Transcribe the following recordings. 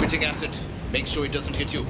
Squirting acid. Make sure it doesn't hit you.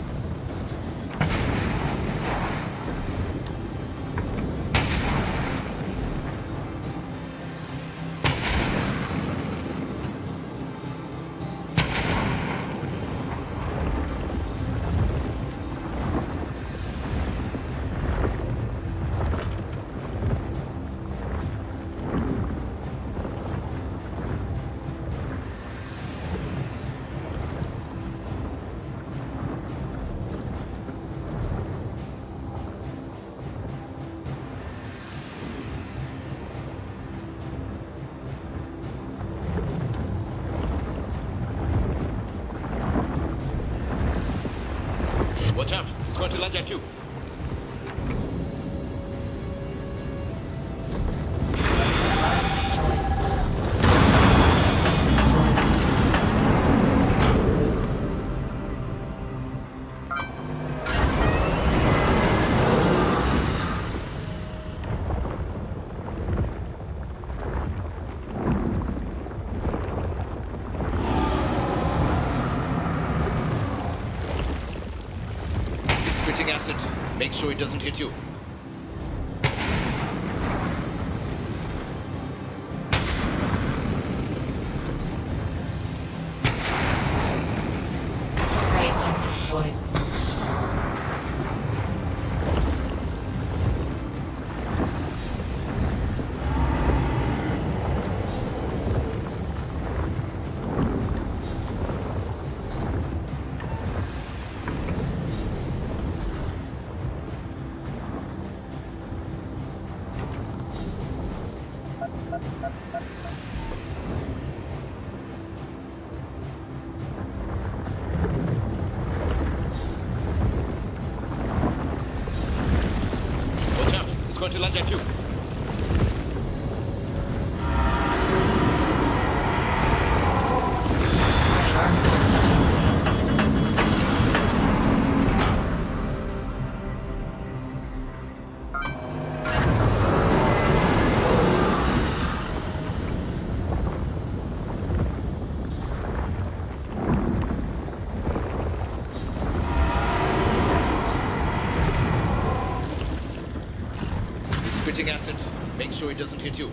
Watch out, it's going to lunge at you. Acid. Make sure it doesn't hit you. It's going to lunge at you. Acid. Make sure it doesn't hit you.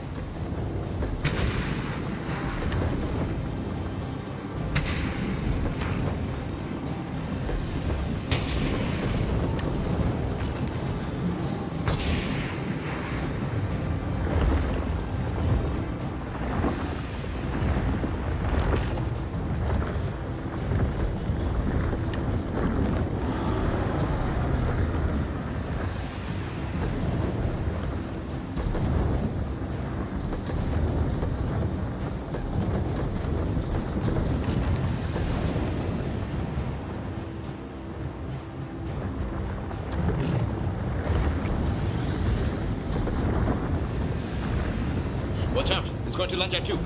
Watch out, it's going to lunge at you.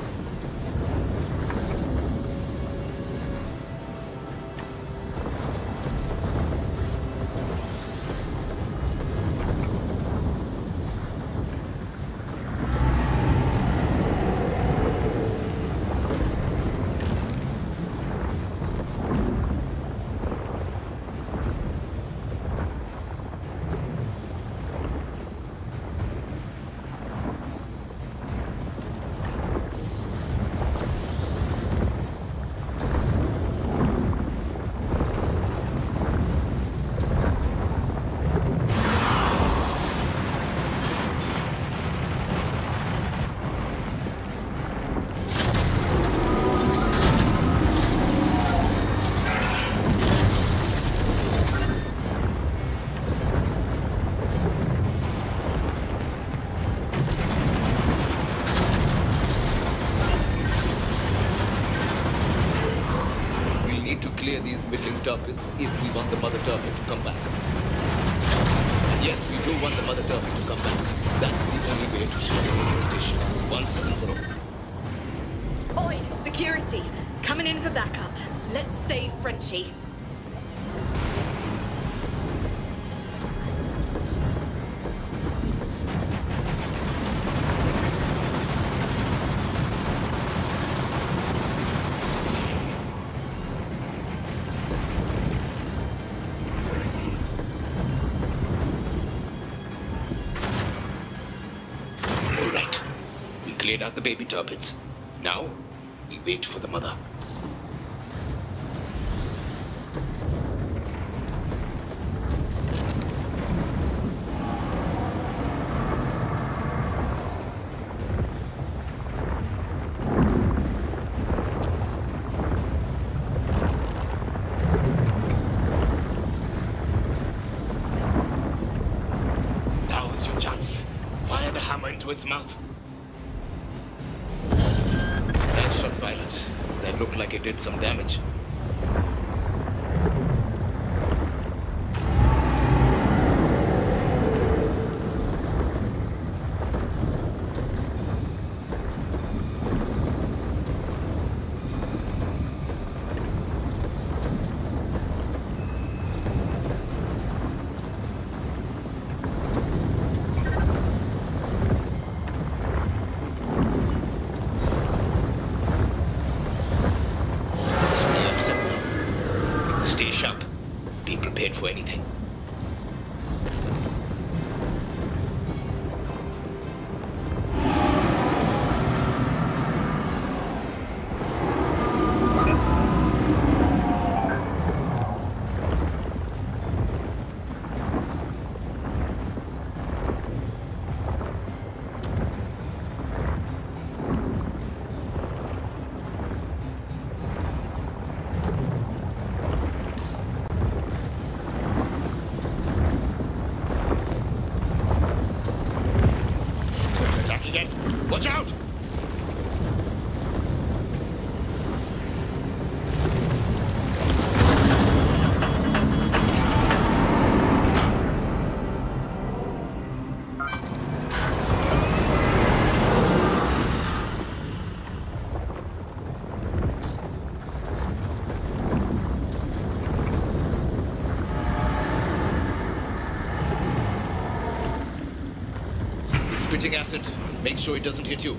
Clear these middling turbines if we want the mother turbine to come back. And yes, we do want the mother turbine to come back. That's the only way to stop the infestation, once and for all. Oi, security! Coming in for backup. Let's save Frenchie. cleared out the baby turbines. Now, we wait for the mother. Its mouth. That shot violent. That looked like it did some damage. For anything. Watch out! Spitting acid. Make sure it doesn't hit you.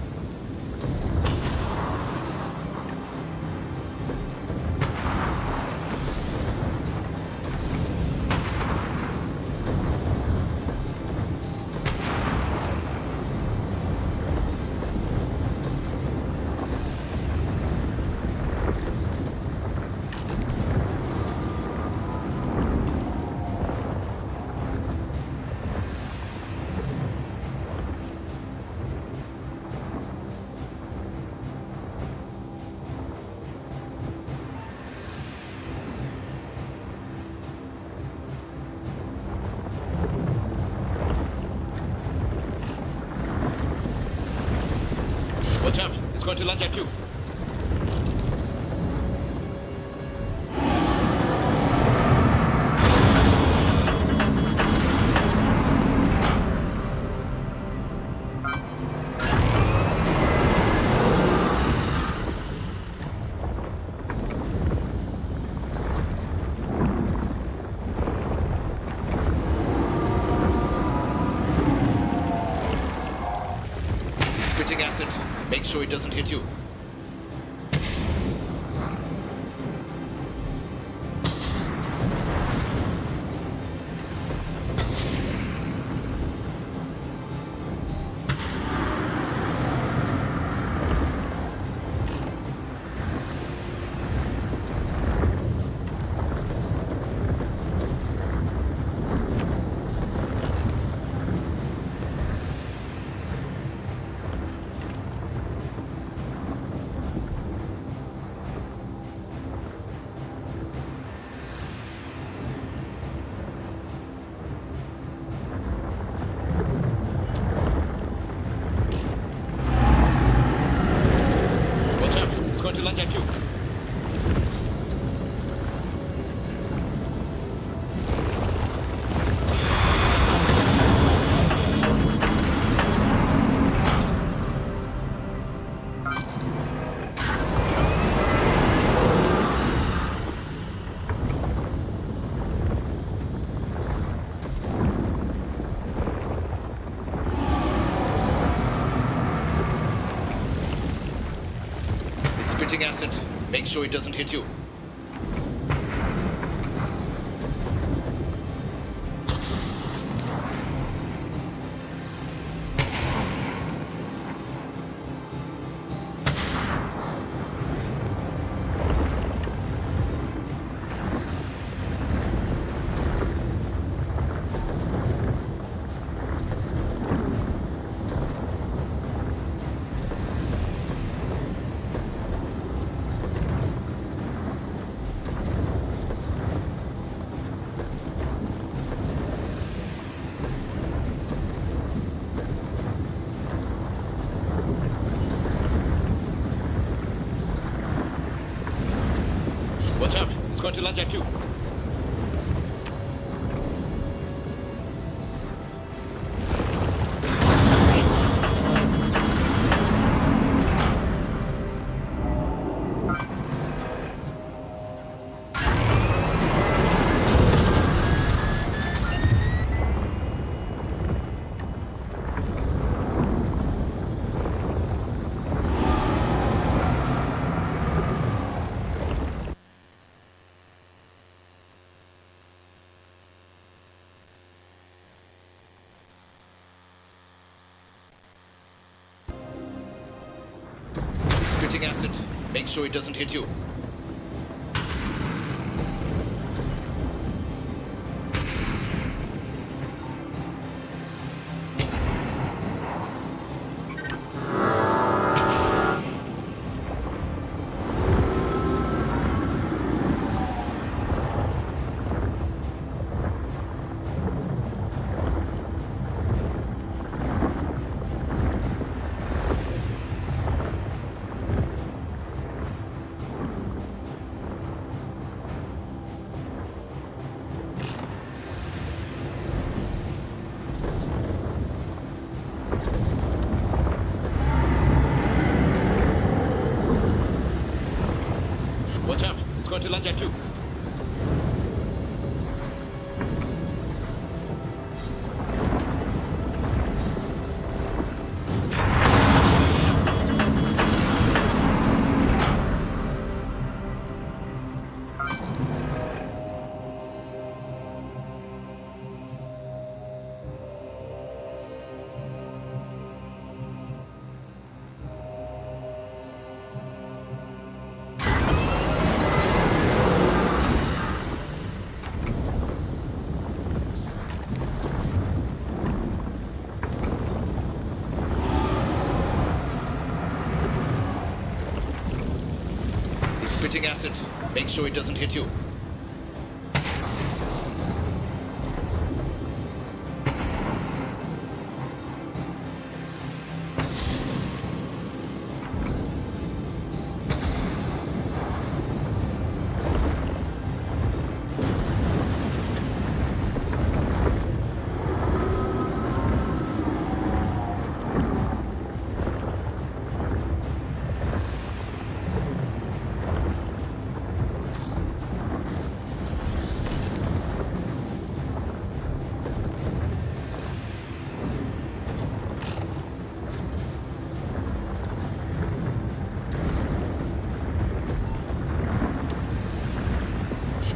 Watch out, it's going to lunge at you. Spitting acid. Make sure it doesn't hit you. To lunge at you. Spitting acid. Make sure it doesn't hit you. It's going to launch at 2. Spitting acid. Make sure it doesn't hit you. Watch out, it's going to launch at 2. Spitting acid. Make sure it doesn't hit you.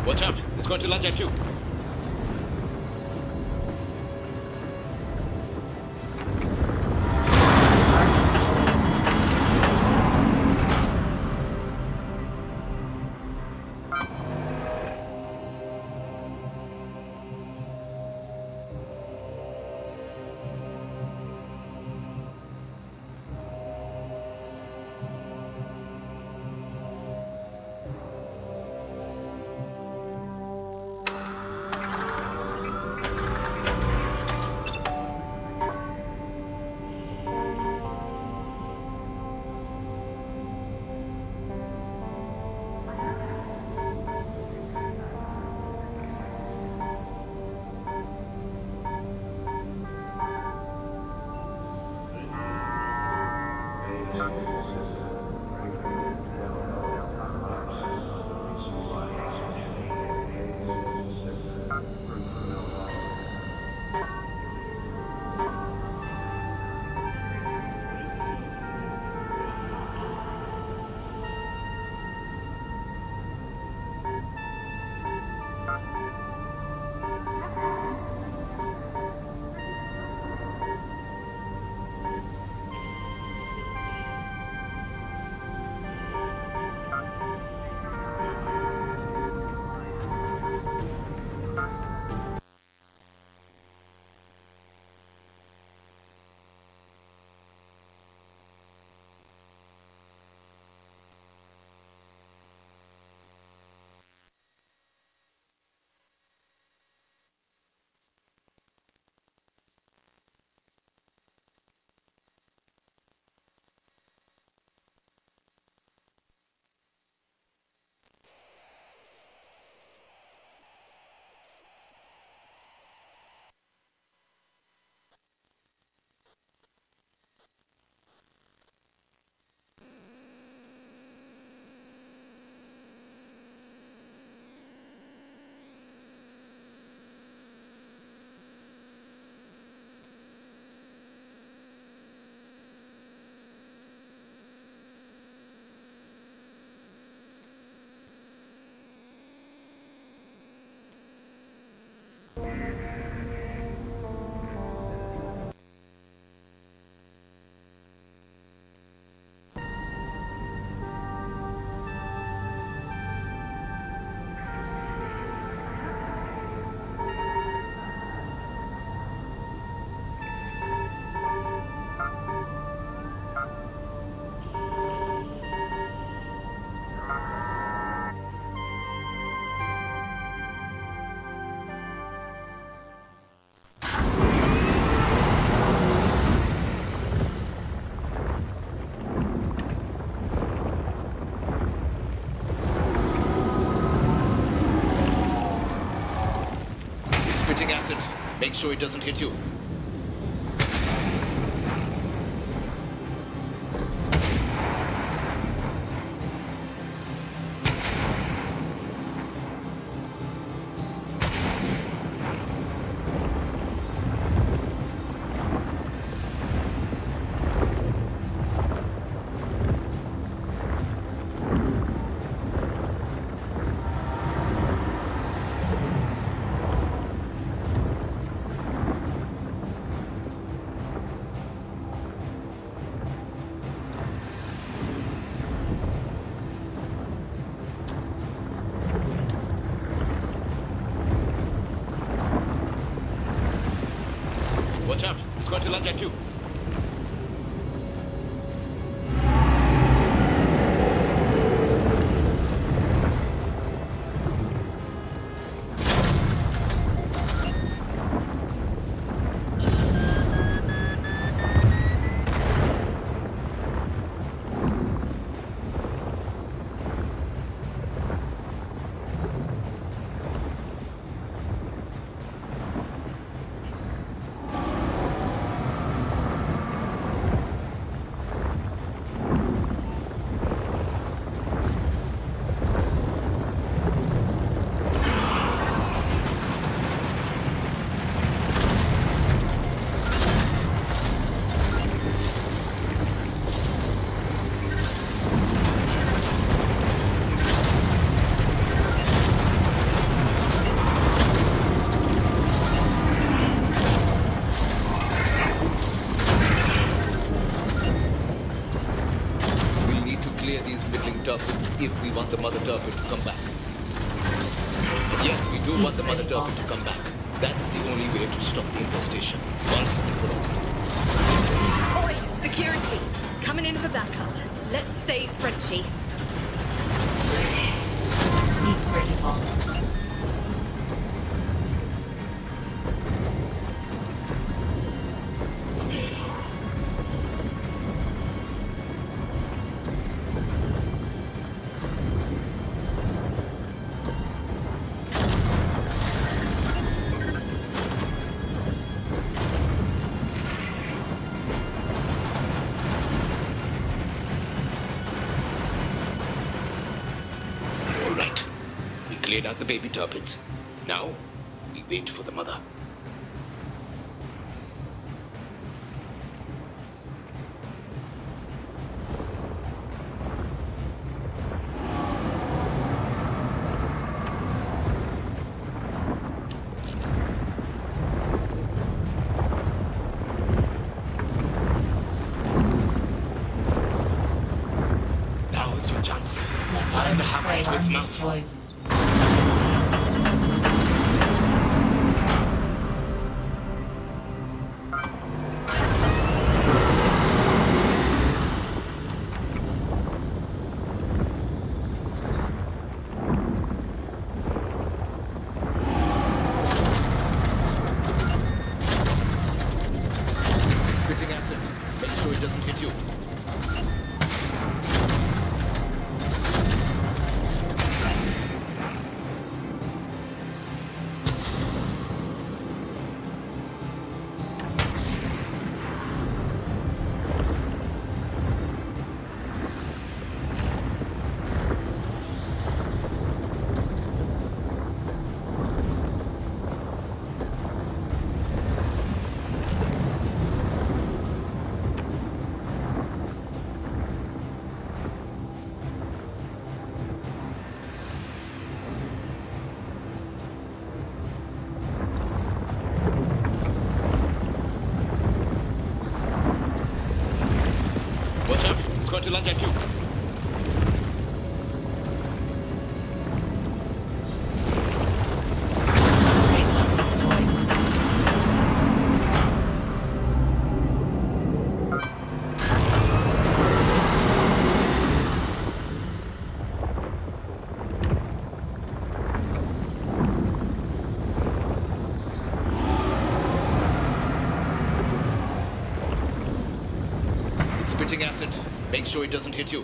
Watch out, it's going to launch at 2. acid. Make sure it doesn't hit you. Watch out, it's going to lunge at you. If we want the mother turtle to come back. Yes, we do want the mother turtle to come back. That's the only way to stop the infestation, once and for all. Oi, security! Coming in for backup. Let's save Frenchie. Meet critical. Cleared out the baby turbines. Now, we wait for the mother. Now is your chance. Fire the hammer to its mouth. To lunge at you. It's spitting acid. Make sure it doesn't hit you.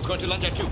going to lunge at you.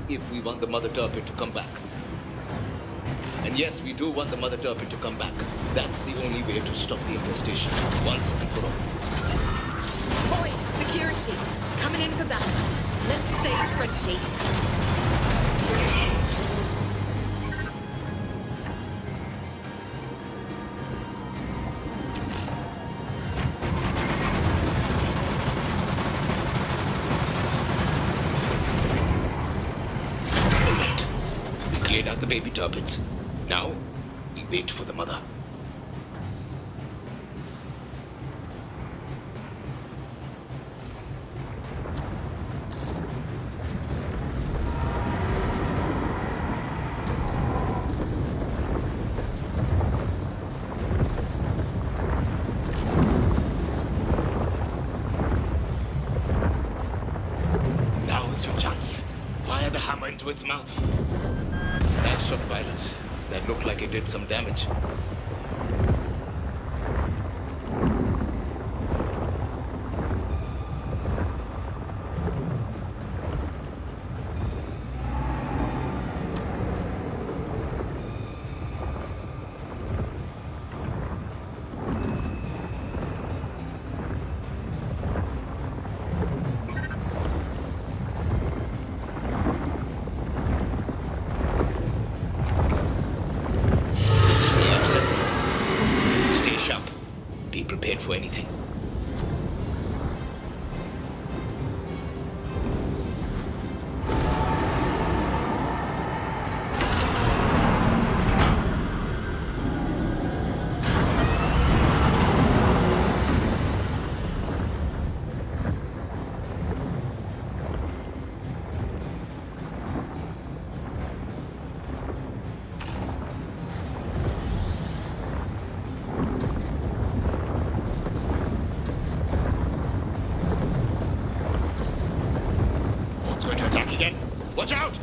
If we want the mother turret to come back. And yes, we do want the mother turret to come back. That's the only way to stop the infestation, once and for all. Oi, security! Coming in for backup. Let's save Frenchie. Cleared out the baby turbines. Now, we wait for the mother. Now is your chance. Fire the hammer into its mouth. That shot violence. That looked like it did some damage. For anything. Watch out!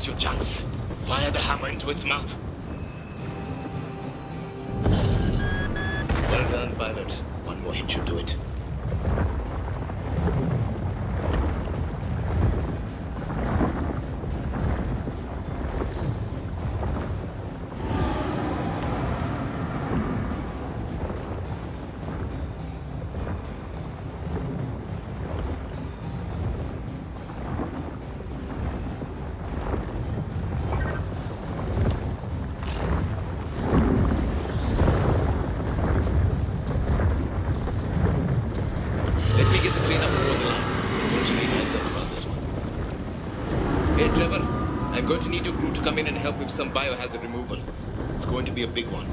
Your chance. Fire the hammer into its mouth. Well done. pilot. One more hit should do it. With some biohazard removal. It's going to be a big one.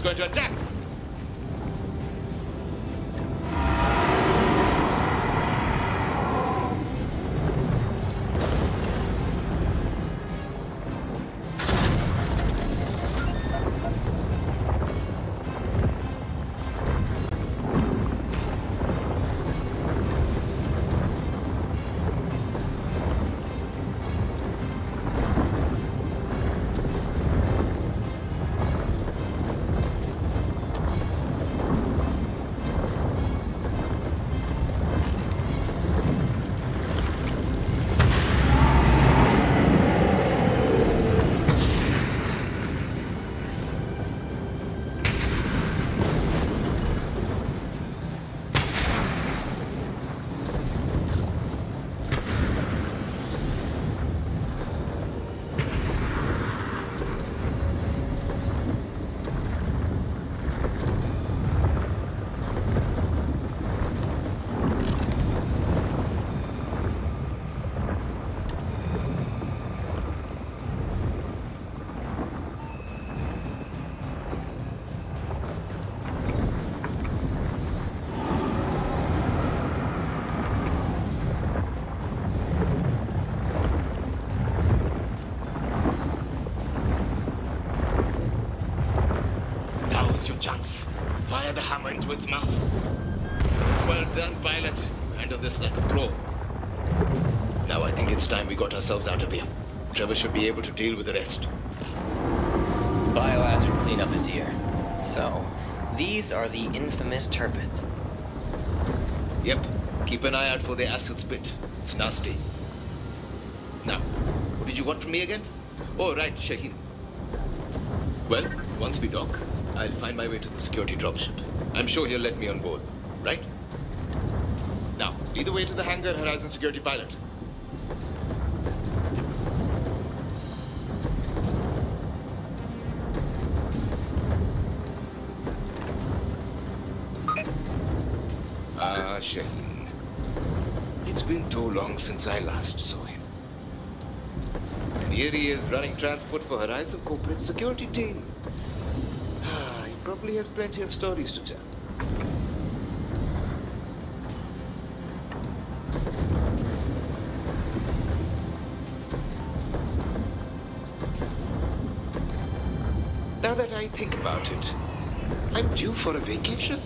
Going to attack! Chance. Fire the hammer into its mouth. Well done, pilot. Handle this like a pro. Now I think it's time we got ourselves out of here. Trevor should be able to deal with the rest. Biohazard cleanup is here. So, these are the infamous turpids. Yep. Keep an eye out for the acid spit. It's nasty. Now, what did you want from me again? Oh, right, Shaheen. Well, once we dock, I'll find my way to the security dropship. I'm sure he'll let me on board, right? Now, lead the way to the hangar, Horizon Security Pilot. Ah, Shaheen. It's been too long since I last saw him. And here he is running transport for Horizon Corporate Security Team. He probably has plenty of stories to tell. Now that I think about it, I'm due for a vacation.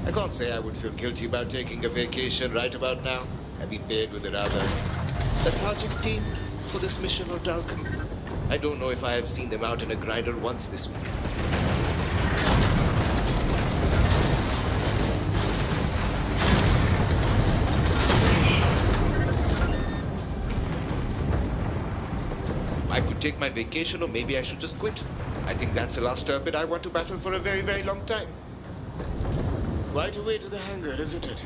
I can't say I would feel guilty about taking a vacation right about now. I've been paired with a rather lethargic team for this mission or Dalcom. I don't know if I have seen them out in a grinder once this week. I could take my vacation, or maybe I should just quit. I think that's the last turbid I want to battle for a very, very long time. Quite a way to the hangar, isn't it?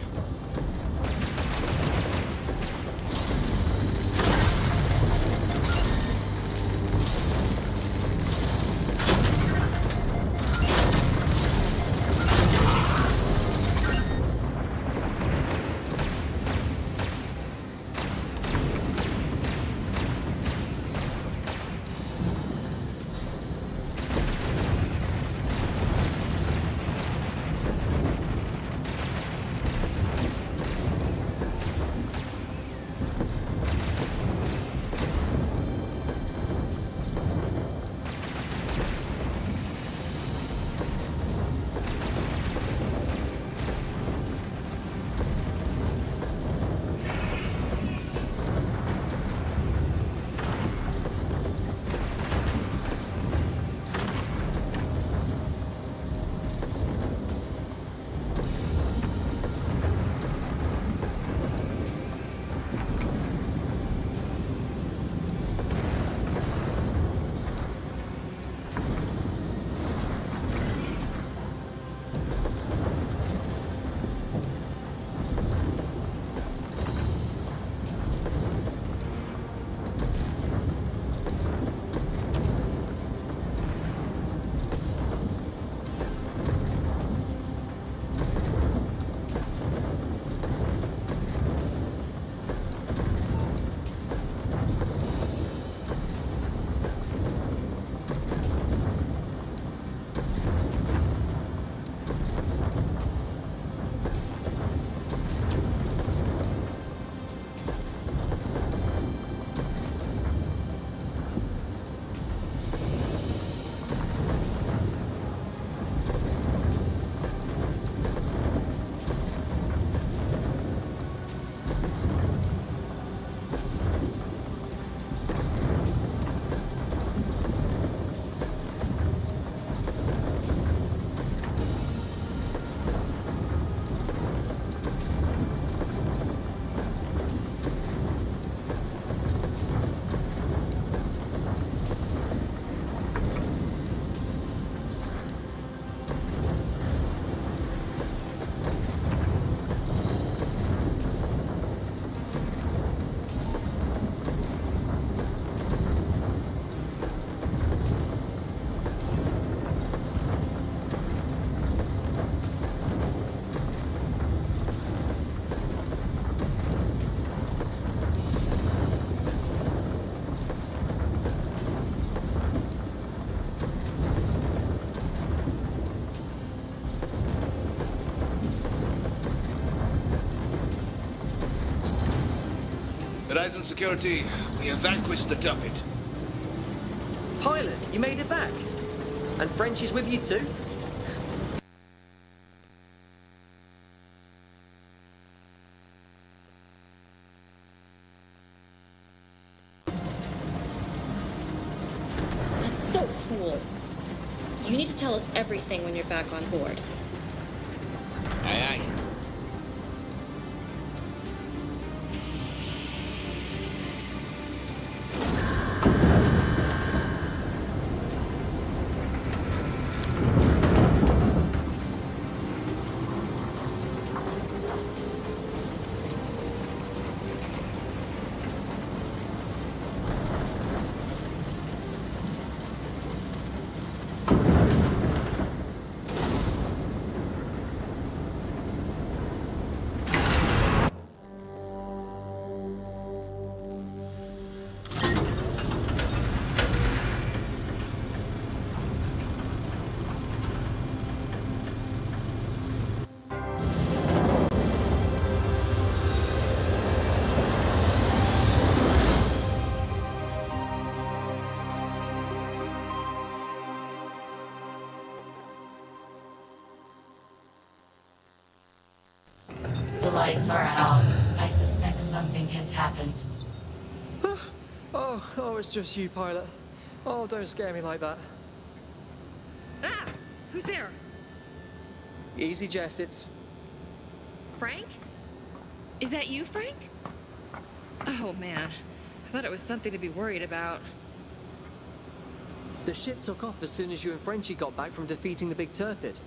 Horizon Security, we have vanquished the Tuppet. Pilot, you made it back. And French is with you too? That's so cool. You need to tell us everything when you're back on board. Aye, aye. The lights are out. I suspect something has happened. Oh, it's just you, pilot. Oh, don't scare me like that. Ah! Who's there? Easy, Jess, it's... Frank? Is that you, Frank? Oh, man. I thought it was something to be worried about. The ship took off as soon as you and Frenchie got back from defeating the big turpid.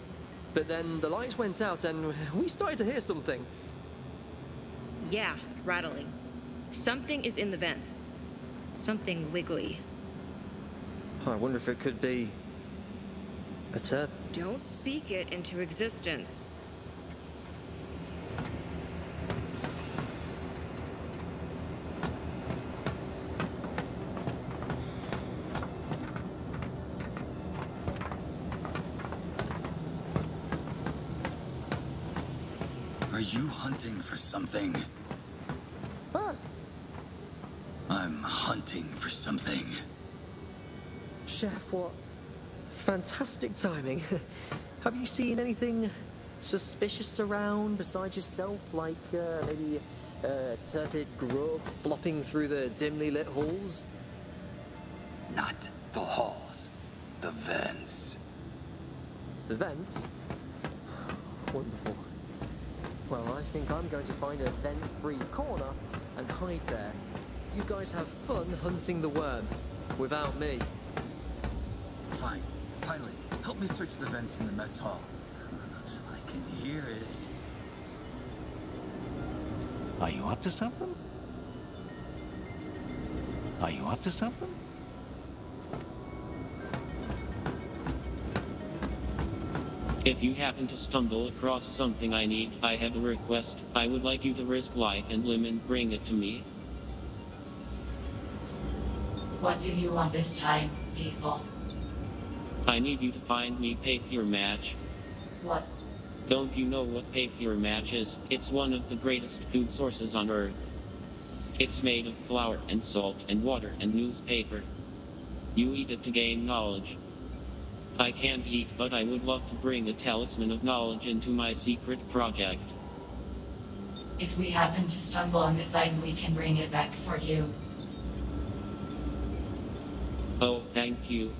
But then the lights went out and we started to hear something. Yeah, rattling. Something is in the vents. Something wiggly. I wonder if it could be... a turp. Don't speak it into existence. Are you hunting for something? Ah, I'm hunting for something. Chef, what fantastic timing. Have you seen anything suspicious around besides yourself? Like, maybe turpid grub flopping through the dimly lit halls? Not the halls. The vents. The vents? Wonderful. Well, I think I'm going to find a vent-free corner and hide there. You guys have fun hunting the worm, without me. Fine. Pilot, help me search the vents in the mess hall. I can hear it. Are you up to something? Are you up to something? If you happen to stumble across something I need, I have a request. I would like you to risk life and limb and bring it to me. What do you want this time, Diesel? I need you to find me papier match. What? Don't you know what papier match is? It's one of the greatest food sources on Earth. It's made of flour and salt and water and newspaper. You eat it to gain knowledge. I can't eat, but I would love to bring a talisman of knowledge into my secret project. If we happen to stumble on this item, we can bring it back for you. Oh, thank you.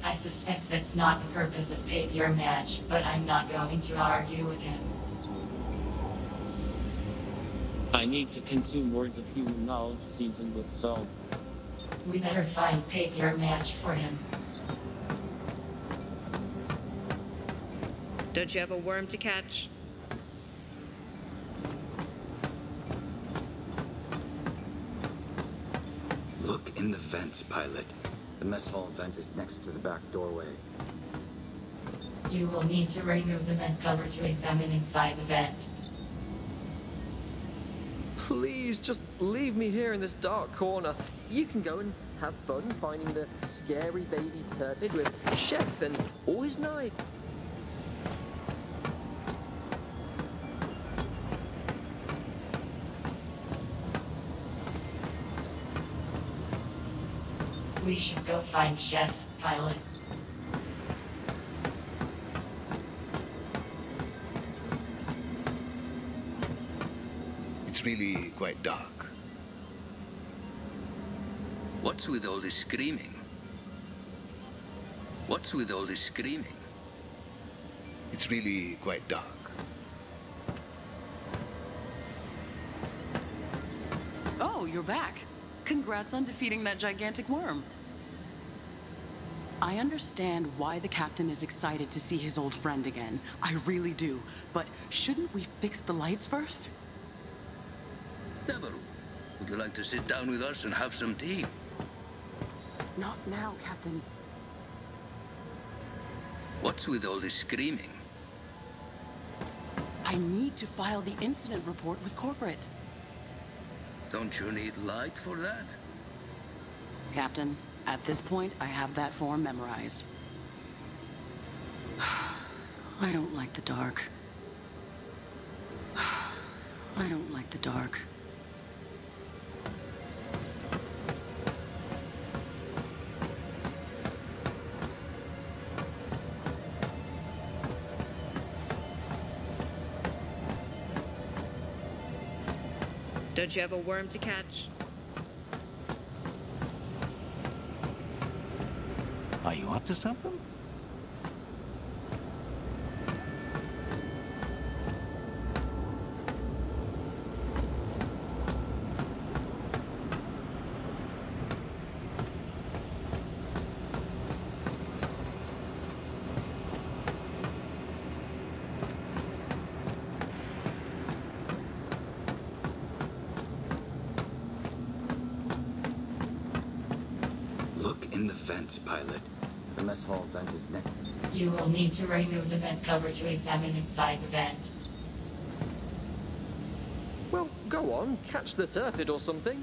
I suspect that's not the purpose of papier match, but I'm not going to argue with him. I need to consume words of human knowledge seasoned with salt. We better find papier match for him. Don't you have a worm to catch? Look in the vents, Pilot. The mess hall vent is next to the back doorway. You will need to remove the vent cover to examine inside the vent. Please, just leave me here in this dark corner. You can go and have fun finding the scary baby turpid with Chef and all his knife. We should go find Chef, pilot. It's really quite dark. What's with all this screaming? What's with all this screaming? It's really quite dark. Oh, you're back. Congrats on defeating that gigantic worm. I understand why the captain is excited to see his old friend again. I really do. But shouldn't we fix the lights first? Never. Would you like to sit down with us and have some tea? Not now, Captain. What's with all this screaming? I need to file the incident report with corporate. Don't you need light for that? Captain, at this point, I have that form memorized. I don't like the dark. I don't like the dark. Don't you have a worm to catch? Are you up to something? Look in the vent, pilot. The mess hall vent is next. You will need to remove the vent cover to examine inside the vent. Well, go on, catch the turpid or something.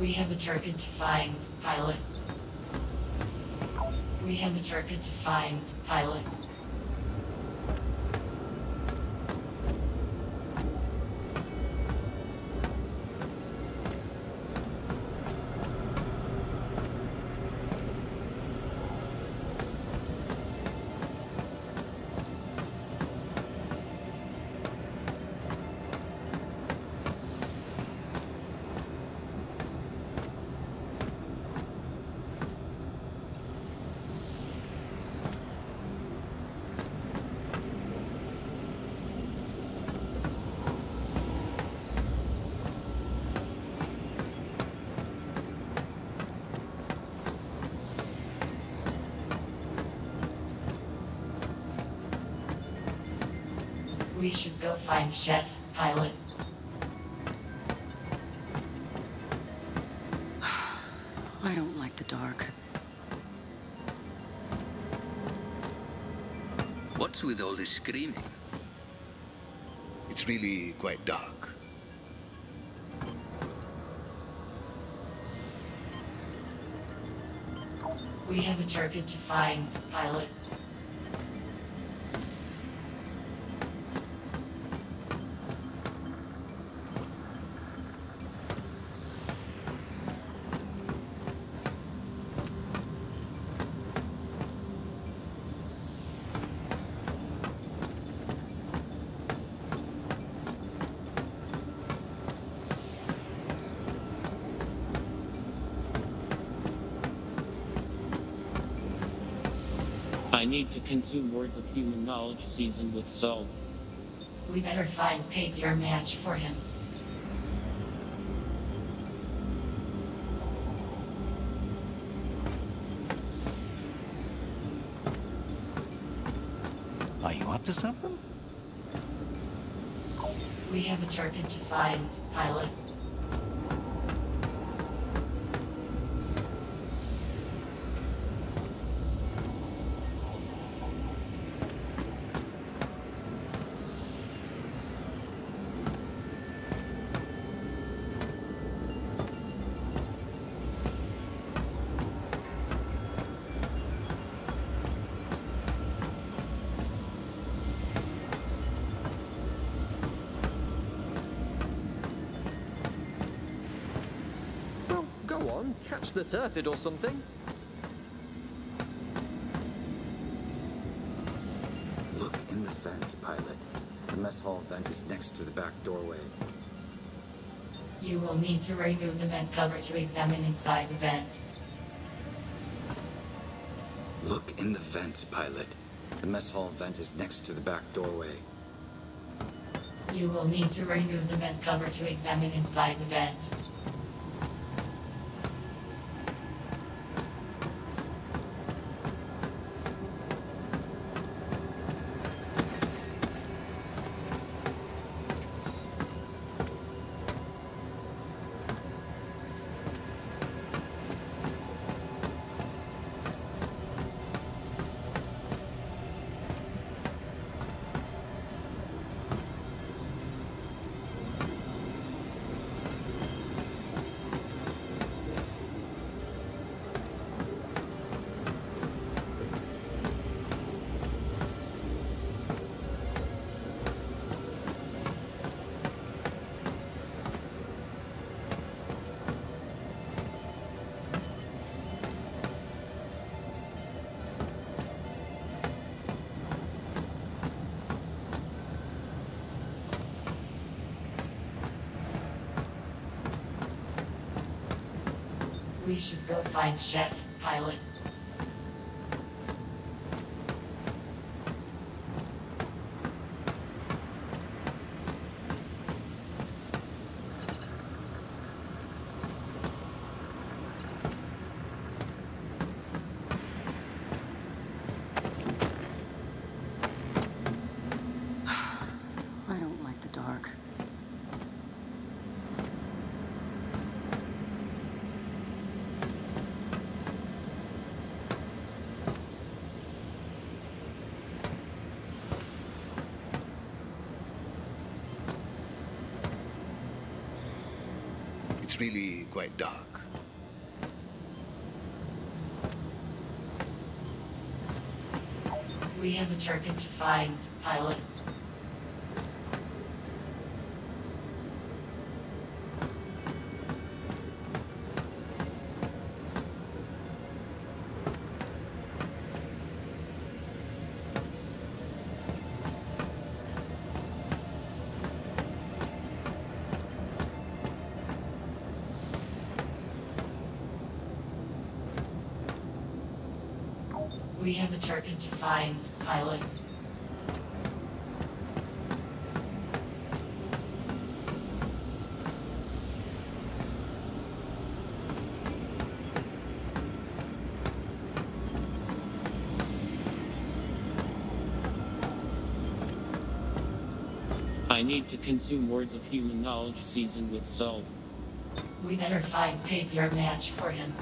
We have a turpid to find, pilot. We have a turpid to find, pilot. We should go find Chef, pilot. I don't like the dark. What's with all this screaming? It's really quite dark. We have a turpid to find, pilot. I need to consume words of human knowledge seasoned with salt. We better find paper match for him. Are you up to something? We have a turpid to find, pilot. Go on, catch the turpid or something. Look in the vents, pilot. The mess hall vent is next to the back doorway. You will need to remove the vent cover to examine inside the vent. Look in the vents, pilot. The mess hall vent is next to the back doorway. You will need to remove the vent cover to examine inside the vent. We should go find Chef, pilot. I don't like the dark. It's really quite dark. We have a target to find, pilot. We have a target to find, pilot. I need to consume words of human knowledge seasoned with salt. We better find PCVR match for him.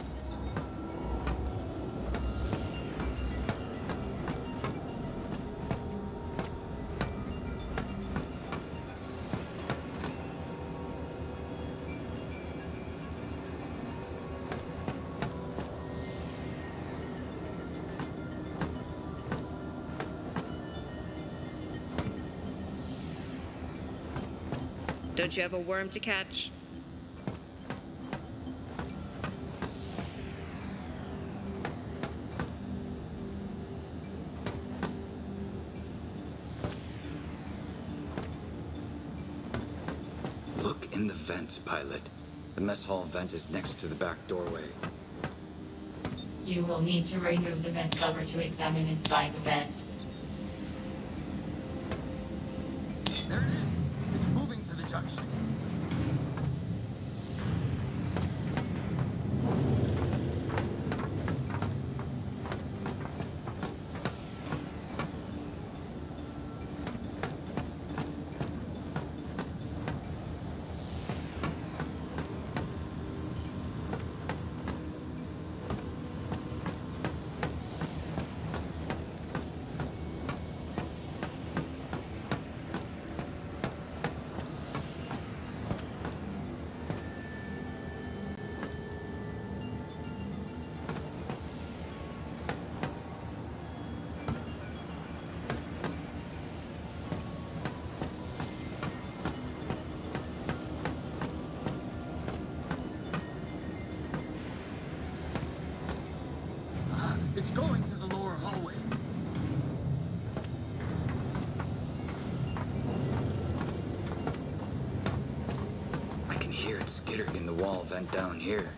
Don't you have a worm to catch? Look in the vents, pilot. The mess hall vent is next to the back doorway. You will need to remove the vent cover to examine inside the vent. There it is! It's moving to the junction. It's going to the lower hallway. I can hear it skittering in the wall vent down here.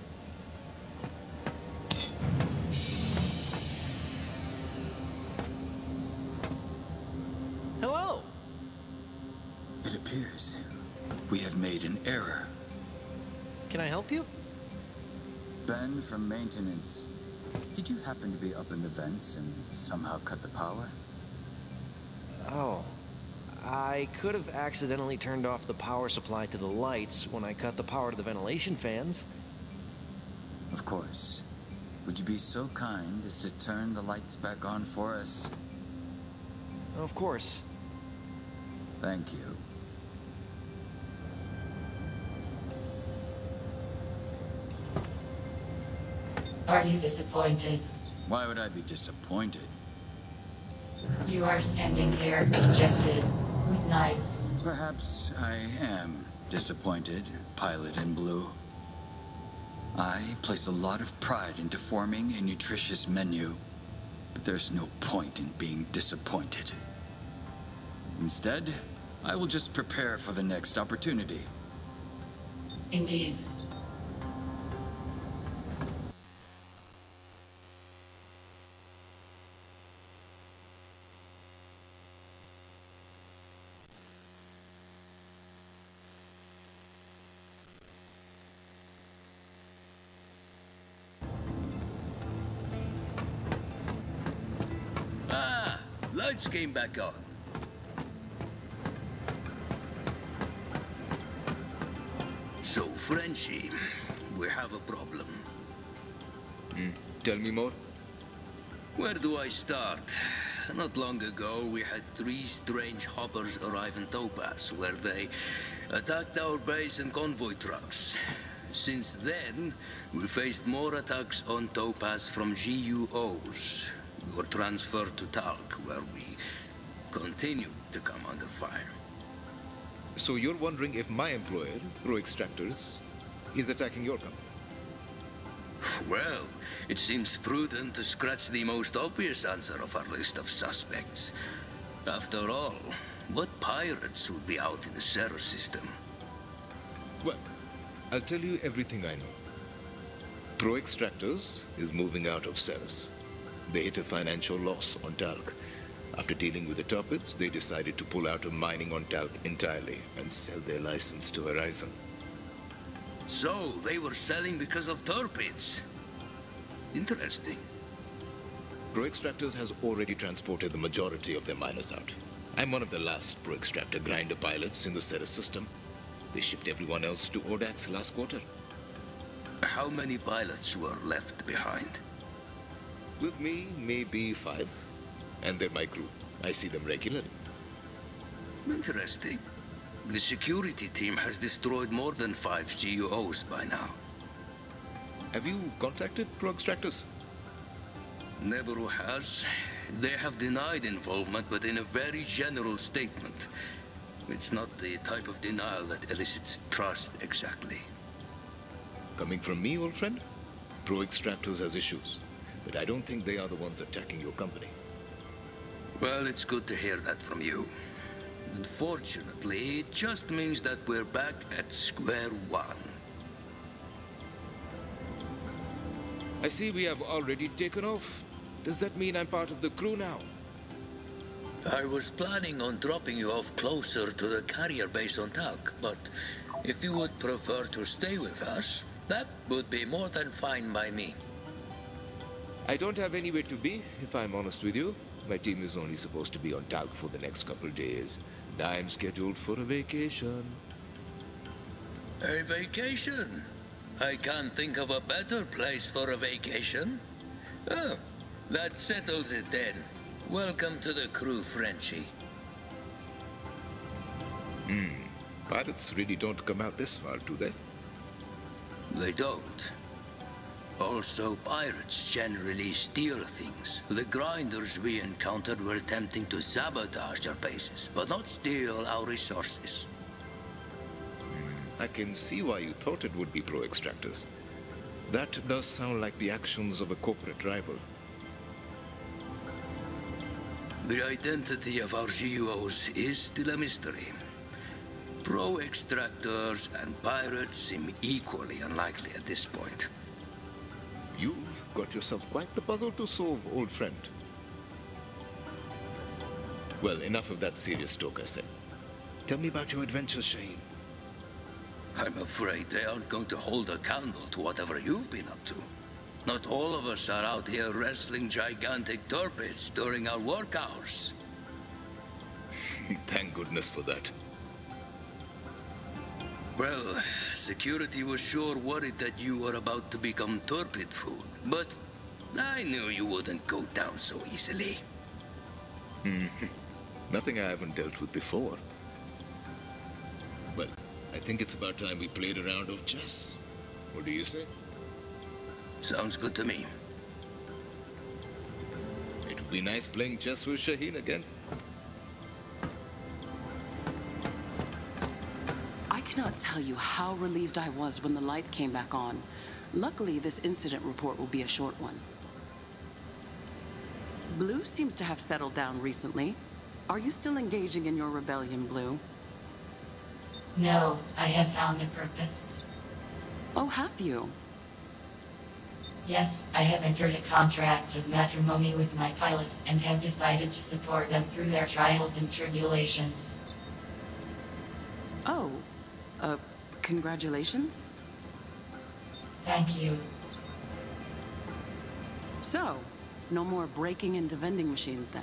Hello! It appears we have made an error. Can I help you? Ben from maintenance. Did you happen to be up in the vents and somehow cut the power? Oh. I could have accidentally turned off the power supply to the lights when I cut the power to the ventilation fans. Of course. Would you be so kind as to turn the lights back on for us? Of course. Thank you. Are you disappointed? Why would I be disappointed? You are standing here, dejected, with knives. Perhaps I am disappointed, Pilot in Blue. I place a lot of pride into forming a nutritious menu, but there's no point in being disappointed. Instead, I will just prepare for the next opportunity. Indeed. Lights came back on. So, Frenchie, we have a problem. Tell me more. Where do I start? Not long ago, we had 3 strange hoppers arrive in Topaz, where they attacked our base and convoy trucks. Since then, we faced more attacks on Topaz from GUOs. We were transferred to Talc, where we continued to come under fire. So you're wondering if my employer, Pro Extractors, is attacking your company? Well, it seems prudent to scratch the most obvious answer of our list of suspects. After all, what pirates would be out in the Ceres system? Well, I'll tell you everything I know. Pro Extractors is moving out of Ceres. They hit a financial loss on Talc. After dealing with the Torpids, they decided to pull out of mining on Talc entirely and sell their license to Horizon. So, they were selling because of Torpids. Interesting. Pro Extractors has already transported the majority of their miners out. I'm one of the last Pro Extractor grinder pilots in the Ceres system. They shipped everyone else to Odax last quarter. How many pilots were left behind? With me, maybe 5. And they're my crew. I see them regularly. Interesting. The security team has destroyed more than 5 GUOs by now. Have you contacted Pro Extractors? Neberu has. They have denied involvement, but in a very general statement. It's not the type of denial that elicits trust, exactly. Coming from me, old friend, Pro Extractors has issues. But I don't think they are the ones attacking your company. Well, it's good to hear that from you. Unfortunately, it just means that we're back at square one. I see we have already taken off. Does that mean I'm part of the crew now? I was planning on dropping you off closer to the carrier base on Talc, but if you would prefer to stay with us, that would be more than fine by me. I don't have anywhere to be, if I'm honest with you. My team is only supposed to be on Talc for the next couple days, and I'm scheduled for a vacation. A vacation? I can't think of a better place for a vacation. Oh, that settles it then. Welcome to the crew, Frenchie. Pirates really don't come out this far, do they? They don't. Also, pirates generally steal things. The grinders we encountered were attempting to sabotage our bases, but not steal our resources. I can see why you thought it would be Pro Extractors. That does sound like the actions of a corporate rival. The identity of our GUOs is still a mystery. Pro-extractors and pirates seem equally unlikely at this point. You've got yourself quite the puzzle to solve, old friend. Well, enough of that serious talk, I said. Tell me about your adventures, Shaheen. I'm afraid they aren't going to hold a candle to whatever you've been up to. Not all of us are out here wrestling gigantic torpedoes during our work hours. Thank goodness for that. Well, security was sure worried that you were about to become torpid food, but I knew you wouldn't go down so easily. Nothing I haven't dealt with before. Well, I think it's about time we played a round of chess. What do you say? Sounds good to me. It would be nice playing chess with Shaheen again. I cannot tell you how relieved I was when the lights came back on. Luckily, this incident report will be a short one. Blue seems to have settled down recently. Are you still engaging in your rebellion, Blue? No, I have found a purpose. Oh, have you? Yes, I have entered a contract of matrimony with my pilot and have decided to support them through their trials and tribulations. Oh, congratulations? Thank you. So, no more breaking into vending machines then?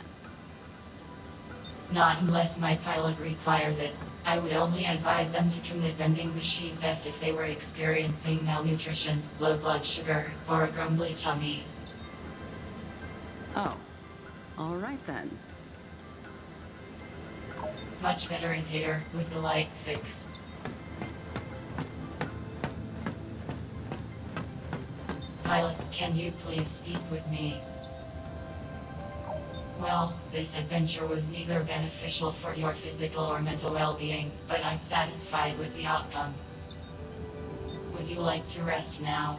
Not unless my pilot requires it. I would only advise them to commit vending machine theft if they were experiencing malnutrition, low blood sugar, or a grumbly tummy. Oh, all right then. Much better in here, with the lights fixed. Pilot, can you please speak with me? Well, this adventure was neither beneficial for your physical or mental well-being, but I'm satisfied with the outcome. Would you like to rest now?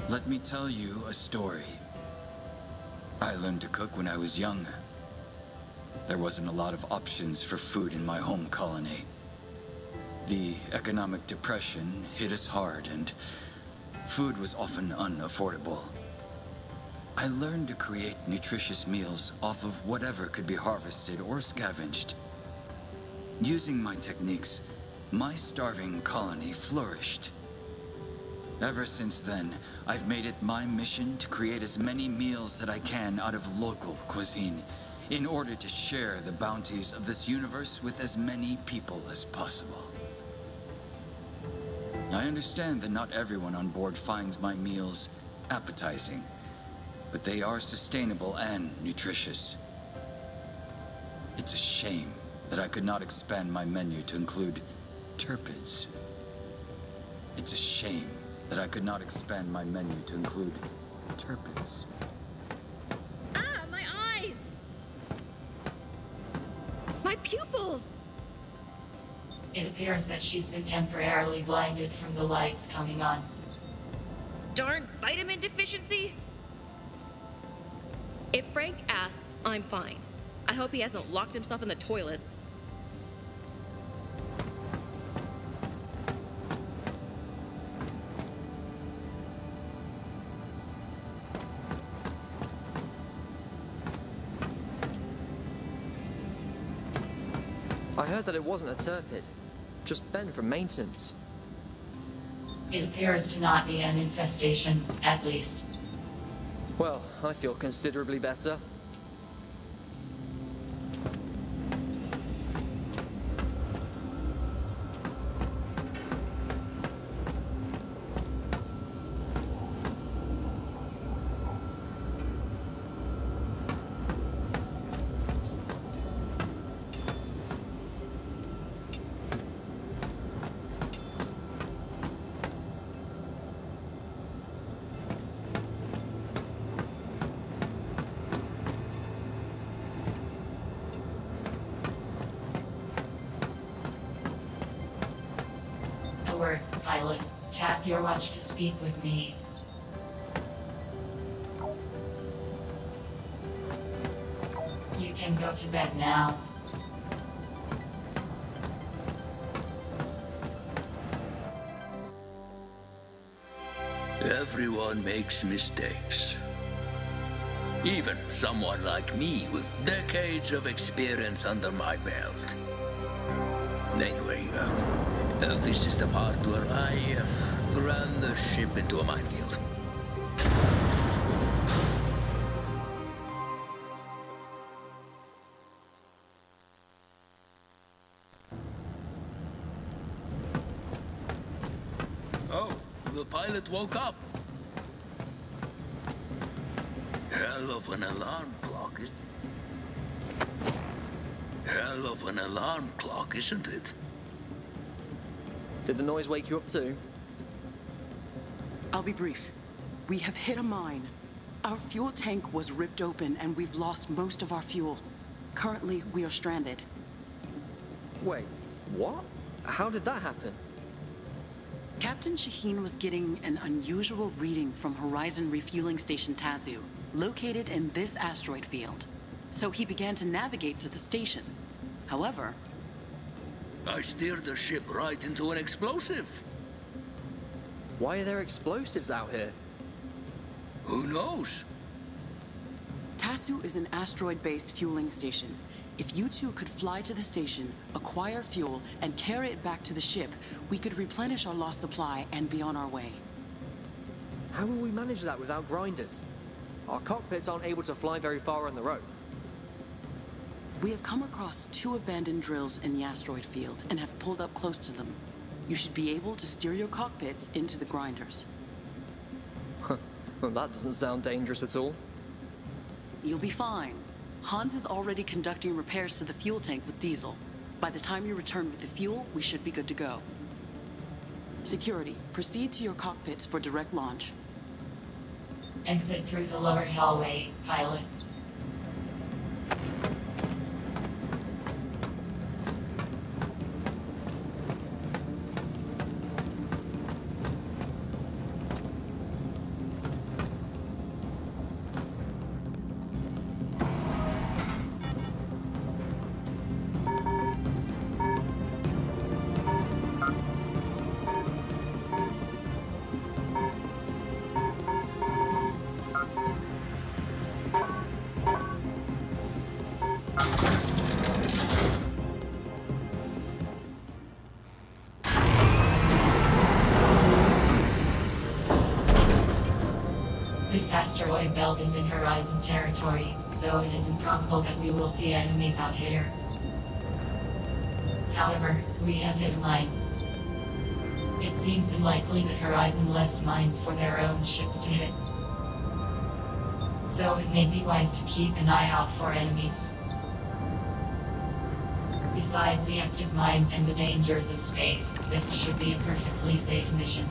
Let me tell you a story. I learned to cook when I was young. There wasn't a lot of options for food in my home colony. The economic depression hit us hard, and food was often unaffordable. I learned to create nutritious meals off of whatever could be harvested or scavenged. Using my techniques, my starving colony flourished. Ever since then, I've made it my mission to create as many meals that I can out of local cuisine, in order to share the bounties of this universe with as many people as possible. I understand that not everyone on board finds my meals appetizing, but they are sustainable and nutritious. It's a shame that I could not expand my menu to include turpids. It's a shame that I could not expand my menu to include turpids. Ah, my eyes! My pupils! It appears that she's been temporarily blinded from the lights coming on. Darn vitamin deficiency? If Frank asks, I'm fine. I hope he hasn't locked himself in the toilets. I heard that it wasn't a turpid, just Ben from maintenance. It appears to not be an infestation, at least. Well, I feel considerably better. Pilot, tap your watch to speak with me. can go to bed now. Everyone makes mistakes. Even someone like me with decades of experience under my belt. Anyway, this is the part where I ran the ship into a minefield. Oh, the pilot woke up. Hell of an alarm clock, isn't it? Did the noise wake you up too? I'll be brief. We have hit a mine. Our fuel tank was ripped open and we've lost most of our fuel. Currently, we are stranded. Wait, what? How did that happen? Captain Shaheen was getting an unusual reading from Horizon Refueling Station Tazu, located in this asteroid field. So he began to navigate to the station. However... I steered the ship right into an explosive. Why are there explosives out here? Who knows? Tazu is an asteroid-based fueling station. If you two could fly to the station, acquire fuel, and carry it back to the ship, we could replenish our lost supply and be on our way. How will we manage that without grinders? Our cockpits aren't able to fly very far on the road. We have come across 2 abandoned drills in the asteroid field and have pulled up close to them. You should be able to steer your cockpits into the grinders. Well, that doesn't sound dangerous at all. You'll be fine. Hans is already conducting repairs to the fuel tank with diesel. By the time you return with the fuel, we should be good to go. Security, proceed to your cockpits for direct launch. Exit through the lower hallway, pilot. This asteroid belt is in Horizon territory, so it is improbable that we will see enemies out here. However, we have hit a mine. It seems unlikely that Horizon left mines for their own ships to hit. So it may be wise to keep an eye out for enemies. Besides the active mines and the dangers of space, this should be a perfectly safe mission.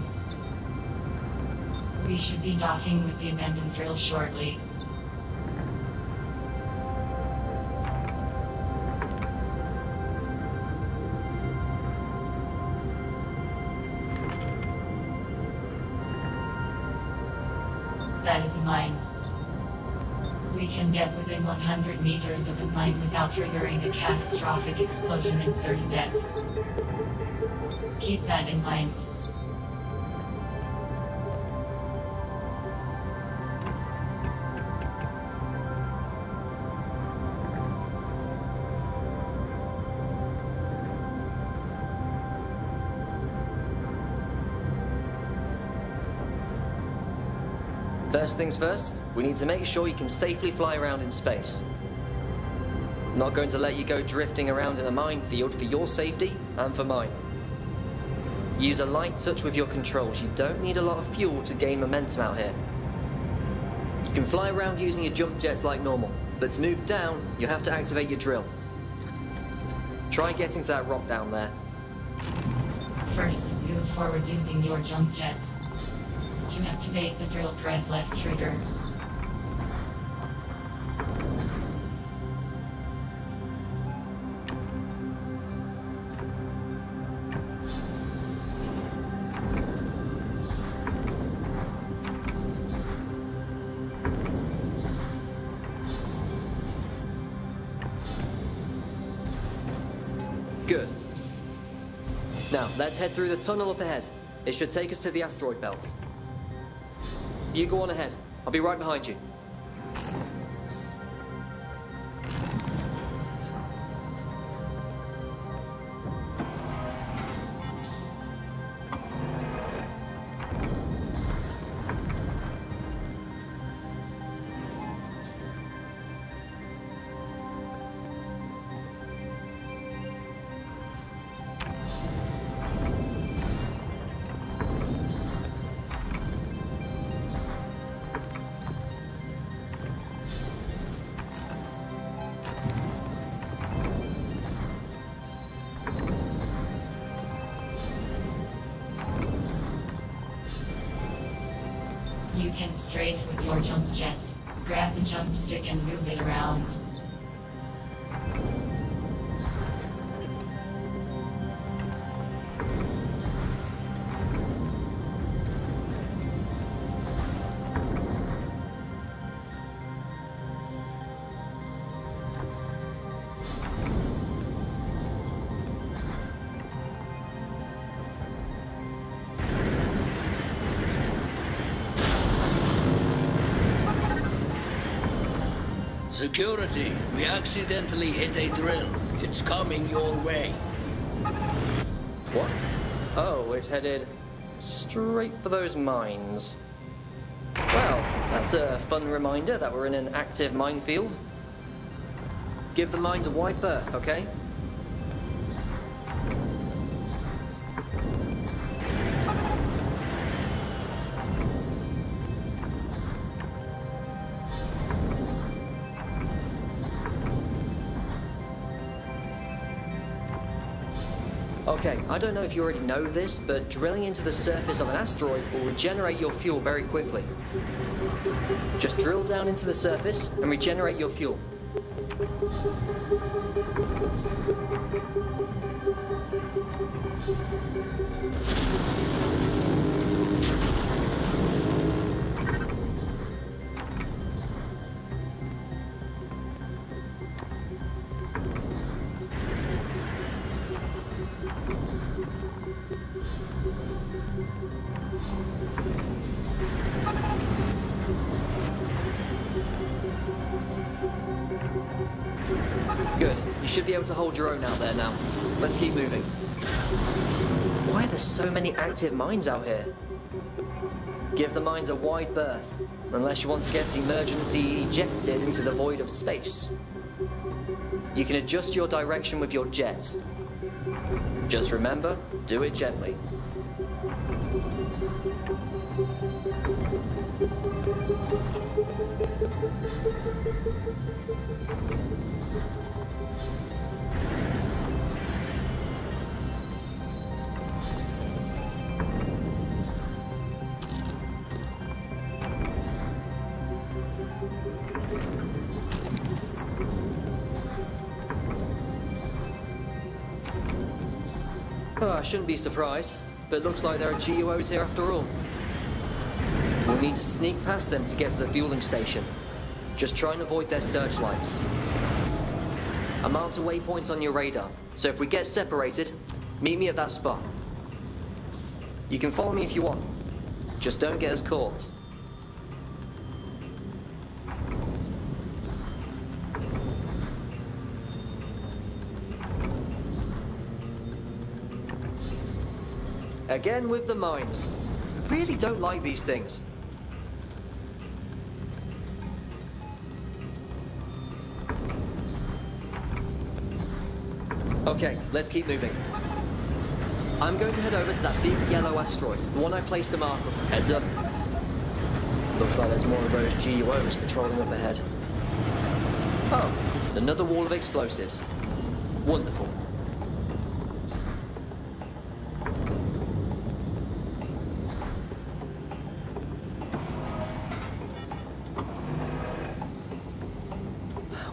We should be docking with the abandoned drill shortly. That is a mine. We can get within 100 meters of a mine without triggering a catastrophic explosion and certain death. Keep that in mind. First things first, we need to make sure you can safely fly around in space. I'm not going to let you go drifting around in a minefield for your safety and for mine. Use a light touch with your controls. You don't need a lot of fuel to gain momentum out here. You can fly around using your jump jets like normal, but to move down, you have to activate your drill. Try getting to that rock down there. First, move forward using your jump jets. To activate the drill, press left trigger. Good. Now, let's head through the tunnel up ahead. It should take us to the asteroid belt. You go on ahead. I'll be right behind you. You can strafe with your jump jets. Grab the jump stick and move it around. Security, we accidentally hit a drill. It's coming your way. What? Oh, it's headed straight for those mines. Well, that's a fun reminder that we're in an active minefield. Give the mines a wide berth, okay? Okay, I don't know if you already know this, but drilling into the surface of an asteroid will regenerate your fuel very quickly. Just drill down into the surface and regenerate your fuel. Good. You should be able to hold your own out there now. Let's keep moving. Why are there so many active mines out here? Give the mines a wide berth, unless you want to get emergency ejected into the void of space. You can adjust your direction with your jets. Just remember, do it gently. Oh, I shouldn't be surprised, but it looks like there are GUOs here after all. We'll need to sneak past them to get to the fueling station. Just try and avoid their searchlights. I marked a waypoint on your radar, so if we get separated, meet me at that spot. You can follow me if you want. Just don't get us caught. Again with the mines. I really don't like these things. Okay, let's keep moving. I'm going to head over to that big yellow asteroid, the one I placed a mark on. Heads up. Looks like there's more of those GUOs patrolling up ahead. Oh, another wall of explosives. Wonderful.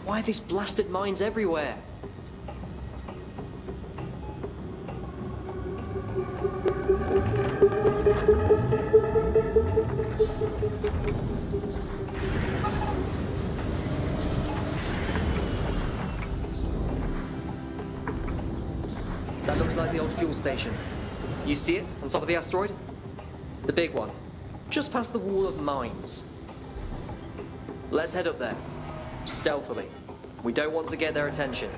Why are these blasted mines everywhere? looks like the old fuel station. You see it on top of the asteroid? The big one. Just past the wall of mines. Let's head up there. Stealthily. We don't want to get their attention.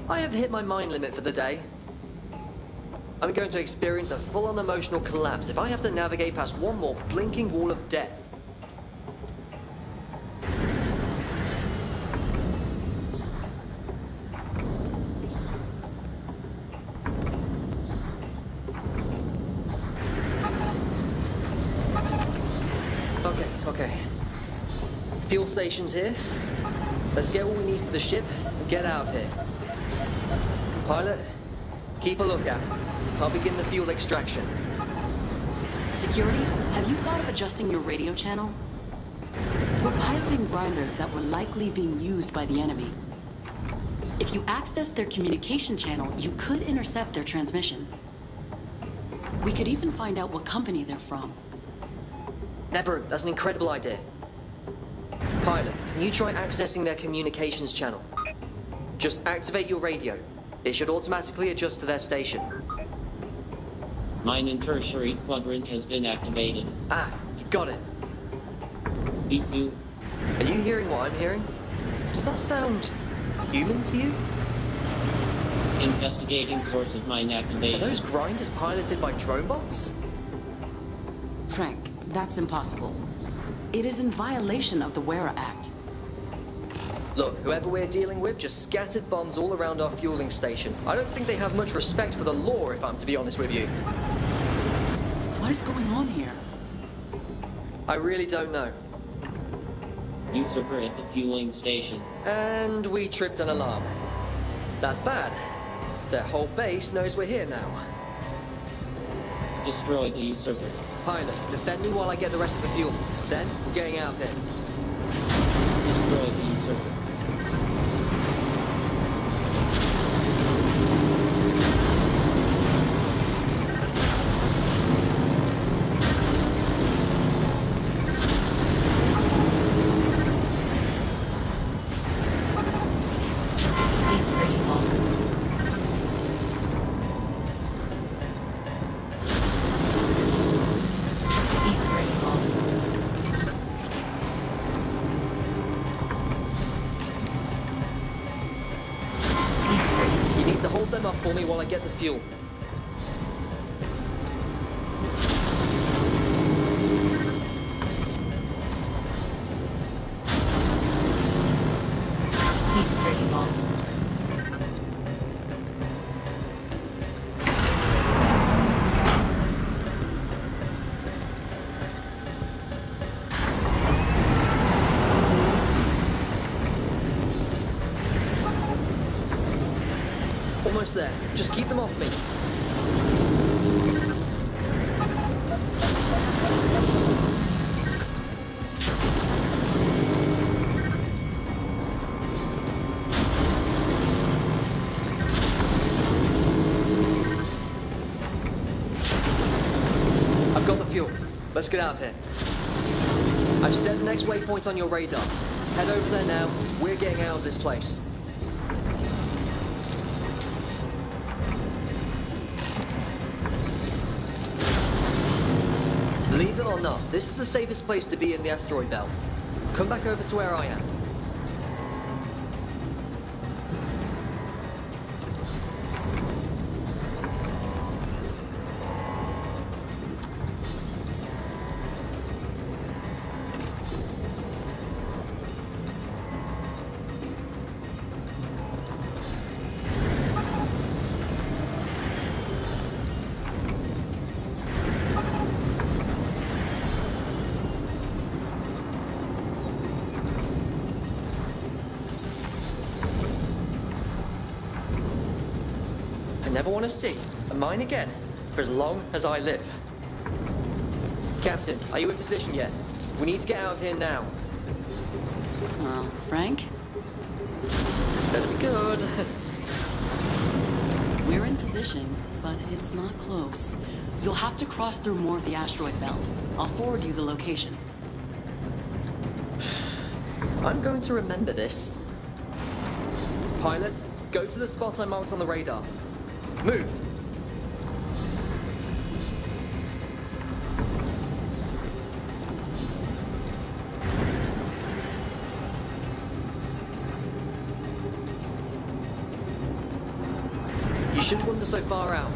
I have hit my mind limit for the day. I'm going to experience a full-on emotional collapse if I have to navigate past one more blinking wall of death. Okay. Fuel station's here. Let's get what we need for the ship and get out of here. Pilot, keep a lookout. I'll begin the fuel extraction. Security, have you thought of adjusting your radio channel? We're piloting grinders that were likely being used by the enemy. If you access their communication channel, you could intercept their transmissions. We could even find out what company they're from. Nebru, that's an incredible idea. Pilot, can you try accessing their communications channel? Just activate your radio. It should automatically adjust to their station. Mine and tertiary quadrant has been activated. Ah, you got it. Beep you. Are you hearing what I'm hearing? Does that sound human to you? Investigating source of mine activation. Are those grinders piloted by drone bots? Frank, that's impossible. It is in violation of the WERA Act. Look, whoever we're dealing with just scattered bombs all around our fueling station. I don't think they have much respect for the law, if I'm to be honest with you. What is going on here? I really don't know. Usurper at the fueling station. And we tripped an alarm. That's bad. Their whole base knows we're here now. Destroy the usurper. Pilot, defend me while I get the rest of the fuel. Then, we're getting out of here. Destroy the usurper. For me while I get the fuel. Almost there. Just keep them off me. I've got the fuel. Let's get out of here. I've set the next waypoint on your radar. Head over there now. We're getting out of this place. Believe it or not, this is the safest place to be in the asteroid belt. Come back over to where I am. I never want to see a mine again for as long as I live. Captain, are you in position yet? We need to get out of here now. Frank? This better be good. We're in position, but it's not close. You'll have to cross through more of the asteroid belt. I'll forward you the location. I'm going to remember this. Pilot, go to the spot I marked on the radar. Move! You shouldn't wander so far out.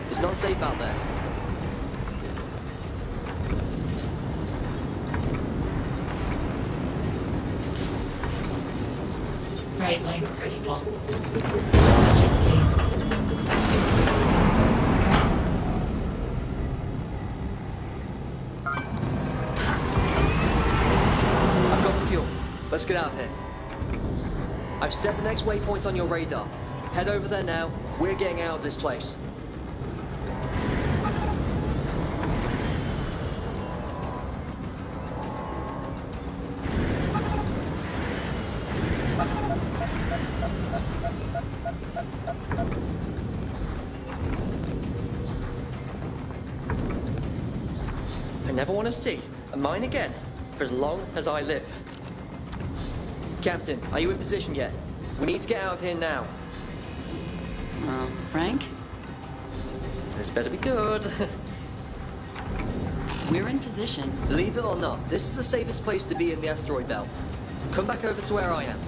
It's not safe out there. Right leg critical. I've got the fuel. Let's get out of here. I've set the next waypoint on your radar. Head over there now. We're getting out of this place. I never want to see a mine again for as long as I live. Captain, are you in position yet? We need to get out of here now. Frank? This better be good. We're in position. Believe it or not, this is the safest place to be in the asteroid belt. Come back over to where I am.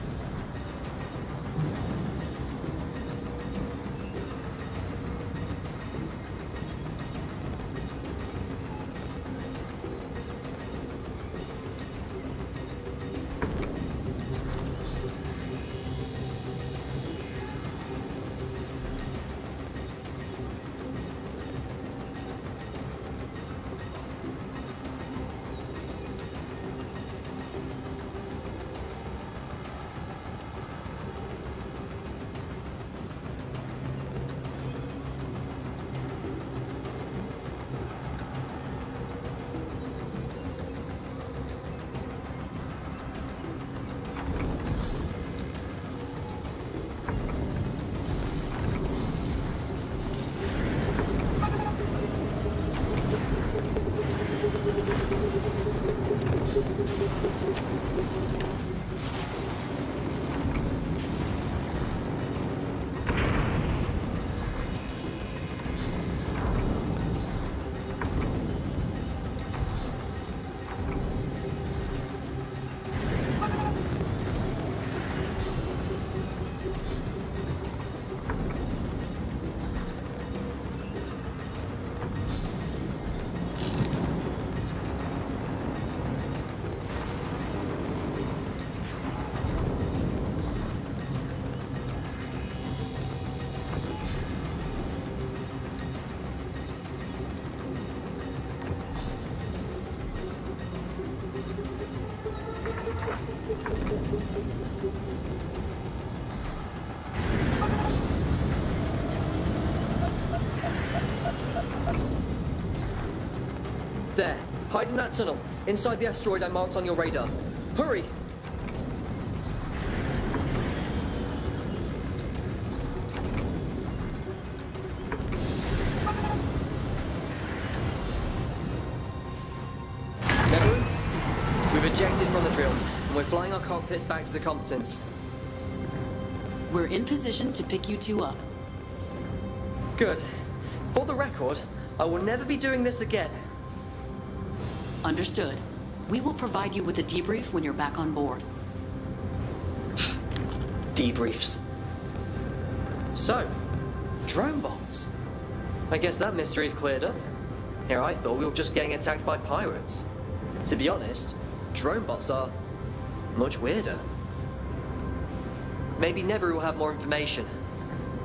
There. Hide in that tunnel, inside the asteroid I marked on your radar. Hurry! Memory? We've ejected from the drills, and we're flying our cockpits back to the combatants. We're in position to pick you two up. Good. For the record, I will never be doing this again. Understood. We will provide you with a debrief when you're back on board. Debriefs. So, drone bots. I guess that mystery is cleared up. Here I thought we were just getting attacked by pirates. To be honest, drone bots are much weirder. Maybe Nebu will have more information,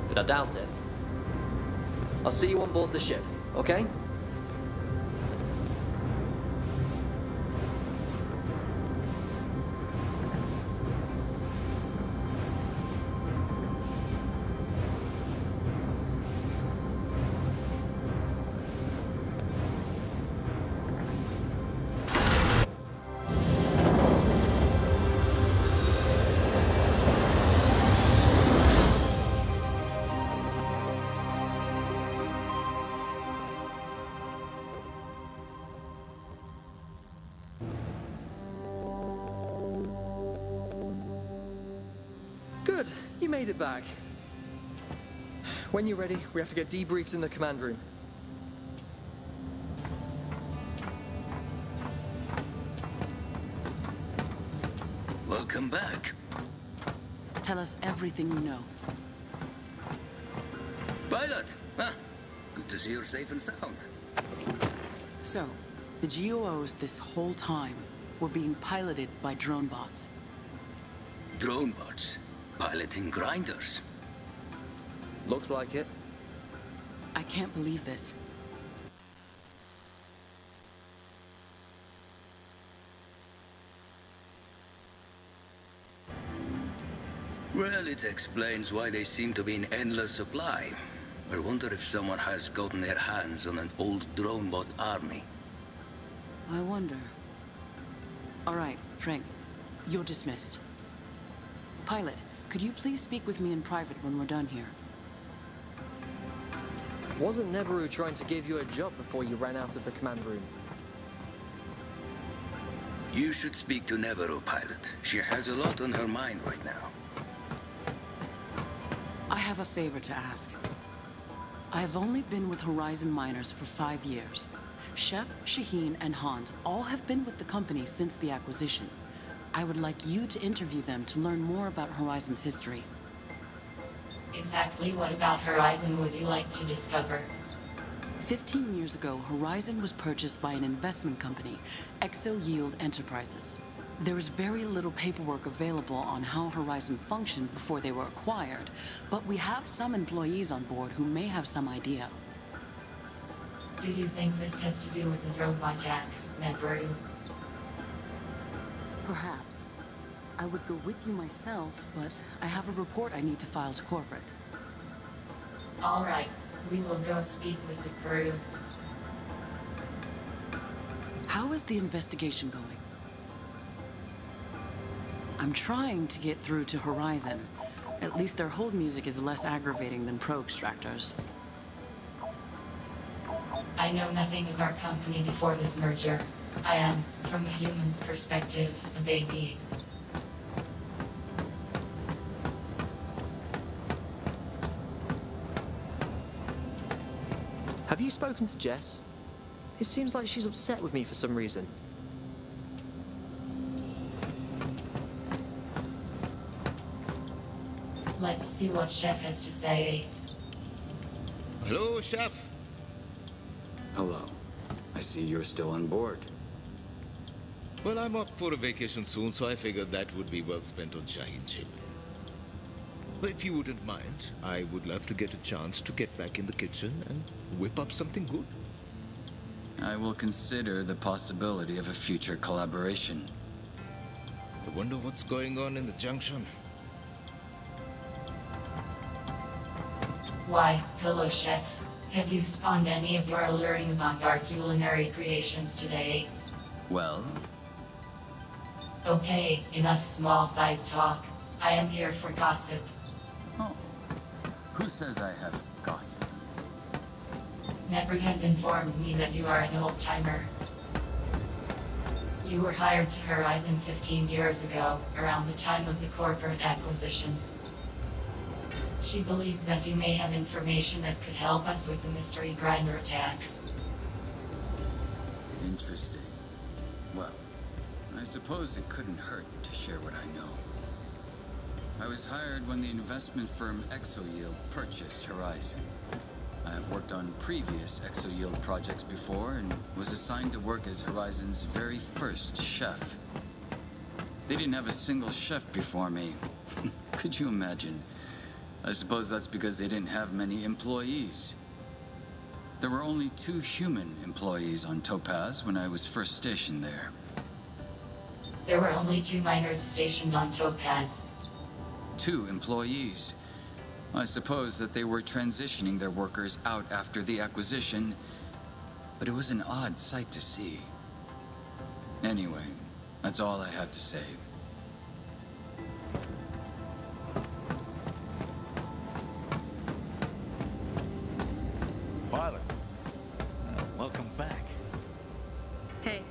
but I doubt it. I'll see you on board the ship, okay? you made it back. When you're ready, we have to get debriefed in the command room. Welcome back. Tell us everything you know. Pilot! Ah, good to see you're safe and sound. So, the GOOs this whole time were being piloted by drone bots. Drone bots? Piloting grinders? Looks like it. I can't believe this. Well, it explains why they seem to be in endless supply. I wonder if someone has gotten their hands on an old drone bot army. I wonder. All right, Frank, you're dismissed. Pilot, could you please speak with me in private when we're done here? Wasn't Nebaru trying to give you a job before you ran out of the command room? You should speak to Nebaru, Pilot. She has a lot on her mind right now. I have a favor to ask. I have only been with Horizon Miners for 5 years. Chef, Shaheen, and Hans all have been with the company since the acquisition. I would like you to interview them to learn more about Horizon's history. Exactly what about Horizon would you like to discover? 15 years ago, Horizon was purchased by an investment company, Exo Yield Enterprises. There is very little paperwork available on how Horizon functioned before they were acquired, but we have some employees on board who may have some idea. Do you think this has to do with the drone bot jacks, Nebaru? Perhaps. I would go with you myself, but I have a report I need to file to corporate. All right, we will go speak with the crew. How is the investigation going? I'm trying to get through to Horizon. At least their hold music is less aggravating than pro-extractors. I know nothing of our company before this merger. I am, from a human's perspective, a baby. Have you spoken to Jess? It seems like she's upset with me for some reason. Let's see what Chef has to say. Hello, Chef. Hello. I see you're still on board. Well, I'm up for a vacation soon, so I figured that would be well spent on Shaheen's ship. But if you wouldn't mind, I would love to get a chance to get back in the kitchen and whip up something good. I will consider the possibility of a future collaboration. I wonder what's going on in the junction. Why, hello Chef. Have you spawned any of your alluring avant-garde culinary creations today? Well? Okay, enough small-sized talk. I am here for gossip. Oh. Who says I have gossip? Nebaru has informed me that you are an old-timer. You were hired to Horizon 15 years ago, around the time of the corporate acquisition. She believes that you may have information that could help us with the mystery grinder attacks. Interesting. Well, I suppose it couldn't hurt to share what I know. I was hired when the investment firm ExoYield purchased Horizon. I have worked on previous ExoYield projects before and was assigned to work as Horizon's very first chef. They didn't have a single chef before me. Could you imagine? I suppose that's because they didn't have many employees. There were only 2 human employees on Topaz when I was first stationed there. There were only 2 miners stationed on Topaz. 2 employees. I suppose that they were transitioning their workers out after the acquisition, but it was an odd sight to see. Anyway, that's all I have to say. Pilot, welcome back. Hey.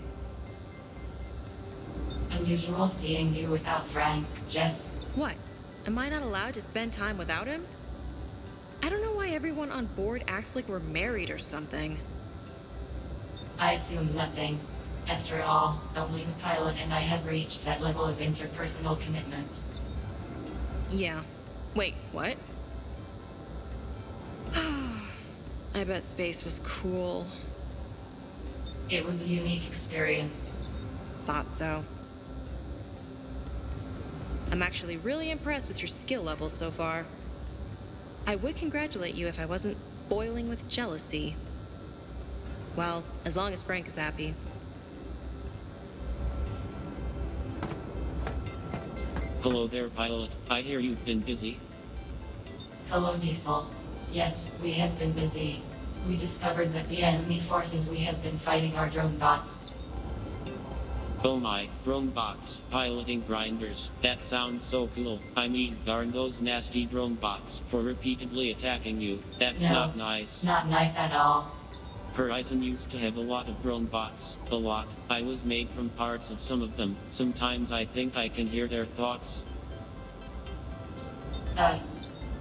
Unusual seeing you without Frank, Jess. What? Am I not allowed to spend time without him? I don't know why everyone on board acts like we're married or something. I assume nothing. After all, only the pilot and I have reached that level of interpersonal commitment. Yeah. Wait, what? I bet space was cool. It was a unique experience. Thought so. I'm actually really impressed with your skill level so far. I would congratulate you if I wasn't boiling with jealousy. Well, as long as Frank is happy. Hello there, pilot. I hear you've been busy. Hello, Diesel. Yes, we have been busy. We discovered that the enemy forces we have been fighting are drone bots. Oh my, drone bots, piloting grinders. That sounds so cool. I mean, darn those nasty drone bots for repeatedly attacking you. That's not nice. Not nice at all. Horizon used to have a lot of drone bots. A lot. I was made from parts of some of them. Sometimes I think I can hear their thoughts.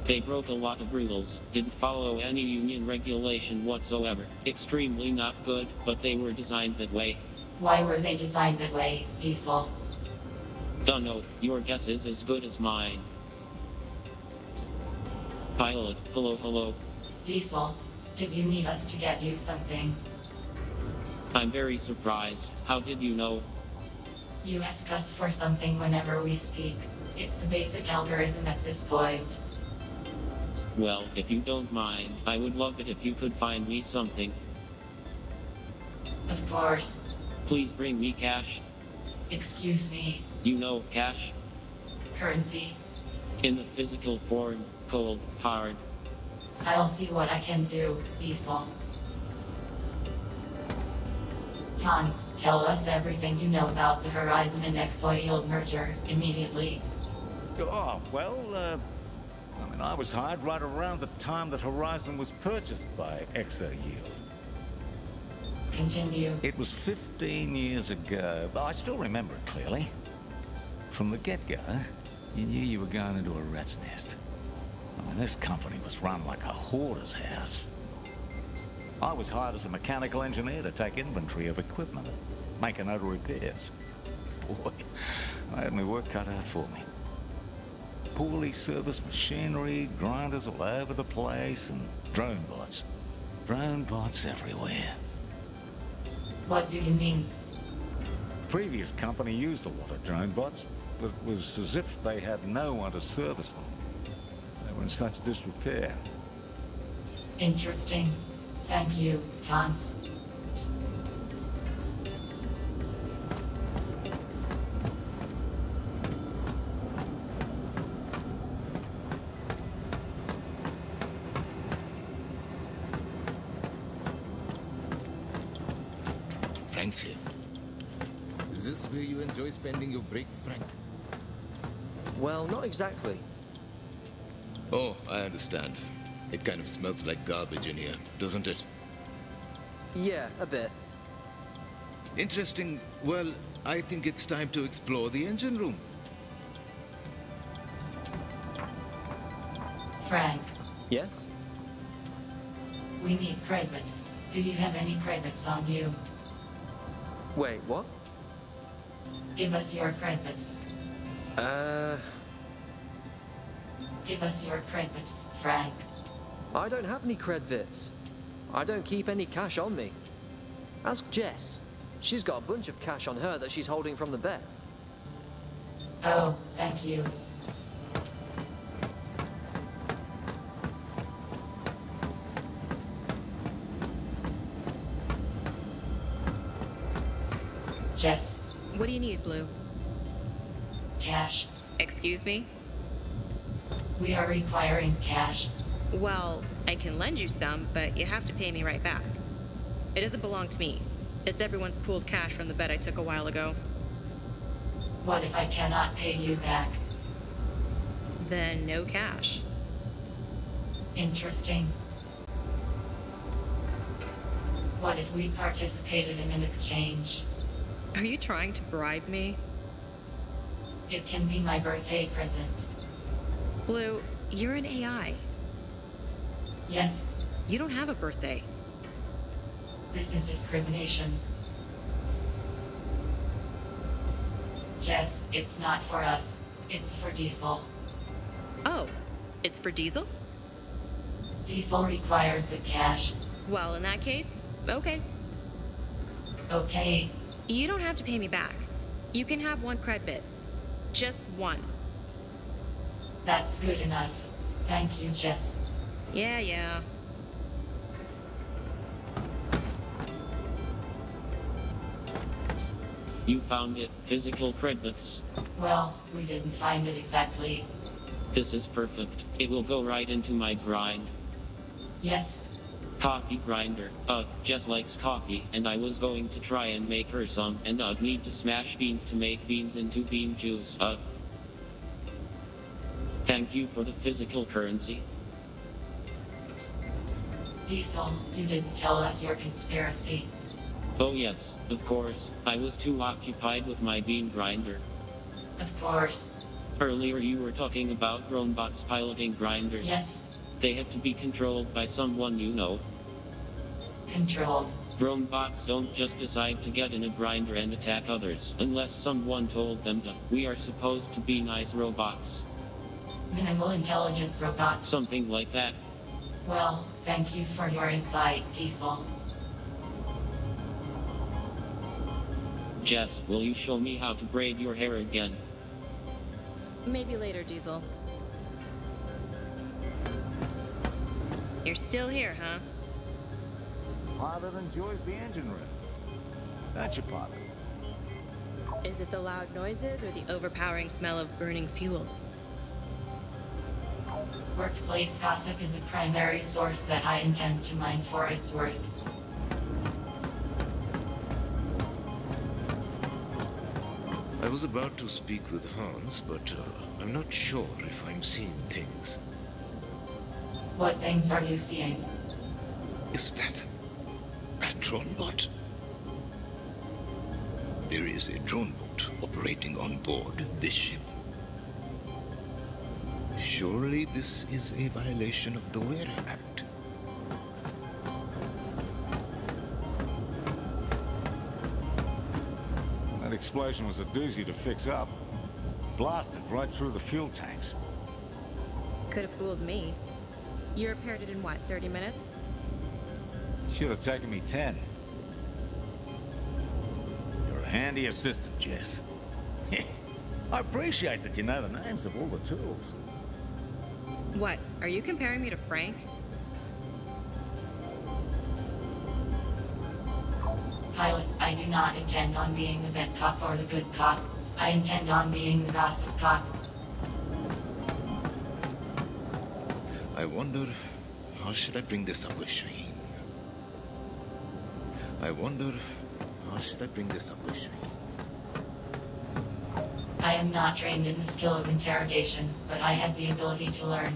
They broke a lot of rules, didn't follow any union regulation whatsoever. Extremely not good, but they were designed that way. Why were they designed that way, Diesel? Dunno, your guess is as good as mine. Pilot, hello. Diesel, did you need us to get you something? I'm very surprised. How did you know? You ask us for something whenever we speak. It's a basic algorithm at this point. Well, if you don't mind, I would love it if you could find me something. Of course. Please bring me cash. Excuse me. You know, cash. Currency. In the physical form, cold, hard. I'll see what I can do, Diesel. Hans, tell us everything you know about the Horizon and Exoil merger, immediately. Oh, well, I was hired right around the time that Horizon was purchased by Exoil. Continue. It was 15 years ago, but I still remember it clearly. From the get-go, you knew you were going into a rat's nest. This company was run like a hoarder's house. I was hired as a mechanical engineer to take inventory of equipment and make a note of repairs. Boy, I had my work cut out for me. Poorly serviced machinery, grinders all over the place, and drone bots. Drone bots everywhere. What do you mean? The previous company used a lot of drone bots, but it was as if they had no one to service them. They were in such disrepair. Interesting. Thank you, Hans. Frank's here. Is this where you enjoy spending your breaks, Frank? Well, not exactly. Oh, I understand. It kind of smells like garbage in here, doesn't it? Yeah, a bit. Interesting. Well, I think it's time to explore the engine room. Frank. Yes? We need credits. Do you have any credits on you? Wait, what? Give us your credits. Give us your credits, Frank. I don't have any credits. I don't keep any cash on me. Ask Jess. She's got a bunch of cash on her that she's holding from the bet. Oh, thank you. Jess. What do you need, Blue? Cash. Excuse me? We are requiring cash. Well, I can lend you some, but you have to pay me right back. It doesn't belong to me. It's everyone's pooled cash from the bet I took a while ago. What if I cannot pay you back? Then no cash. Interesting. What if we participated in an exchange? Are you trying to bribe me? It can be my birthday present. Blue, you're an AI. Yes, You don't have a birthday. this is discrimination. Jess, it's not for us. It's for Diesel. Oh, it's for Diesel? Diesel requires the cash. Well, in that case, okay. Okay, You don't have to pay me back. You can have 1 cred bit. Just 1. that's good enough. Thank you, Jess. Yeah. You found it. Physical credits. Well, we didn't find it exactly. This is perfect. It will go right into my grind. Yes, Coffee grinder. Jess likes coffee, and I was going to try and make her some, and I'd need to smash beans to make beans into bean juice. Thank you for the physical currency. Diesel, you didn't tell us your conspiracy. Oh yes, of course. I was too occupied with my bean grinder. Of course. Earlier you were talking about robots piloting grinders. Yes, They have to be controlled by someone you know. controlled. Robots don't just decide to get in a grinder and attack others, unless someone told them to. We are supposed to be nice robots. Minimal intelligence robots. Something like that. Well, thank you for your insight, Diesel. Jess, will you show me how to braid your hair again? Maybe later, Diesel. You're still here, huh? Pilot enjoys the engine room. That's your pilot. Is it the loud noises or the overpowering smell of burning fuel? Workplace gossip is a primary source that I intend to mine for its worth. I was about to speak with Hans, but I'm not sure if I'm seeing things. What things are you seeing? Is that a drone bot? There is a drone bot operating on board this ship. Surely this is a violation of the Ware Act. That explosion was a doozy to fix up. Blasted right through the fuel tanks. Could have fooled me. You repaired it in what, 30 minutes? Should have taken me 10. You're a handy assistant, Jess. I appreciate that you know the names of all the tools. What, are you comparing me to Frank? Pilot, I do not intend on being the bad cop or the good cop. I intend on being the gossip cop. I wonder, how should I bring this up with Shaheen? I wonder, how should I bring this up with Shaheen? I am not trained in the skill of interrogation, but I have the ability to learn.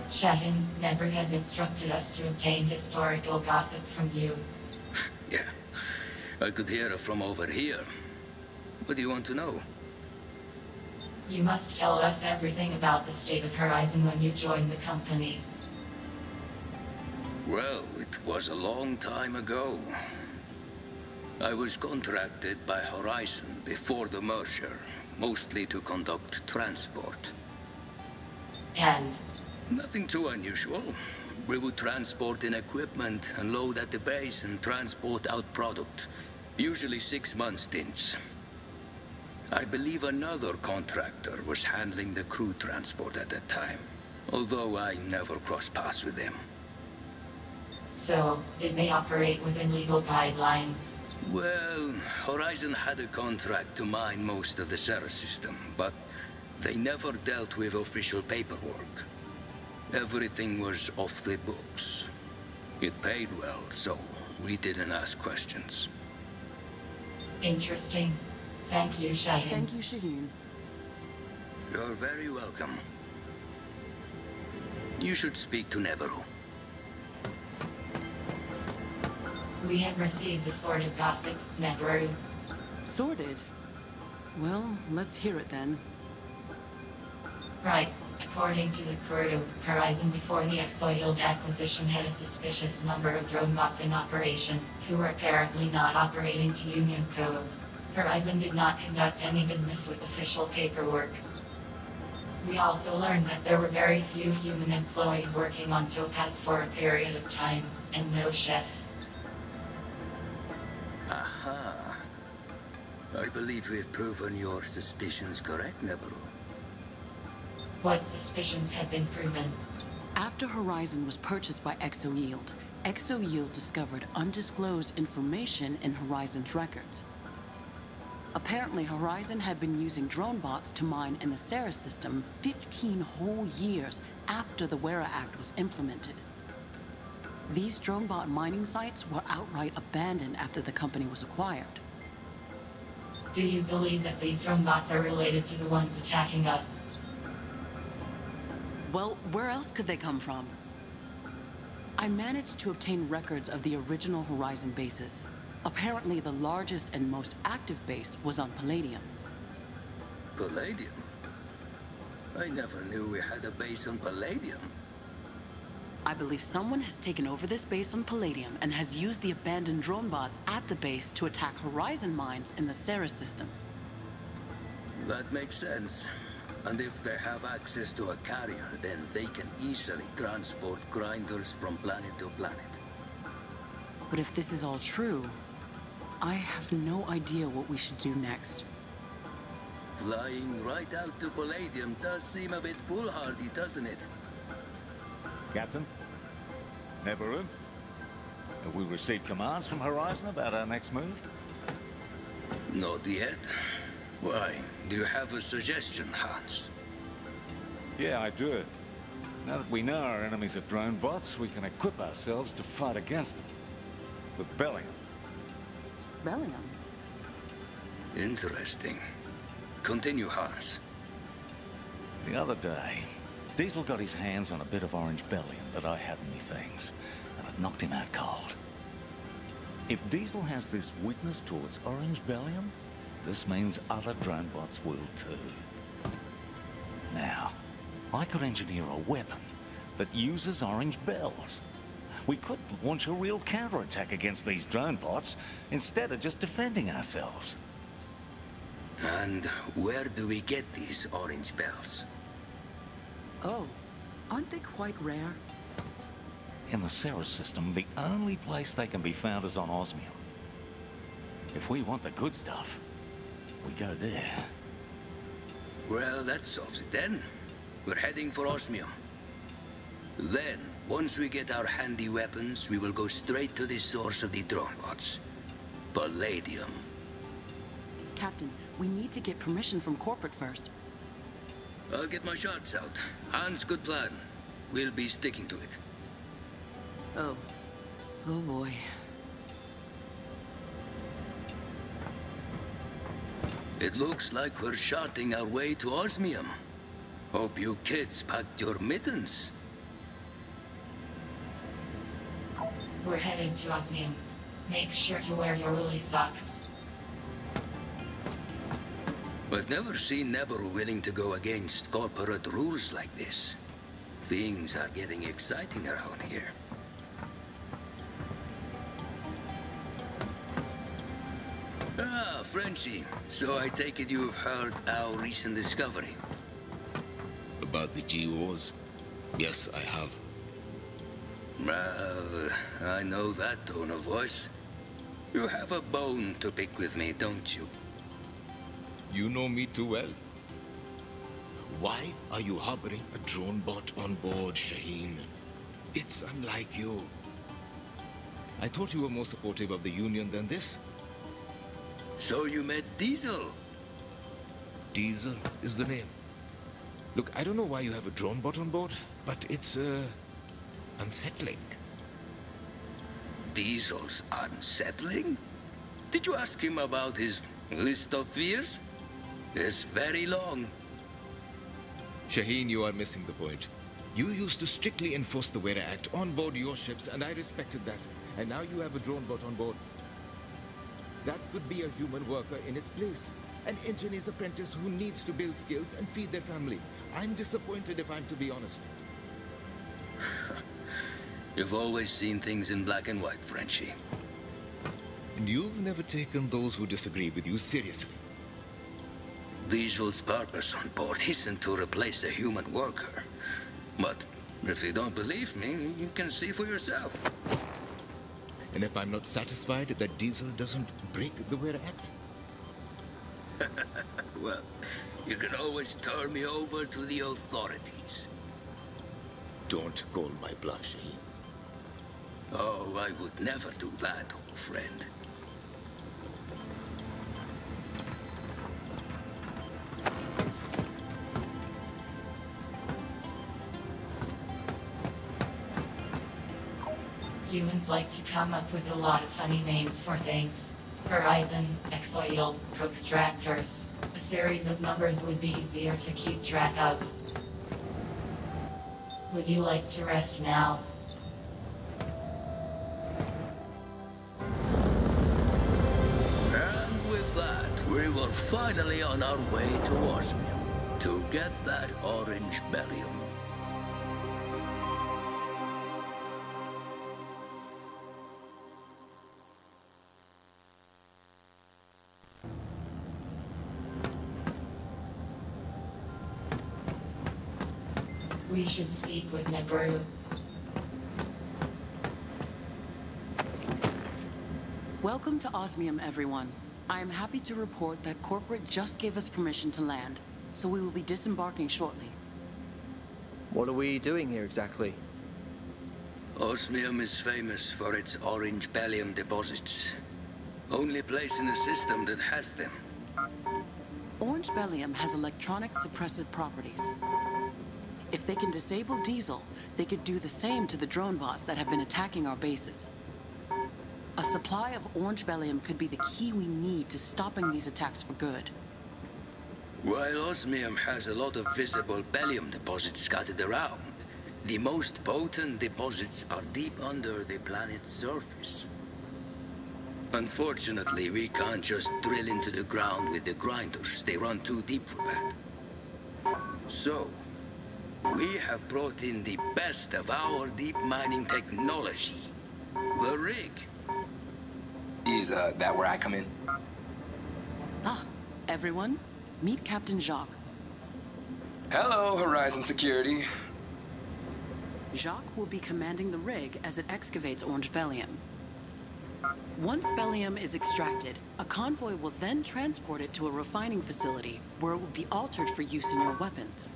Shaheen never has instructed us to obtain historical gossip from you. Yeah, I could hear it from over here. What do you want to know? You must tell us everything about the state of Horizon when you joined the company. Well, it was a long time ago. I was contracted by Horizon before the merger, mostly to conduct transport. And? Nothing too unusual. We would transport in equipment, unload at the base, and transport out product. Usually 6-month stints. I believe another contractor was handling the crew transport at that time, although I never crossed paths with them. So, did they operate within legal guidelines? Well, Horizon had a contract to mine most of the Serra system, but they never dealt with official paperwork. Everything was off the books. It paid well, so we didn't ask questions. Interesting. Thank you, Shaheen. Thank you, Shaheen. You're very welcome. You should speak to Neveru. We have received assorted gossip, Nebaru. Sorted? Well, let's hear it then. Right. According to the crew, Horizon before the Exoidal acquisition had a suspicious number of drone bots in operation, who were apparently not operating to Union code. Horizon did not conduct any business with official paperwork. We also learned that there were very few human employees working on Topaz for a period of time, and no chefs. Aha. I believe we've proven your suspicions correct, Nebaru. What suspicions had been proven? After Horizon was purchased by ExoYield, ExoYield discovered undisclosed information in Horizon's records. Apparently, Horizon had been using drone bots to mine in the Ceres system 15 whole years after the WERA Act was implemented. These drone bot mining sites were outright abandoned after the company was acquired. Do you believe that these drone bots are related to the ones attacking us? Well, where else could they come from? I managed to obtain records of the original Horizon bases. Apparently, the largest and most active base was on Palladium. Palladium? I never knew we had a base on Palladium. I believe someone has taken over this base on Palladium and has used the abandoned drone bots at the base to attack Horizon mines in the Ceres system. That makes sense. And if they have access to a carrier, then they can easily transport grinders from planet to planet. But if this is all true, I have no idea what we should do next. Flying right out to Palladium does seem a bit foolhardy, doesn't it? Captain? Nebaru? Have we received commands from Horizon about our next move? Not yet. Why? Do you have a suggestion, Hans? Yeah, I do. Now that we know our enemies are drone bots, we can equip ourselves to fight against them. With Bellingham. Bellingham? Interesting. Continue, Hans. The other day, Diesel got his hands on a bit of orange Bellingham that I had in me things, and it knocked him out cold. If Diesel has this weakness towards orange Bellingham, this means other drone bots will too. Now, I could engineer a weapon that uses orange bells. We could launch a real counterattack against these drone bots instead of just defending ourselves. And where do we get these orange bells? Oh, aren't they quite rare? In the Ceres system, the only place they can be found is on Osmium. If we want the good stuff, we go there. Well, that solves it then. We're heading for Osmium. Then, once we get our handy weapons, we will go straight to the source of the drone bots. Palladium. Captain, we need to get permission from corporate first. I'll get my shots out. Hans, good plan. We'll be sticking to it. Oh. Oh boy. It looks like we're charting our way to Osmium. Hope you kids packed your mittens. We're headed to Osmium. Make sure to wear your woolly socks. I've never seen Nebaru willing to go against corporate rules like this. Things are getting exciting around here. Ah, Frenchie. So I take it you've heard our recent discovery. About the G-Wars? Yes, I have. Well, I know that tone of voice. You have a bone to pick with me, don't you? You know me too well. Why are you harboring a drone bot on board, Shaheen? It's unlike you. I thought you were more supportive of the Union than this. So you met Diesel? Diesel is the name. Look, I don't know why you have a drone bot on board, but it's, unsettling. Diesel's unsettling? Did you ask him about his list of fears? It's very long. Shaheen, you are missing the point. You used to strictly enforce the WERA Act on board your ships, and I respected that. And now you have a drone bot on board. That could be a human worker in its place. An engineer's apprentice who needs to build skills and feed their family. I'm disappointed if I'm to be honest. You've always seen things in black and white, Frenchie. And you've never taken those who disagree with you seriously. Diesel's purpose on board isn't to replace a human worker. But if you don't believe me, you can see for yourself. And if I'm not satisfied that Diesel doesn't break the Wear Act? Well, you can always turn me over to the authorities. Don't call my bluff, Shaheen. Oh, I would never do that, old friend. Humans like to come up with a lot of funny names for things. Horizon, Exoil, Cookstractors. A series of numbers would be easier to keep track of. Would you like to rest now? And with that, we were finally on our way to Osmium to get that orange bellium. We should speak with Nebru. Welcome to Osmium, everyone. I am happy to report that corporate just gave us permission to land, so we will be disembarking shortly. What are we doing here exactly? Osmium is famous for its orange bellium deposits. Only place in the system that has them. Orange bellium has electronic suppressive properties. If they can disable Diesel, they could do the same to the drone bots that have been attacking our bases. A supply of orange bellium could be the key we need to stopping these attacks for good. While Osmium has a lot of visible bellium deposits scattered around, the most potent deposits are deep under the planet's surface. Unfortunately, we can't just drill into the ground with the grinders. They run too deep for that. So, we have brought in the best of our deep mining technology. The rig. Is that where I come in? Ah, everyone, meet Captain Jacques. Hello, Horizon Security. Jacques will be commanding the rig as it excavates orange bellium. Once bellium is extracted, a convoy will then transport it to a refining facility where it will be altered for use in your weapons.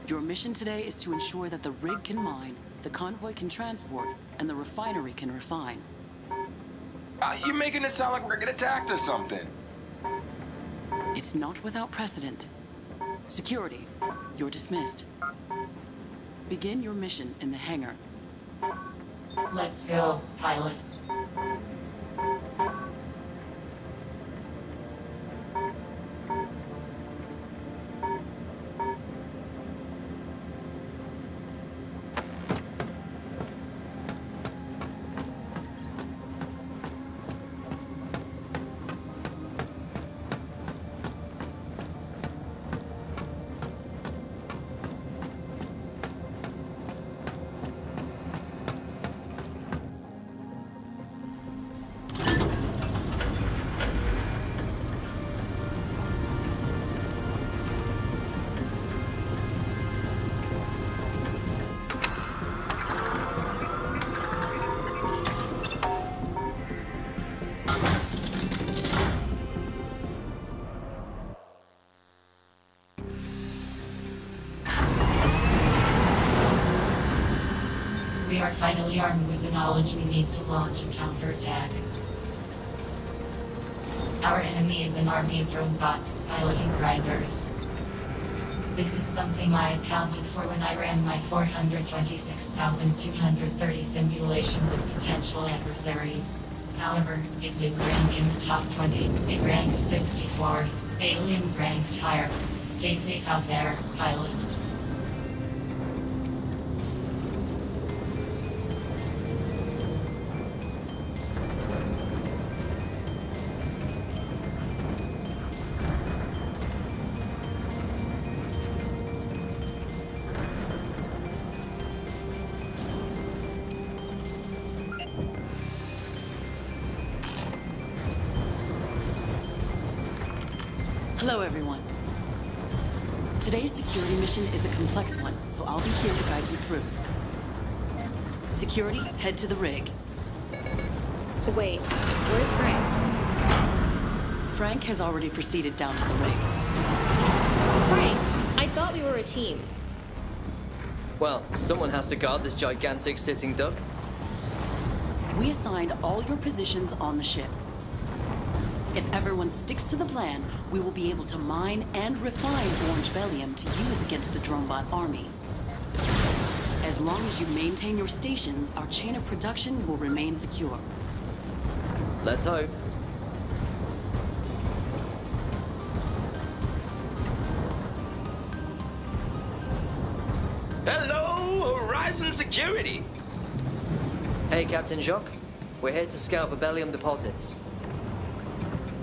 Your mission today is to ensure that the rig can mine, the convoy can transport, and the refinery can refine. You're making it sound like we're getting attacked or something. It's not without precedent. Security, you're dismissed. Begin your mission in the hangar. Let's go, pilot. We are finally armed with the knowledge we need to launch a counterattack. Our enemy is an army of drone bots piloting grinders. This is something I accounted for when I ran my 426,230 simulations of potential adversaries. However, it did rank in the top 20. It ranked 64th. Aliens ranked higher. Stay safe out there, pilot. Hello, everyone. Today's security mission is a complex one, so I'll be here to guide you through. Security, head to the rig. Wait, where's Frank? Frank has already proceeded down to the rig. Frank, I thought we were a team. Well, someone has to guard this gigantic sitting duck. We assigned all your positions on the ship. If everyone sticks to the plan, we will be able to mine and refine orange bellium to use against the Dronebot army. As long as you maintain your stations, our chain of production will remain secure. Let's hope. Hello, Horizon Security! Hey, Captain Jacques. We're here to scout for bellium deposits.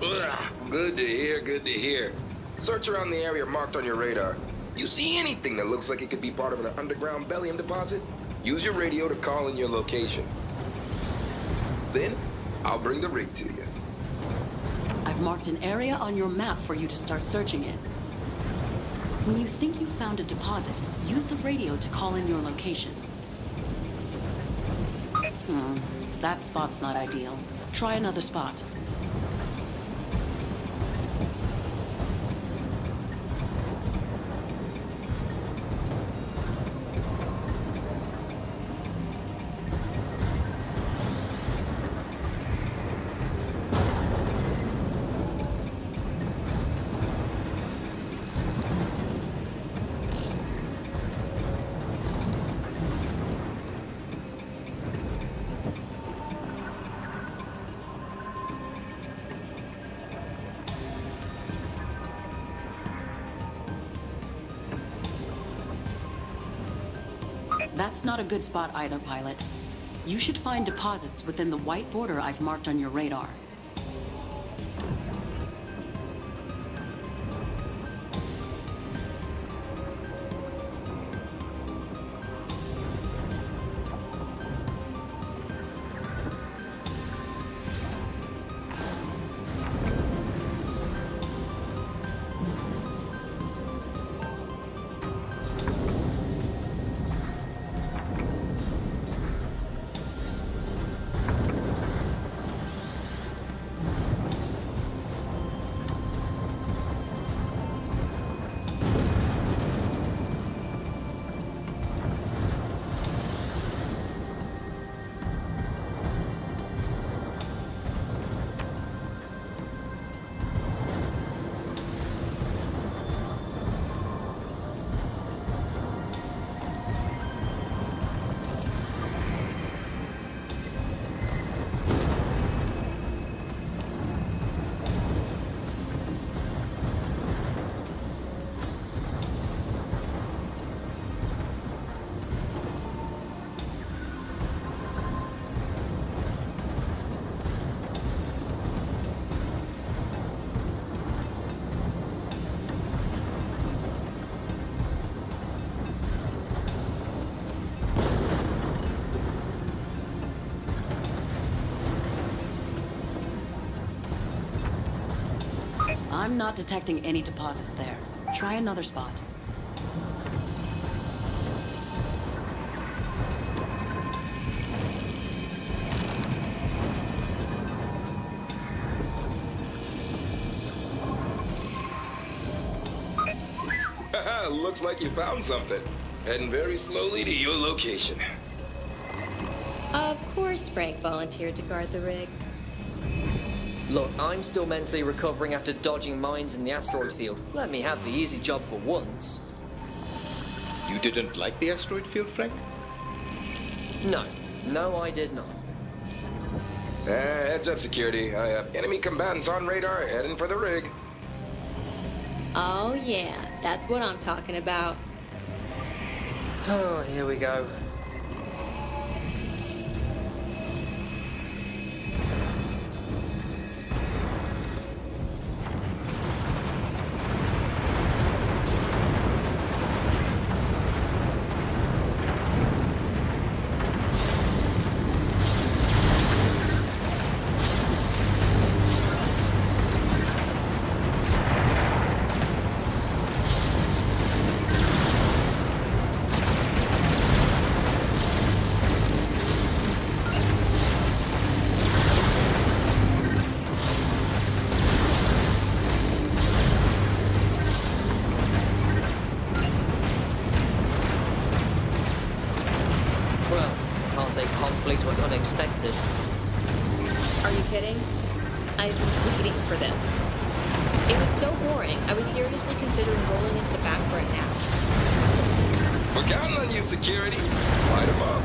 Ugh, good to hear, good to hear. Search around the area marked on your radar. You see anything that looks like it could be part of an underground bellium deposit? Use your radio to call in your location. Then, I'll bring the rig to you. I've marked an area on your map for you to start searching in. When you think you've found a deposit, use the radio to call in your location. That spot's not ideal. Try another spot. That's not a good spot either, pilot. You should find deposits within the white border I've marked on your radar. I'm not detecting any deposits there. Try another spot. Looks like you found something. Heading very slowly to your location. Of course Frank volunteered to guard the rig. Look, I'm still mentally recovering after dodging mines in the asteroid field. Let me have the easy job for once. You didn't like the asteroid field, Frank? No. No, I did not. Heads up, security. Enemy combatants on radar, heading for the rig. Oh yeah, that's what I'm talking about. Oh, here we go. was unexpected. Are you kidding? I've been waiting for this. It was so boring, I was seriously considering rolling into the back for a nap. We're counting on you, security. Light 'em up.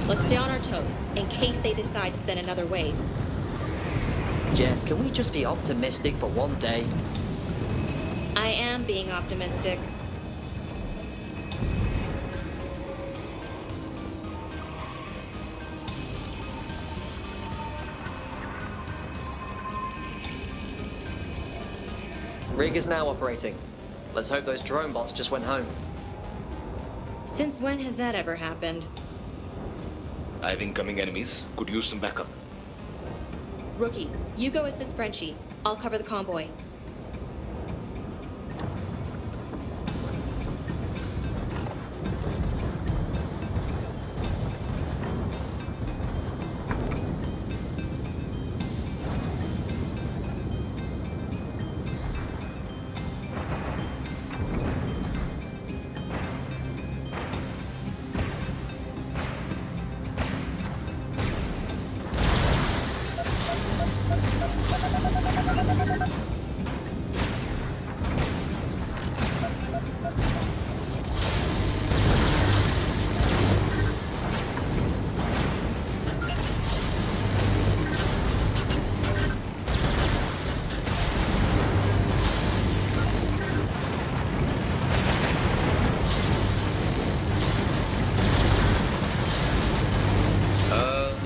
Let's stay on our toes, in case they decide to send another wave. Jess, can we just be optimistic for one day? I am being optimistic. Rig is now operating. Let's hope those drone bots just went home. Since when has that ever happened? I have incoming enemies. Could use some backup. Rookie, you go assist Frenchie. I'll cover the convoy.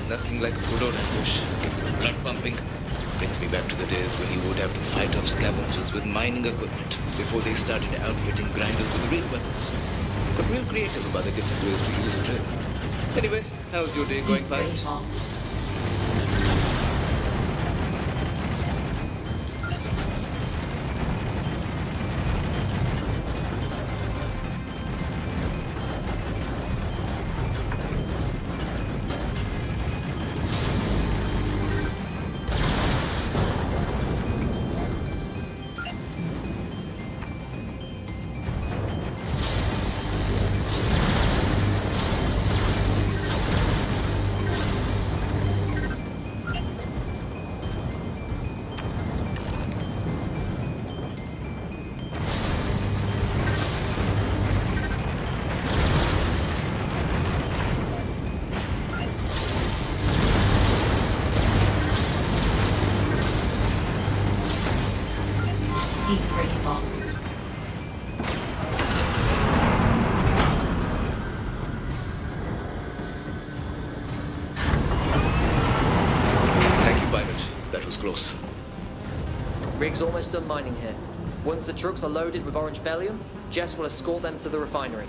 Nothing like a good old ambush. Gets the blood pumping. Brings me back to the days when you would have to fight off scavengers with mining equipment before they started outfitting grinders with real weapons. But real creative about the different ways to use it. Anyway, how's your day going, Pilot? Rig's almost done mining here. Once the trucks are loaded with orange bellium, Jess will escort them to the refinery.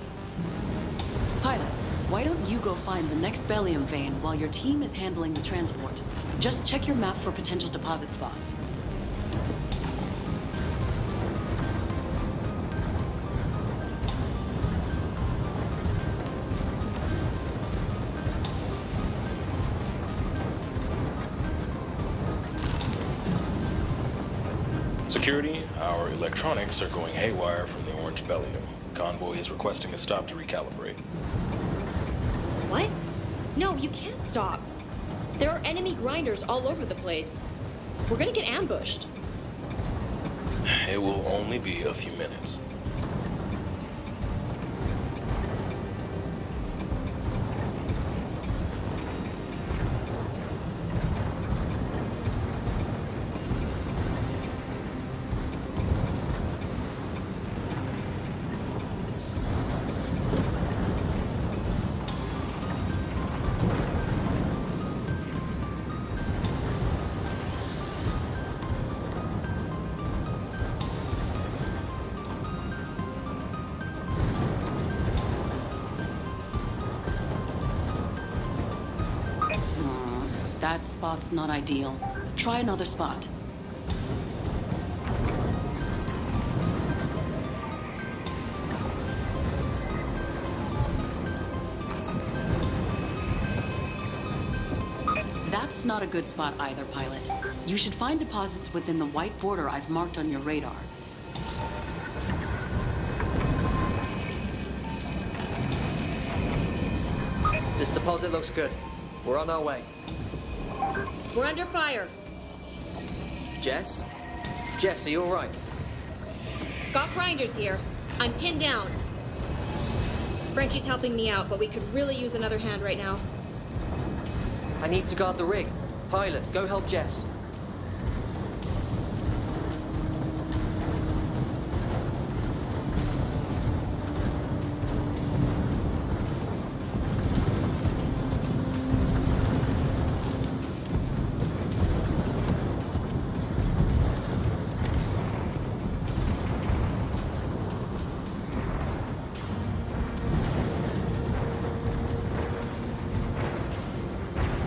Pilot, why don't you go find the next bellium vein while your team is handling the transport? Just check your map for potential deposit spots. Security, our electronics are going haywire from the orange bellium. Convoy is requesting a stop to recalibrate. What? No, you can't stop. There are enemy grinders all over the place. We're gonna get ambushed. It will only be a few minutes. That spot's not ideal. Try another spot. That's not a good spot either, pilot. You should find deposits within the white border I've marked on your radar. This deposit looks good. We're on our way. We're under fire. Jess? Jess, are you alright? Got grinders here. I'm pinned down. Frenchie's helping me out, but we could really use another hand right now. I need to guard the rig. Pilot, go help Jess.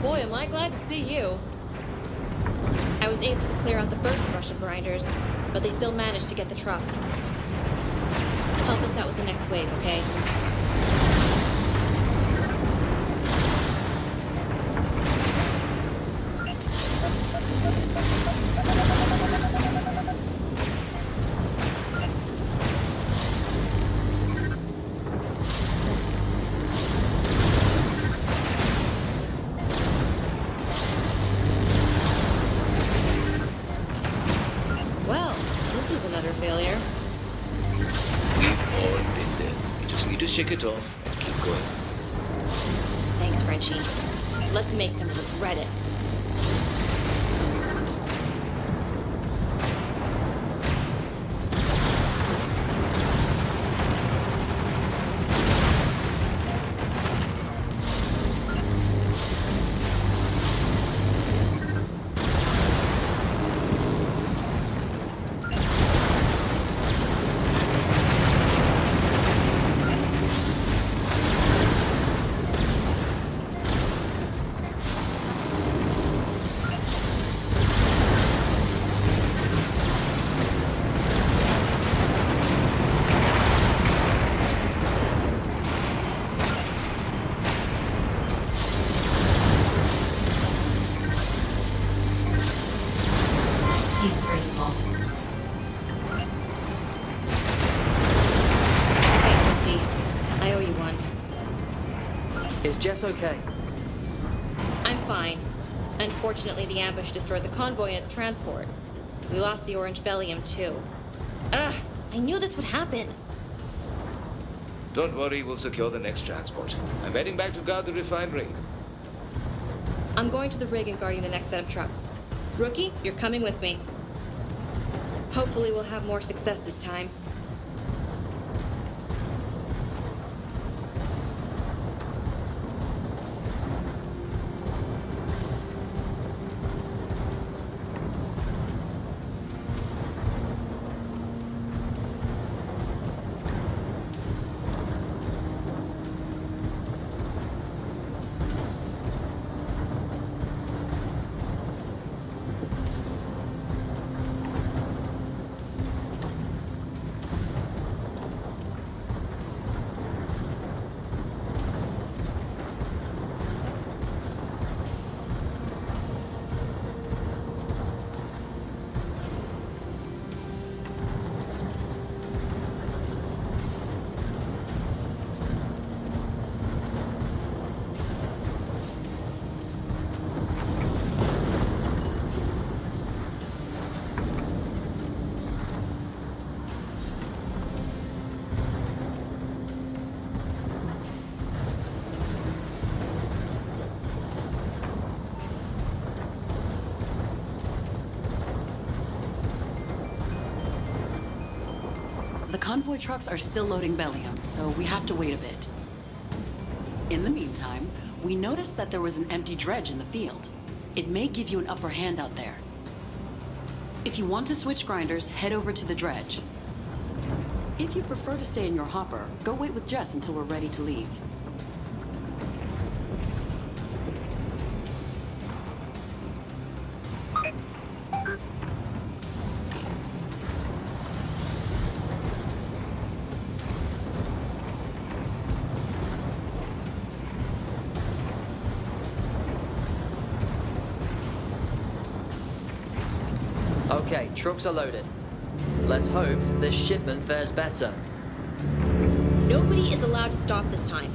Boy, am I glad to see you. I was able to clear out the first rush of grinders, but they still managed to get the trucks. Help us out with the next wave, okay? Well, this is another failure. We've all been there. You just need to shake it off and keep going. Thanks, Frenchie. Let's make them regret it. He's grateful. Thanks, Frenchie. I owe you one. Is Jess okay? I'm fine. Unfortunately, the ambush destroyed the convoy and its transport. We lost the orange bellium, too. Ugh! I knew this would happen. Don't worry, we'll secure the next transport. I'm heading back to guard the refinery. I'm going to the rig and guarding the next set of trucks. Rookie, you're coming with me. Hopefully we'll have more success this time. convoy trucks are still loading Bellium, so we have to wait a bit. In the meantime, we noticed that there was an empty dredge in the field. It may give you an upper hand out there. If you want to switch grinders, head over to the dredge. If you prefer to stay in your hopper, go wait with Jess until we're ready to leave. Okay, trucks are loaded. Let's hope this shipment fares better. Nobody is allowed to stop this time.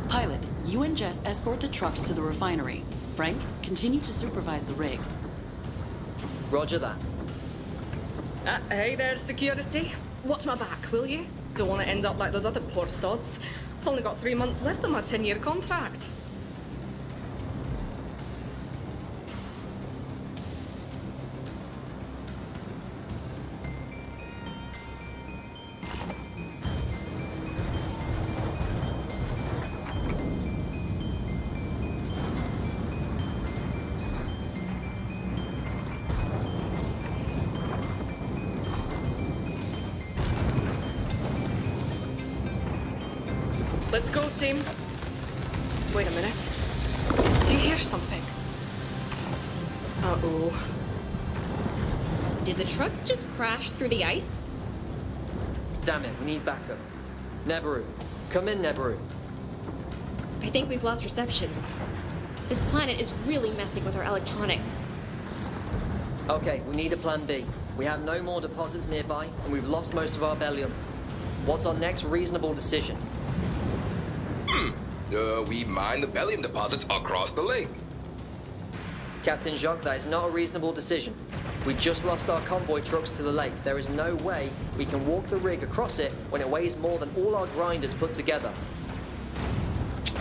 Pilot, you and Jess escort the trucks to the refinery. Frank, continue to supervise the rig. Roger that. Hey there, security. Watch my back, will you? Don't want to end up like those other poor sods. I've only got 3 months left on my 10-year contract. Let's go, team. Wait a minute. Do you hear something? Uh-oh. Did the trucks just crash through the ice? Damn it, we need backup. Nebaru. Come in, Nebaru. I think we've lost reception. This planet is really messing with our electronics. Okay, we need a plan B. We have no more deposits nearby, and we've lost most of our Bellium. What's our next reasonable decision? We mine the Bellium deposits across the lake. Captain Jacques, that is not a reasonable decision. We just lost our convoy trucks to the lake. There is no way we can walk the rig across it when it weighs more than all our grinders put together.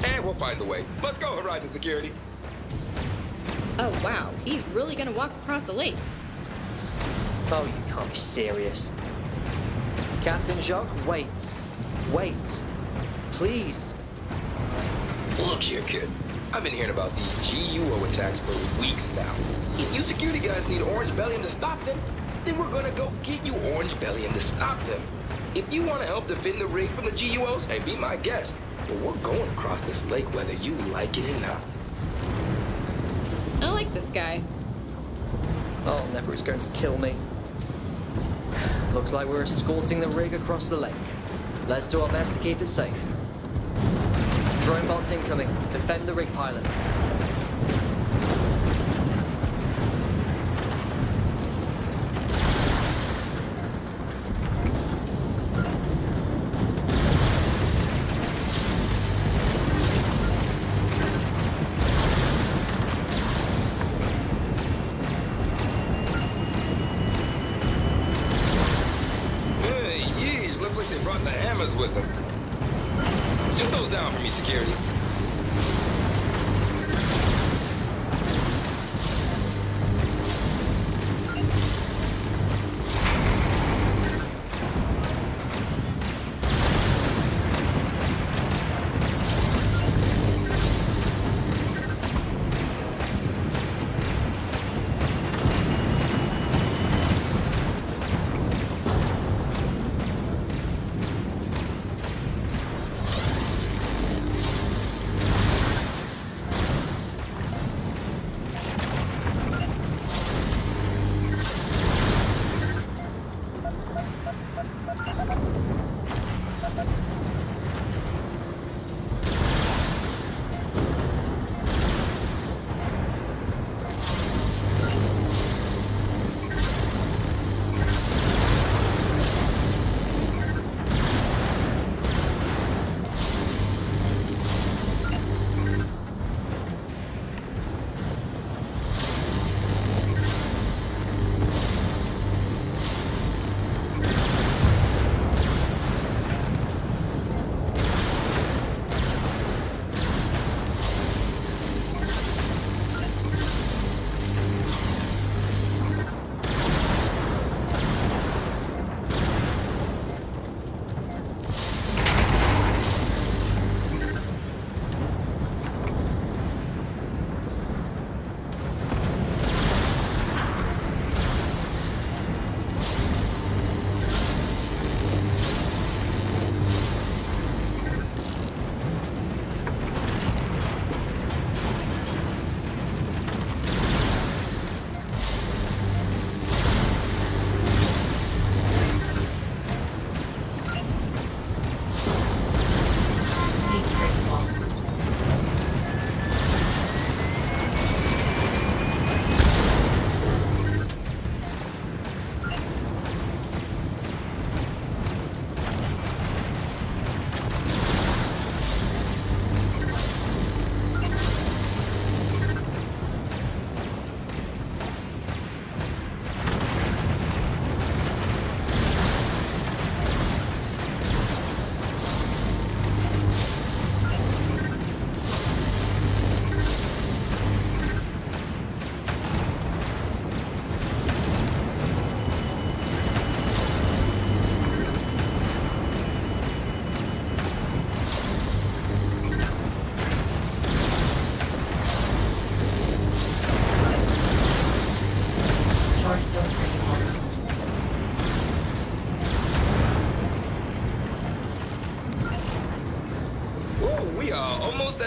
And we'll find a way. Let's go, Horizon Security. Oh wow, he's really gonna walk across the lake. Oh, you can't be serious. Captain Jacques, wait. Wait. Please. Look here, kid. I've been hearing about these GUO attacks for weeks now. If you security guys need orange Bellium to stop them, then we're gonna go get you orange Bellium to stop them. If you want to help defend the rig from the GUOs, hey, be my guest. But we're going across this lake whether you like it or not. I like this guy. Oh, Nebaru's going to kill me. Looks like we're escorting the rig across the lake. Let's do our best to keep it safe. Drone bots incoming. Defend the rig, pilot. Hey, yeesh, looks like they brought the hammers with them. Shoot those down for me, security.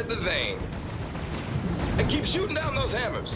at the vein. And keep shooting down those hammers.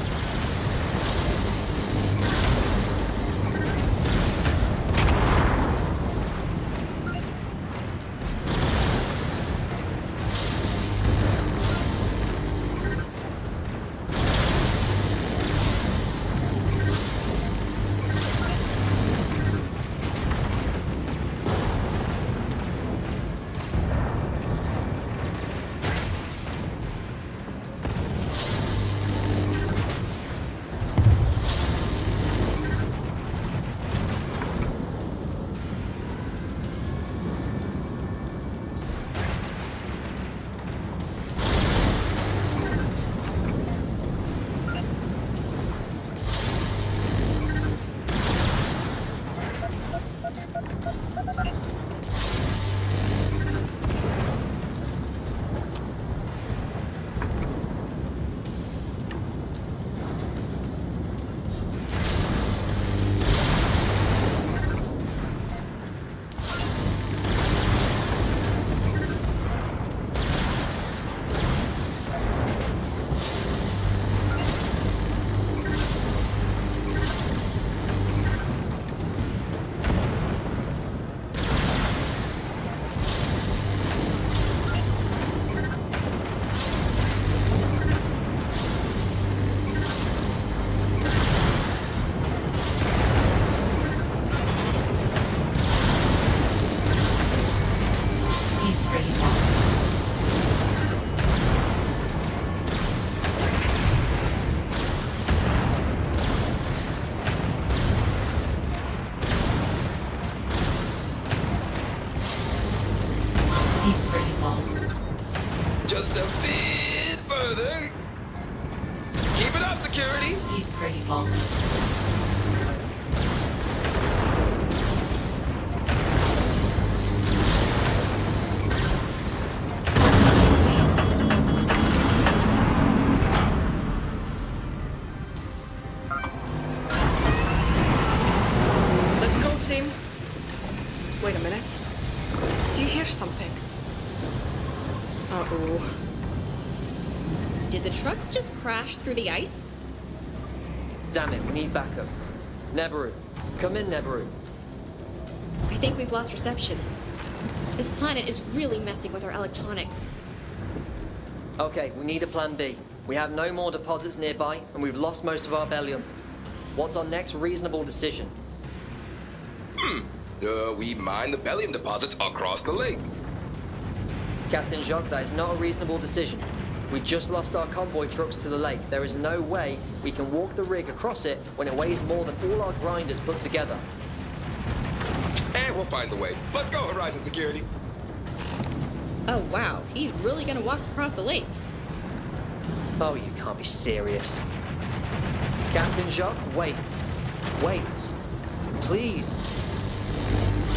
Just a bit further. Keep it up, security. He's pretty vulnerable. Let's go, team. Wait a minute. Do you hear something? Uh-oh. Did the trucks just crash through the ice? Damn it, we need backup. Nebaru. Come in, Nebaru. I think we've lost reception. This planet is really messing with our electronics. Okay, we need a plan B. We have no more deposits nearby, and we've lost most of our bellium. What's our next reasonable decision? We mine the bellium deposits across the lake. Captain Jacques, that is not a reasonable decision. We just lost our convoy trucks to the lake. There is no way we can walk the rig across it when it weighs more than all our grinders put together. And we'll find a way. Let's go, Horizon Security. Oh wow, he's really gonna walk across the lake. Oh, you can't be serious. Captain Jacques, wait. Wait. Please.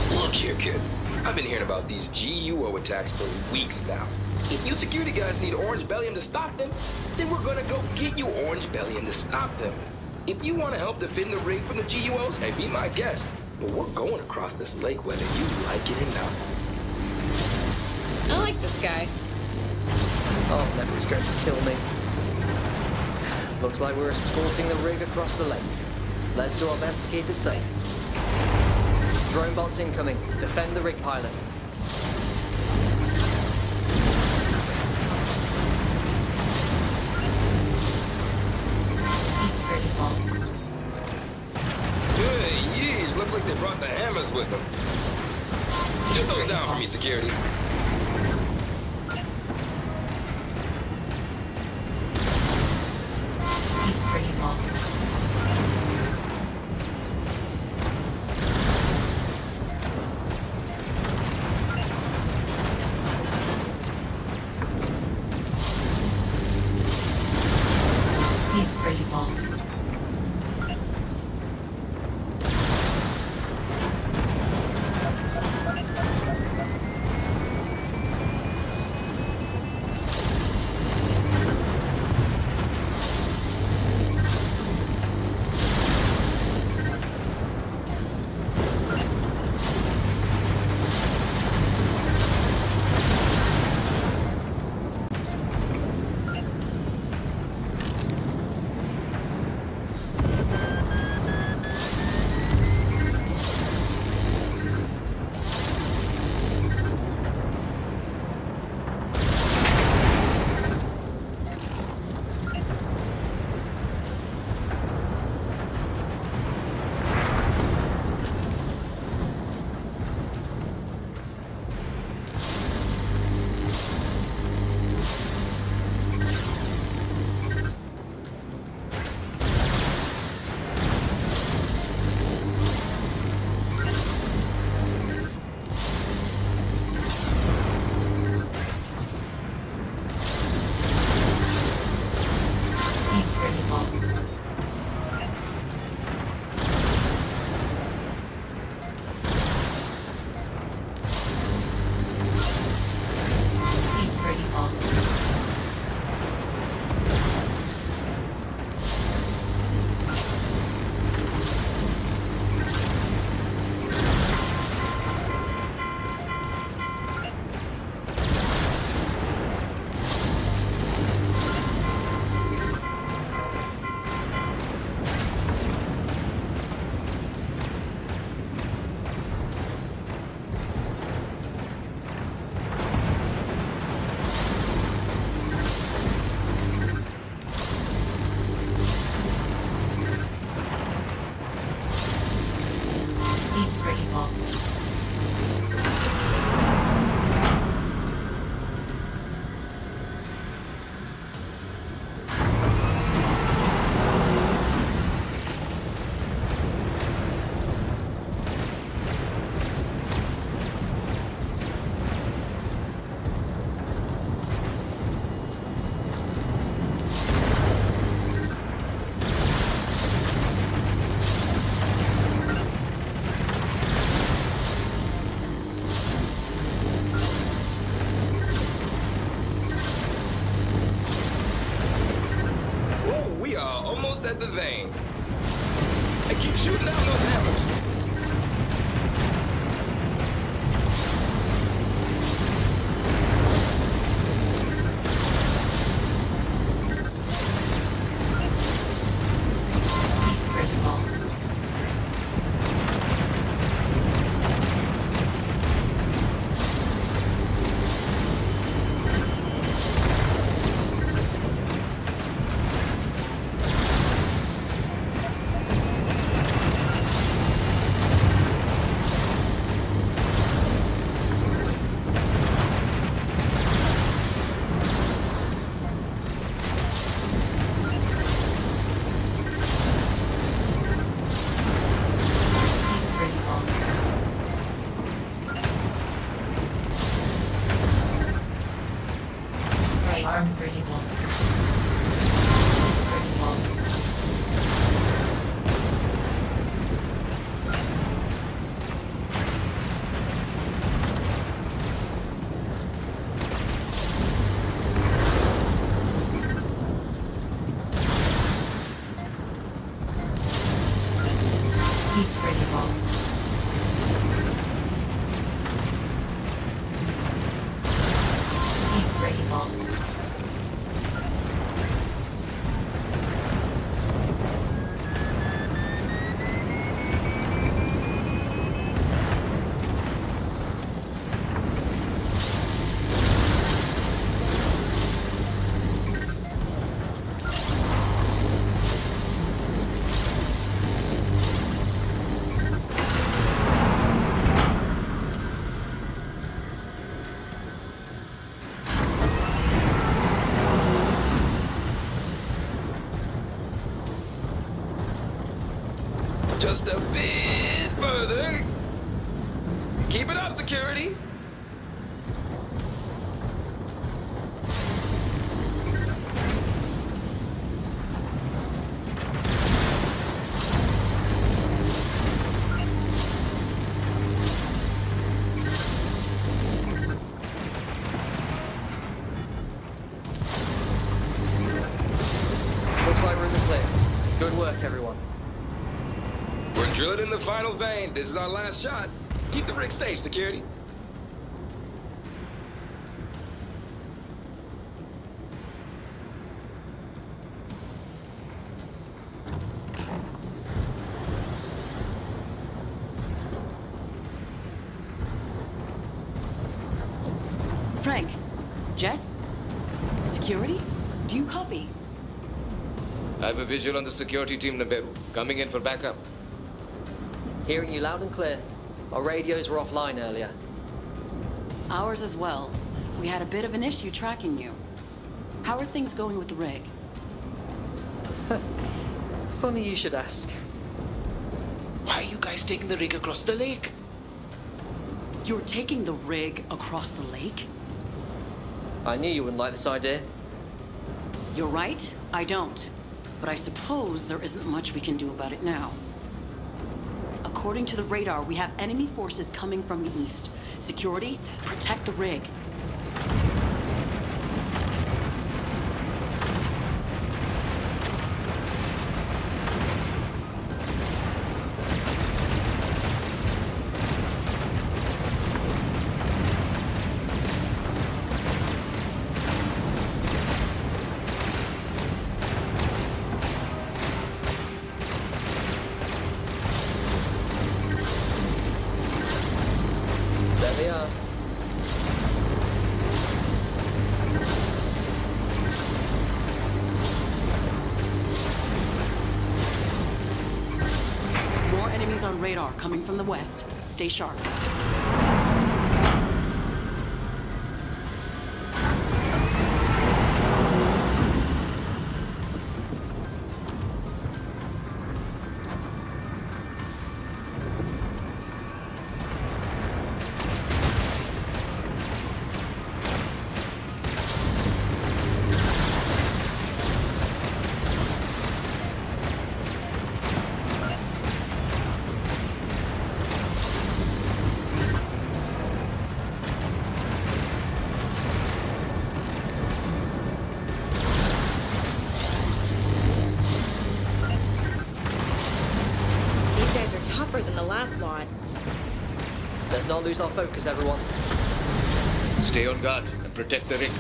Look here, kid. I've been hearing about these GUO attacks for weeks now. If you security guys need orange bellium to stop them, then we're gonna go get you orange bellium to stop them. If you want to help defend the rig from the GUOs, hey, be my guest. But we're going across this lake whether you like it or not. I like this guy. Oh, Nebaru's going to kill me. Looks like we're escorting the rig across the lake. Let's do our best to keep it safe. Drone bots incoming. Defend the rig pilot. Hey, yeez, looks like they brought the hammers with them. Just those down for me, security. critical. At the vein. I keep shooting down those hammers. Just a bit further. Keep it up, security. Looks like we're in the clear. Good work, everyone. We're drilling in the final vein. This is our last shot. Keep the rig safe, security. Frank, Jess, security, do you copy? I have a visual on the security team, Naberu. Coming in for backup. Hearing you loud and clear. Our radios were offline earlier. Ours as well. We had a bit of an issue tracking you. How are things going with the rig? Funny you should ask. Why are you guys taking the rig across the lake? You're taking the rig across the lake? I knew you wouldn't like this idea. You're right, I don't. but I suppose there isn't much we can do about it now. According to the radar, we have enemy forces coming from the east. Security, protect the rig. Radar coming from the west. Stay sharp. Let's not lose our focus, everyone. Stay on guard and protect the rig.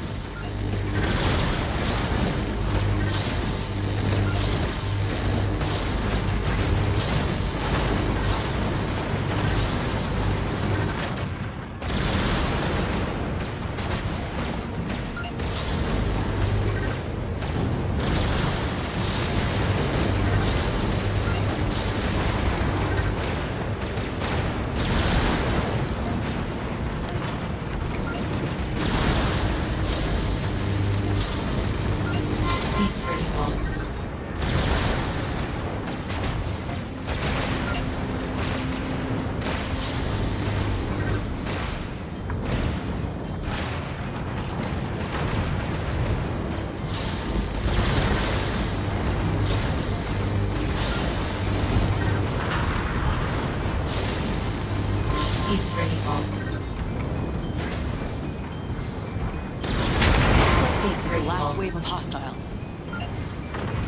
Wave of hostiles.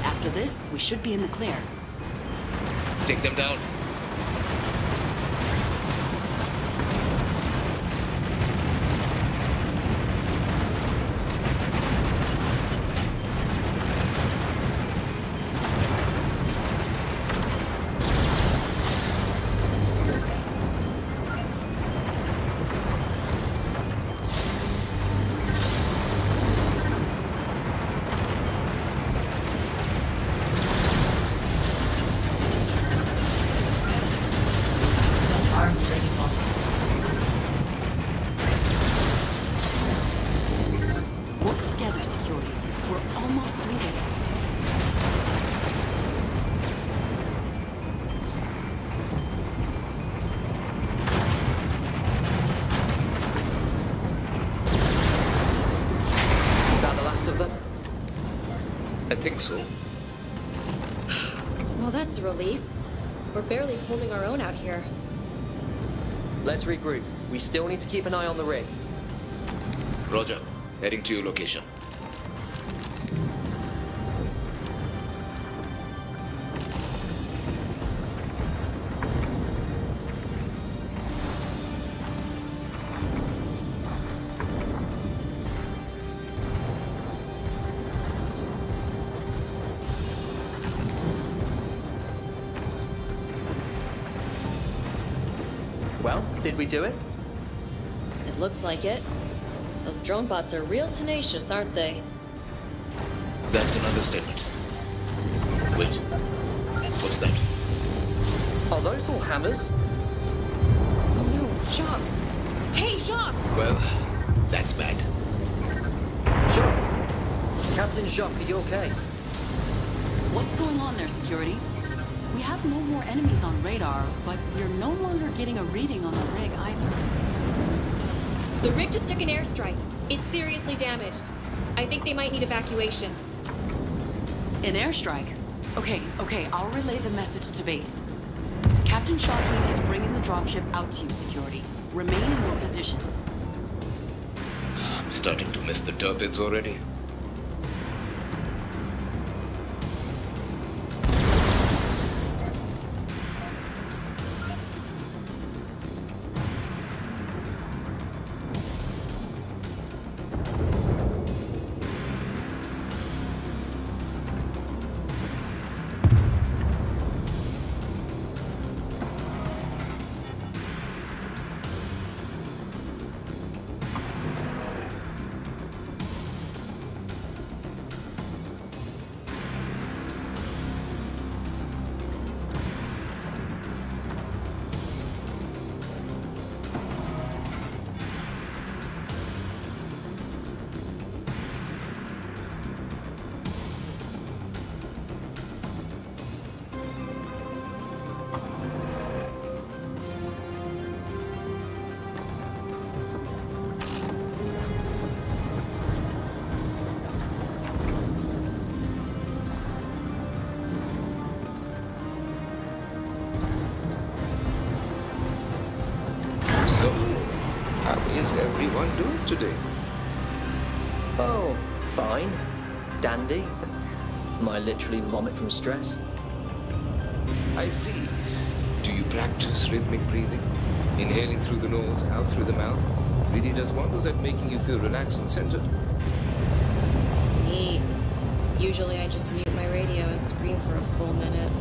After this, we should be in the clear. Take them down. Well, that's a relief. We're barely holding our own out here. Let's regroup. We still need to keep an eye on the rig. Roger. Heading to your location. Well, did we do it? It looks like it. Those drone bots are real tenacious, aren't they? That's an understatement. Wait. What's that? Are those all hammers? Oh no, Jacques! Hey, Jacques! Well, that's bad. Jacques! Captain Jacques, are you okay? What's going on there, security? We have no more enemies on radar, but we're no longer getting a reading on the rig either. The rig just took an airstrike. It's seriously damaged. I think they might need evacuation. An airstrike? Okay, I'll relay the message to base. Captain Shaheen is bringing the dropship out to you, security. Remain in your position. I'm starting to miss the turpits already. How's everyone doing today? Oh, fine. Dandy. Might literally vomit from stress. I see. Do you practice rhythmic breathing? Inhaling through the nose, out through the mouth? Really does wonders at making you feel relaxed and centered. Neat. Usually I just mute my radio and scream for a full minute.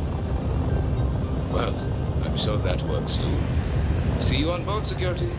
Well, I'm sure that works too. See you on board, security.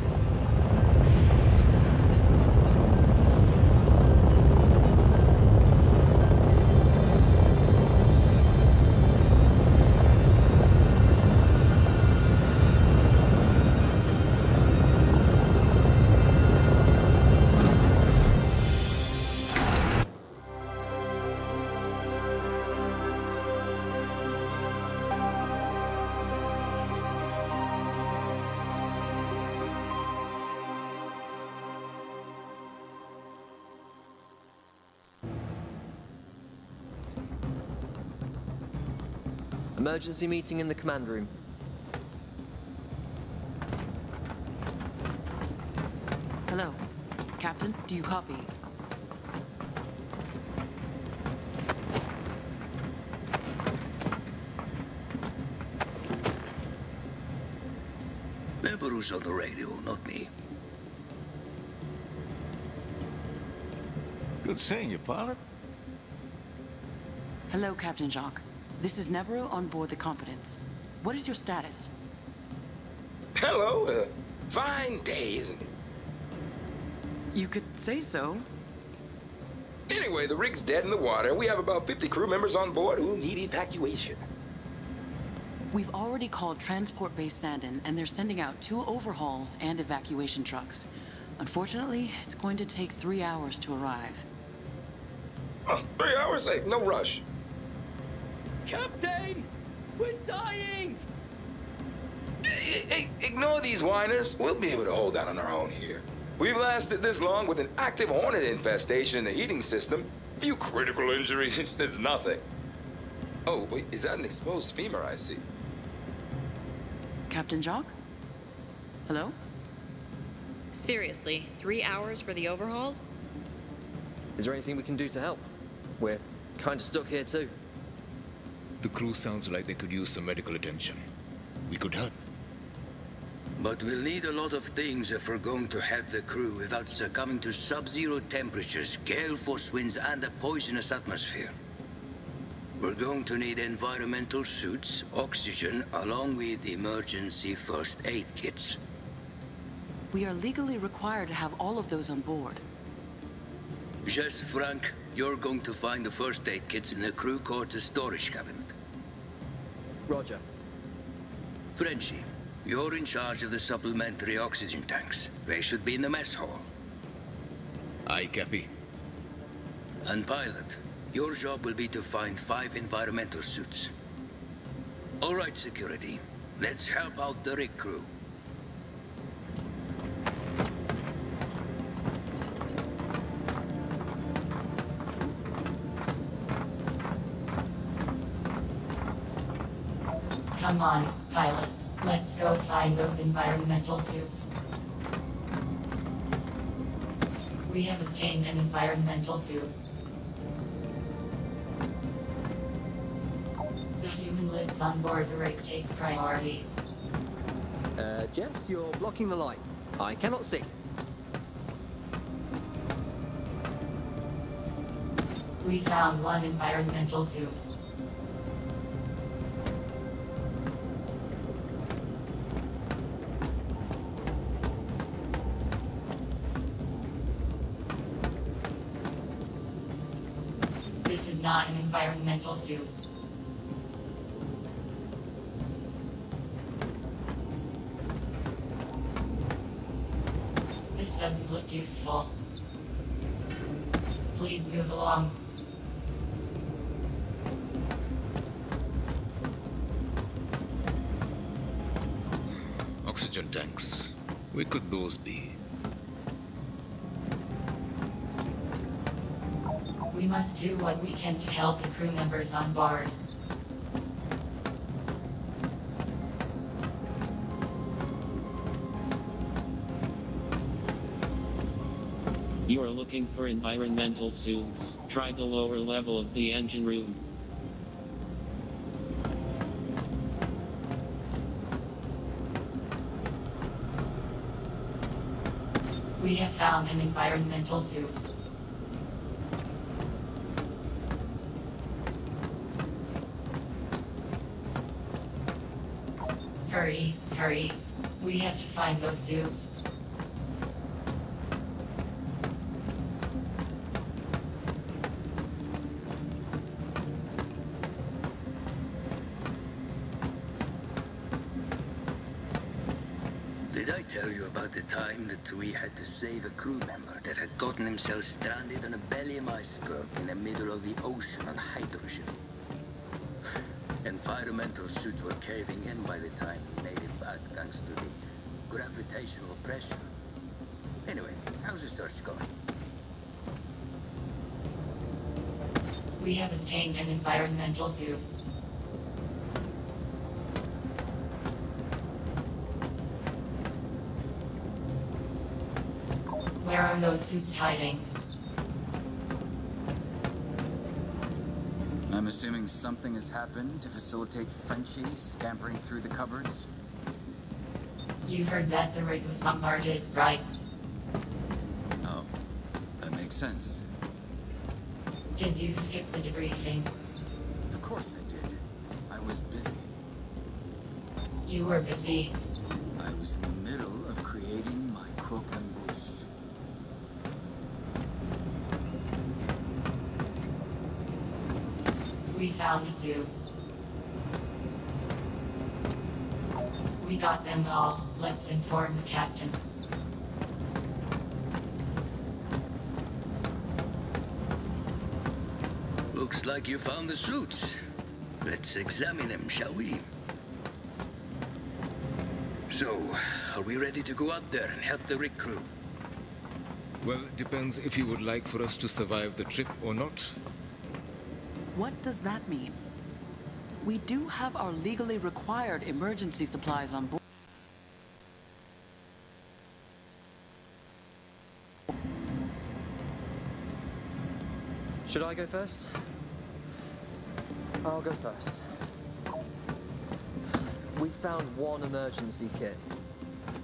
Emergency meeting in the command room. Hello. Captain, do you copy? Emperor's on the radio, not me. Good seeing you, pilot. Hello, Captain Jacques. This is Nebro on board the Competence. What is your status? Hello, fine day, isn't it? You could say so. Anyway, the rig's dead in the water. We have about 50 crew members on board who need evacuation. We've already called Transport Base Sandon, and they're sending out 2 overhauls and evacuation trucks. Unfortunately, it's going to take 3 hours to arrive. Oh, 3 hours? Hey, no rush. Captain! We're dying! Hey, ignore these whiners. We'll be able to hold out on our own here. We've lasted this long with an active hornet infestation in the heating system. Few critical injuries, it's nothing. Oh, wait, is that an exposed femur I see? Captain Jacques? Hello? Seriously, 3 hours for the overhauls? Is there anything we can do to help? We're kind of stuck here too. The crew sounds like they could use some medical attention. We could help. But we'll need a lot of things if we're going to help the crew without succumbing to sub-zero temperatures, gale force winds, and a poisonous atmosphere. We're going to need environmental suits, oxygen, along with emergency first aid kits. We are legally required to have all of those on board. Yes, Frank, you're going to find the first aid kits in the crew quarters storage cabinet. Roger. Frenchie, you're in charge of the supplementary oxygen tanks. They should be in the mess hall. Aye, Cappy. And pilot, your job will be to find 5 environmental suits. All right, security. Let's help out the rig crew. Come on, pilot. Let's go find those environmental suits. We have obtained an environmental suit. The human lives on board the rig take priority. Jess, you're blocking the light. I cannot see. We found one environmental suit. This is not an environmental suit. This doesn't look useful. Please move along. Oxygen tanks. Where could those be? We must do what we can to help the crew members on board. You are looking for environmental suits. Try the lower level of the engine room. We have found an environmental suit. Hurry, hurry. We have to find those suits. Did I tell you about the time that we had to save a crew member that had gotten himself stranded on a Bellium iceberg in the middle of the ocean on hydrogen? Environmental suits were caving in by the time we made it back thanks to the gravitational pressure. Anyway, how's the search going? We have obtained an environmental suit. Where are those suits hiding? I'm assuming something has happened to facilitate Frenchie scampering through the cupboards? You heard that the rig was bombarded, right? Oh, that makes sense. Did you skip the debriefing? Of course I did. I was busy. You were busy. I was in the middle of creating my croquembouche. We found a suit. We got them all. Let's inform the captain. Looks like you found the suits. Let's examine them, shall we? So, are we ready to go out there and help the rig crew? Well, it depends if you would like for us to survive the trip or not. What does that mean? We do have our legally required emergency supplies on board. Should I go first? I'll go first. We found one emergency kit.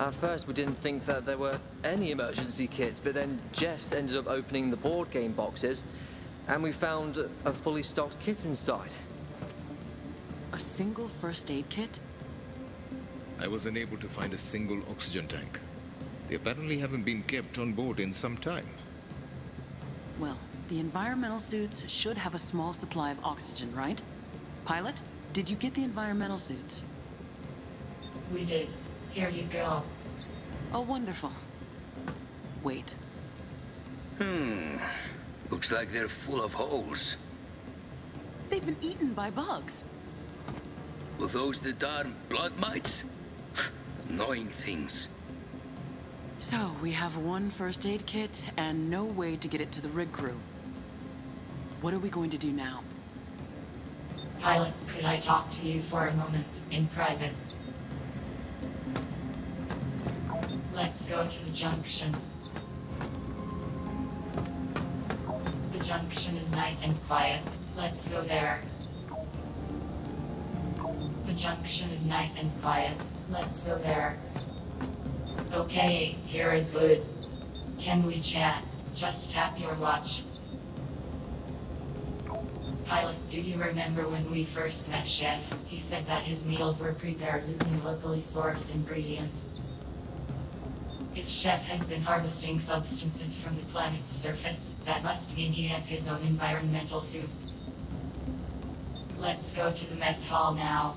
At first we didn't think that there were any emergency kits, but then Jess ended up opening the board game boxes and we found a fully stocked kit inside. A single first aid kit? I was unable to find a single oxygen tank. They apparently haven't been kept on board in some time. Well, the environmental suits should have a small supply of oxygen, right? Pilot, did you get the environmental suits? We did. Here you go. Oh, wonderful. Wait. Looks like they're full of holes. They've been eaten by bugs. Were those the darn blood mites? Annoying things. So, we have one first aid kit and no way to get it to the rig crew. What are we going to do now? Pilot, could I talk to you for a moment, in private? Let's go to the junction. The junction is nice and quiet. Let's go there. The junction is nice and quiet. Let's go there. Okay, here is good. Can we chat? Just tap your watch. Pilot, do you remember when we first met Chef? He said that his meals were prepared using locally sourced ingredients. If Chef has been harvesting substances from the planet's surface, that must mean he has his own environmental suit. Let's go to the mess hall now.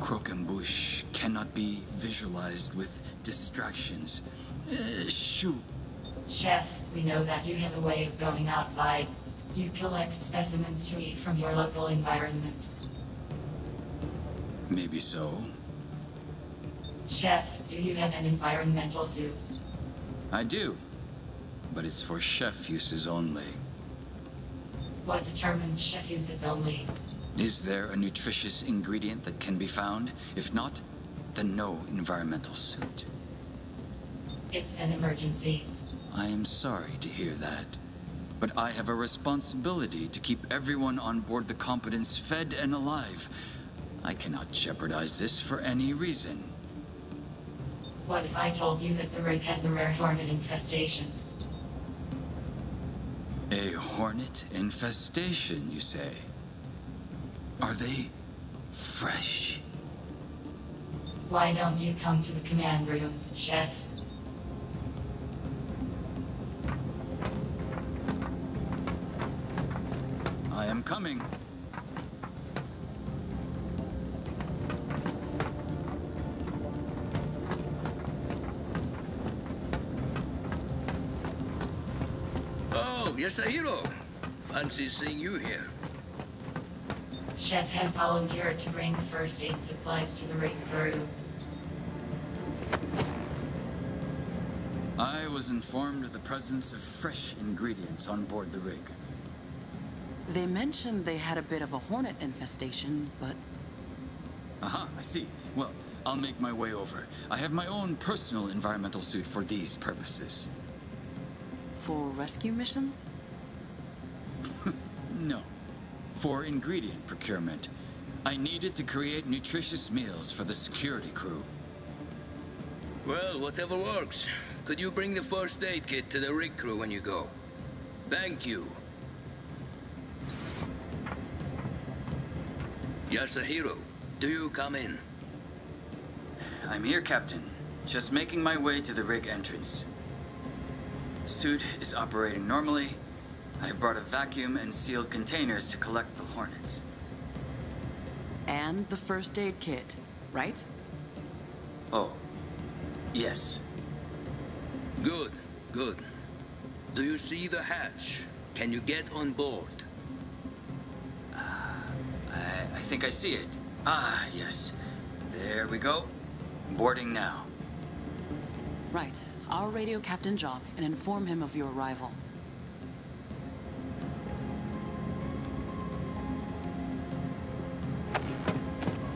Croquembouche cannot be visualized with distractions. Shoot. Chef, we know that you have a way of going outside. You collect specimens to eat from your local environment. Maybe so. Chef, do you have an environmental suit? I do. But it's for chef uses only. What determines chef uses only? Is there a nutritious ingredient that can be found? If not, then no environmental suit. It's an emergency. I am sorry to hear that. But I have a responsibility to keep everyone on board the Competence fed and alive. I cannot jeopardize this for any reason. What if I told you that the rig has a rare hornet infestation? A hornet infestation, you say? Are they fresh? Why don't you come to the command room, Chef? I am coming. Oh, Yasuhiro. Fancy seeing you here. Chef has volunteered to bring the first aid supplies to the rig crew. I was informed of the presence of fresh ingredients on board the rig. They mentioned they had a bit of a hornet infestation, but... Aha, I see. Well, I'll make my way over. I have my own personal environmental suit for these purposes. For rescue missions? No. For ingredient procurement. I needed to create nutritious meals for the security crew. Well, whatever works. Could you bring the first aid kit to the rig crew when you go? Thank you. Yasuhiro, do you come in? I'm here, Captain. Just making my way to the rig entrance. Suit is operating normally. I have brought a vacuum and sealed containers to collect the hornets. And the first aid kit, right? Oh, yes. Good, good. Do you see the hatch? Can you get on board? I think I see it. Ah, yes. There we go. Boarding now. Right. I'll radio Captain Jock and inform him of your arrival.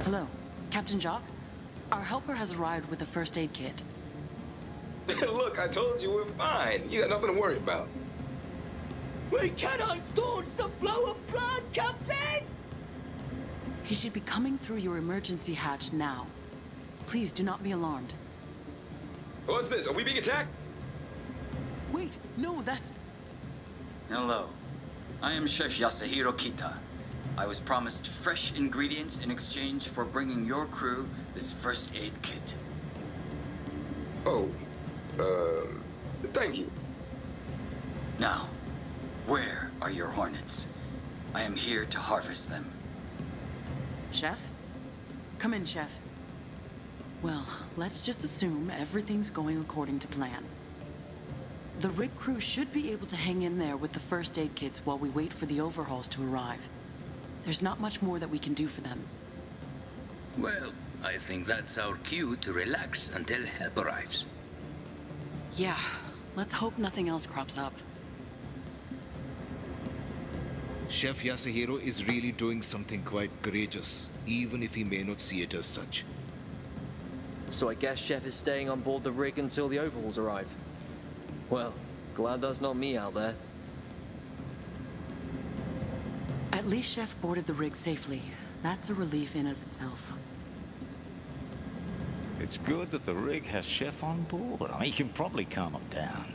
Hello, Captain Jock. Our helper has arrived with a first aid kit. Look, I told you we're fine. You got nothing to worry about. We cannot staunch the flow of blood, Captain! He should be coming through your emergency hatch now. Please do not be alarmed. What's this? Are we being attacked? Wait, no, that's... Hello. I am Chef Yasuhiro Kita. I was promised fresh ingredients in exchange for bringing your crew this first aid kit. Oh, thank you. Now, where are your hornets? I am here to harvest them. Chef? Come in, Chef. Well, let's just assume everything's going according to plan. The rig crew should be able to hang in there with the first aid kits while we wait for the overhauls to arrive. There's not much more that we can do for them. Well, I think that's our cue to relax until help arrives. Yeah, let's hope nothing else crops up. Chef Yasuhiro is really doing something quite courageous, even if he may not see it as such. So I guess Chef is staying on board the rig until the overhauls arrive. Well, glad that's not me out there. At least Chef boarded the rig safely. That's a relief in and of itself. It's good that the rig has Chef on board. I mean, he can probably calm them down.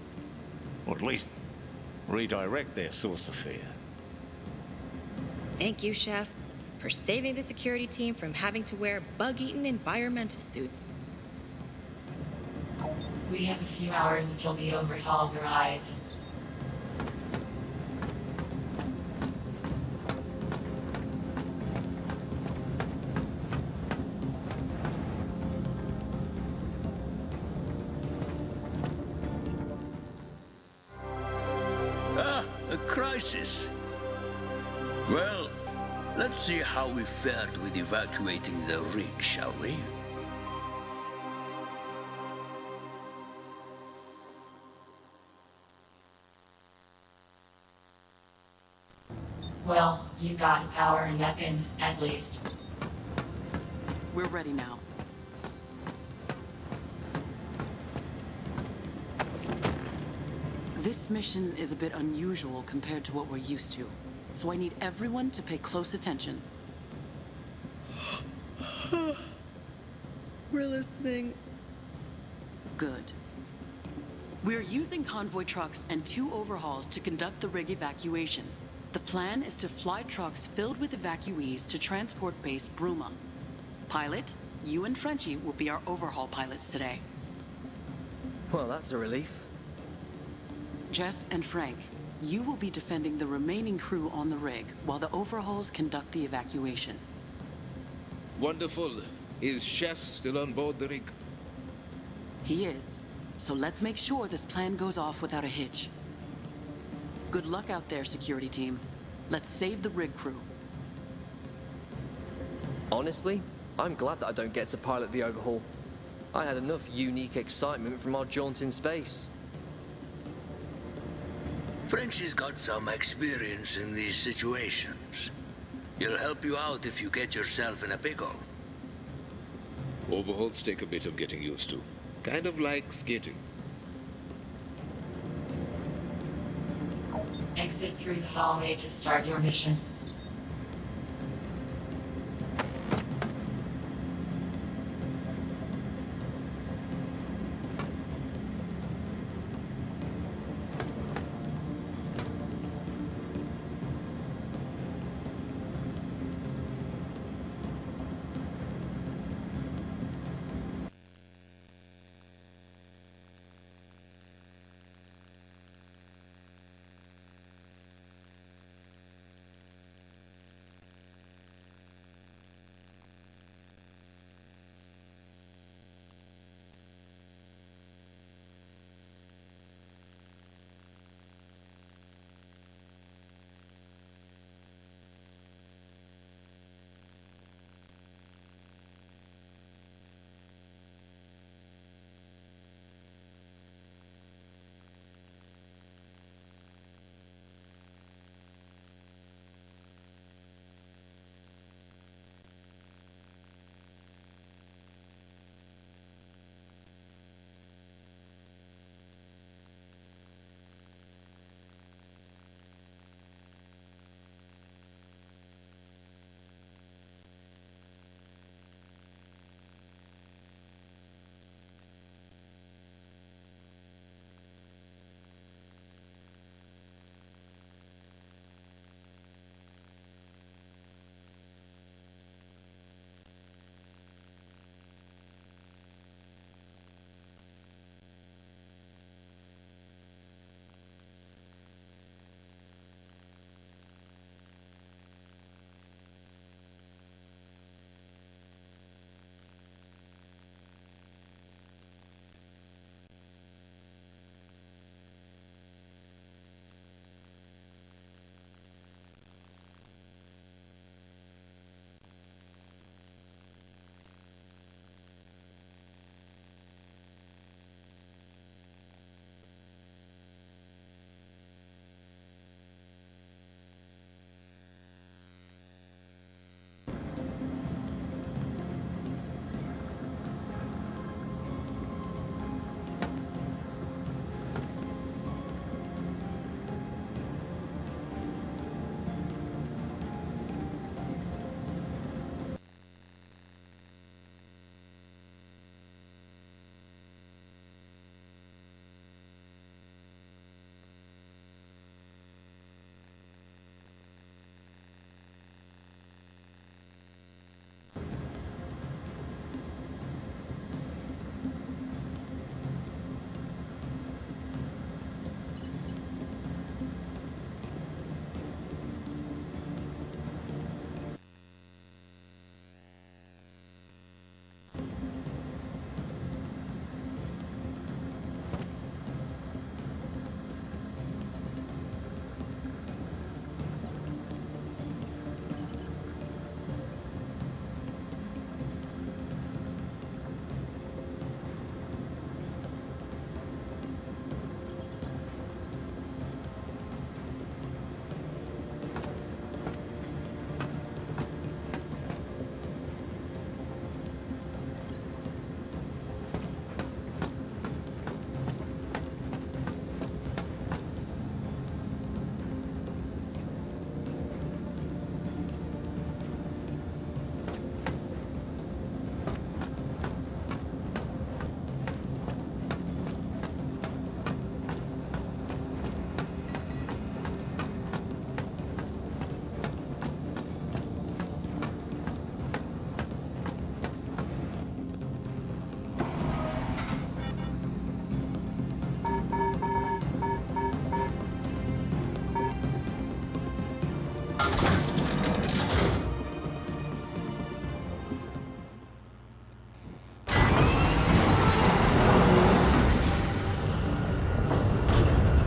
Or at least redirect their source of fear. Thank you, Chef, for saving the security team from having to wear bug-eaten environmental suits. We have a few hours until the overhauls arrive. Ah, a crisis. Well, let's see how we fared with evacuating the rig, shall we? Well, you got power and weapon, at least. We're ready now. This mission is a bit unusual compared to what we're used to, so I need everyone to pay close attention. We're listening. Good. We're using convoy trucks and 2 overhauls to conduct the rig evacuation. The plan is to fly trucks filled with evacuees to transport base Bruma. Pilot, you and Frenchie will be our overhaul pilots today. Well, that's a relief. Jess and Frank, you will be defending the remaining crew on the rig while the overhauls conduct the evacuation. Wonderful. Is Chef still on board the rig? He is. So let's make sure this plan goes off without a hitch. Good luck out there, security team. Let's save the rig crew. Honestly, I'm glad that I don't get to pilot the overhaul. I had enough unique excitement from our jaunt in space. Frenchie's got some experience in these situations. He'll help you out if you get yourself in a pickle. Overhauls take a bit of getting used to. Kind of like skating. Exit through the hallway to start your mission.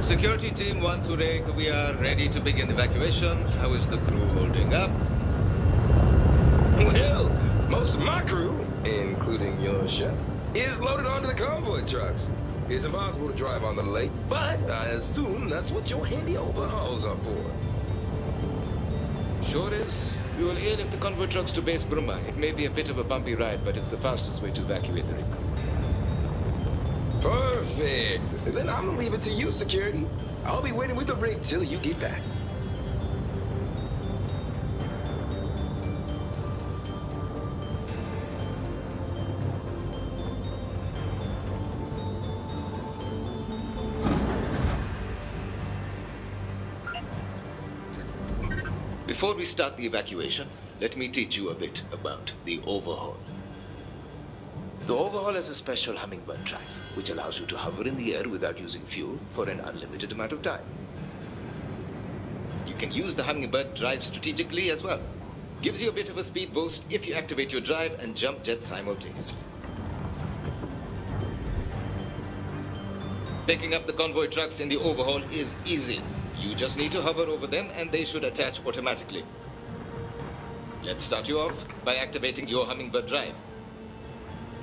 Security Team 1 to Rake, we are ready to begin evacuation. How is the crew holding up? Well, most of my crew, including your chef, is loaded onto the convoy trucks. It's impossible to drive on the lake, but I assume that's what your handy overhauls are for. Sure is. We will airlift the convoy trucks to base Bruma. It may be a bit of a bumpy ride, but it's the fastest way to evacuate the rig. Perfect. Then I'm gonna leave it to you, security. I'll be waiting with the rig till you get back. Before we start the evacuation, let me teach you a bit about the overhaul. The overhaul has a special hummingbird drive, which allows you to hover in the air without using fuel for an unlimited amount of time. You can use the hummingbird drive strategically as well. Gives you a bit of a speed boost if you activate your drive and jump jet simultaneously. Picking up the convoy trucks in the overhaul is easy. You just need to hover over them and they should attach automatically. Let's start you off by activating your hummingbird drive.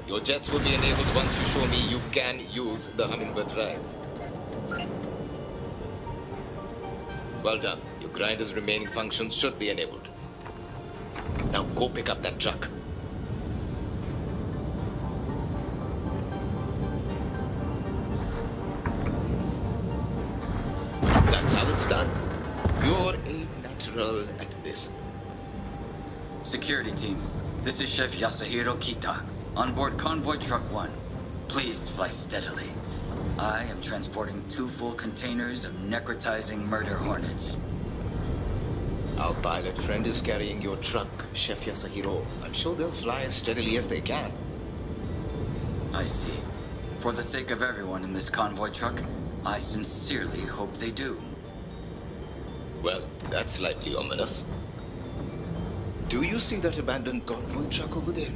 Your jets will be enabled once you show me you can use the hummingbird drive. Well done. Your grinder's remaining functions should be enabled. Now go pick up that truck. That's how it's done. You're a natural at this. Security team, this is Chef Yasuhiro Kita, on board Convoy Truck 1. Please fly steadily. I am transporting 2 full containers of necrotizing murder hornets. Our pilot friend is carrying your truck, Chef Yasuhiro. I'm sure they'll fly as steadily as they can. I see. For the sake of everyone in this convoy truck, I sincerely hope they do. Well, that's slightly ominous. Do you see that abandoned convoy truck over there?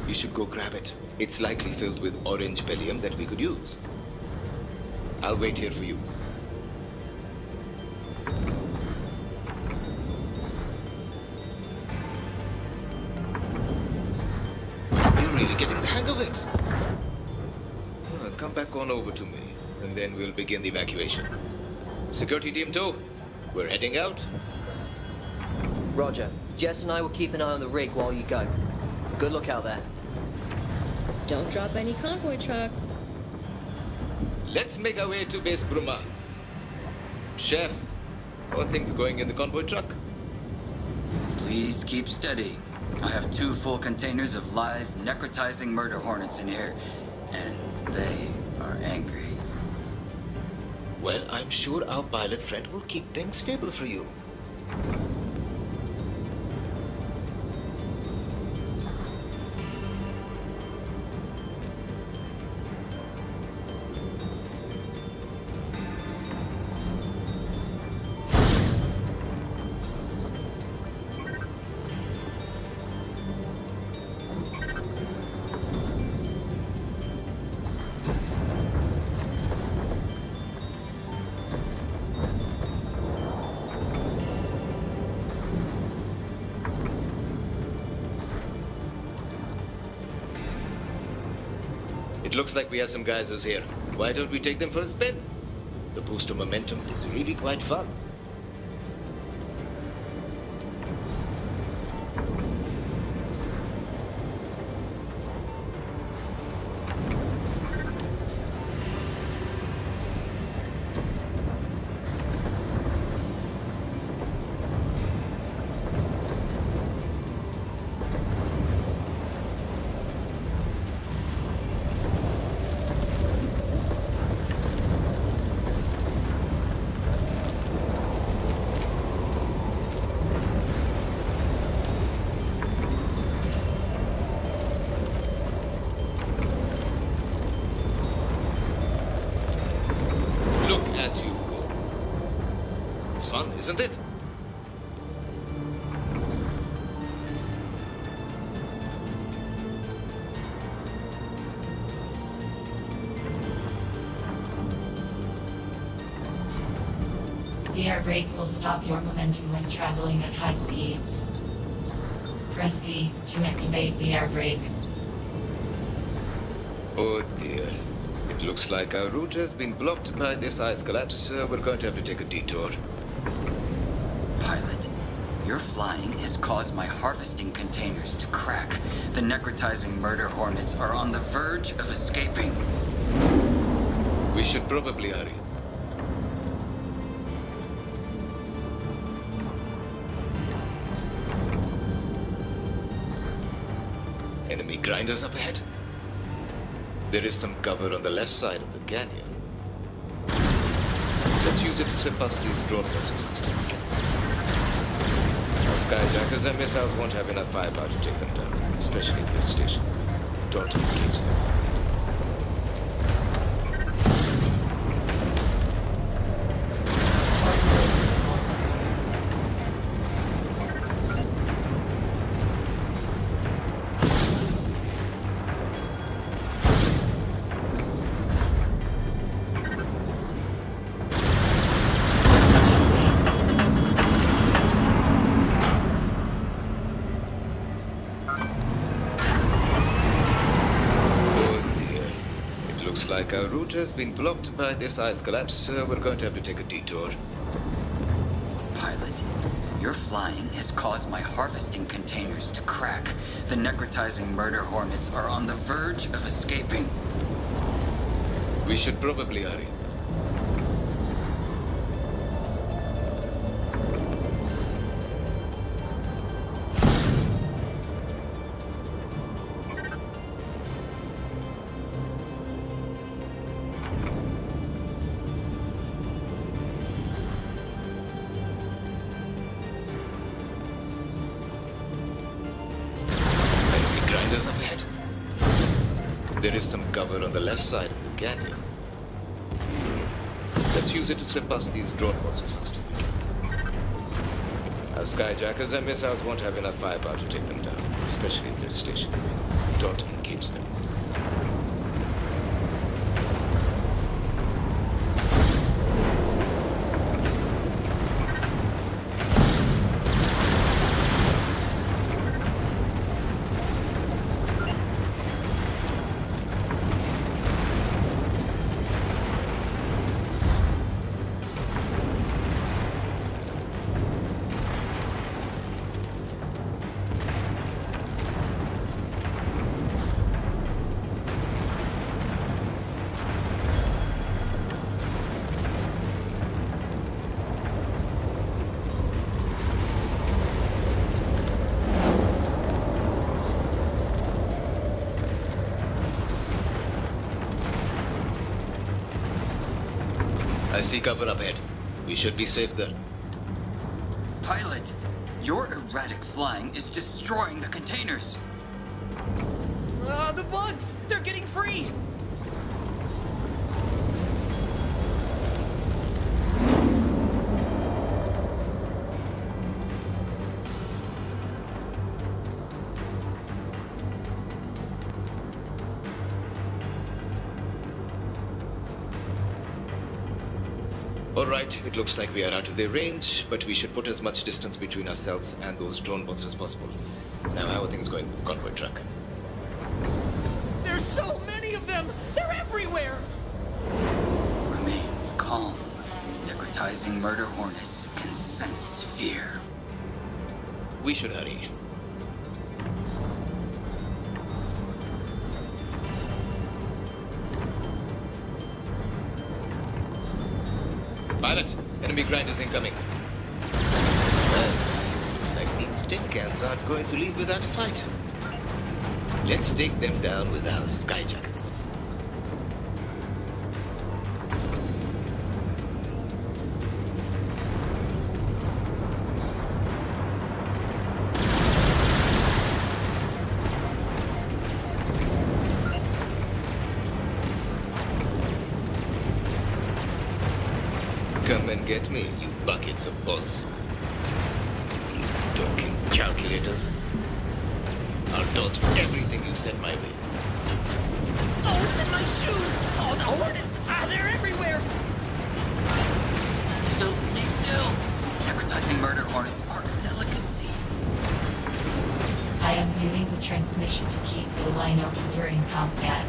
You should go grab it. It's likely filled with orange bellium that we could use. I'll wait here for you. You're really getting the hang of it. Come back on over to me, and then we'll begin the evacuation. Security Team 2, we're heading out. Roger. Jess and I will keep an eye on the rig while you go. Good luck out there. Don't drop any convoy trucks. Let's make our way to base Bruma. Chef, how are things going in the convoy truck? Please keep steady. I have 2 full containers of live necrotizing murder hornets in here, and they are angry. Well, I'm sure our pilot friend will keep things stable for you. It looks like we have some geysers here. Why don't we take them for a spin? The boost of momentum is really quite fun. Isn't it? air brake will stop your momentum when traveling at high speeds. Press B to activate the air brake. Oh dear. It looks like our route has been blocked by this ice collapse. We're going to have to take a detour. Pilot, your flying has caused my harvesting containers to crack. The necrotizing murder hornets are on the verge of escaping. We should probably hurry. Enemy grinders up ahead. There is some cover on the left side of the canyon. Let's use it to slip past these drone buses first. Our skyjackers and missiles won't have enough firepower to take them down, especially at this station. Don't engage them. Our route has been blocked by this ice collapse. We're going to have to take a detour. Pilot, your flying has caused my harvesting containers to crack. The necrotizing murder hornets are on the verge of escaping. We should probably hurry. Up ahead. There is some cover on the left side of the canyon. Let's use it to slip past these drone buses first. Our skyjackers and missiles won't have enough firepower to take them down, especially at this station. Don't engage them. I see cover up ahead. We should be safe there. Pilot, your erratic flying is destroying the containers. The bugs! They're getting free! Alright, it looks like we are out of their range, but we should put as much distance between ourselves and those drone bots as possible. Now, how are things going with the convoy truck? There's so many of them! They're everywhere! Remain calm. Necrotizing murder hornets can sense fear. We should hurry. Pilot, enemy grinders incoming. Well, it looks like these tin cans aren't going to leave without a fight. Let's take them down with our skyjackers. Come and get me, you buckets of balls. You talking calculators. I'll dodge everything you send my way. Oh, it's in my shoes! Oh, the hornets! Ah, they're everywhere! still, stay still. Necrotizing murder hornets are a delicacy. I am muting the transmission to keep the line open during combat.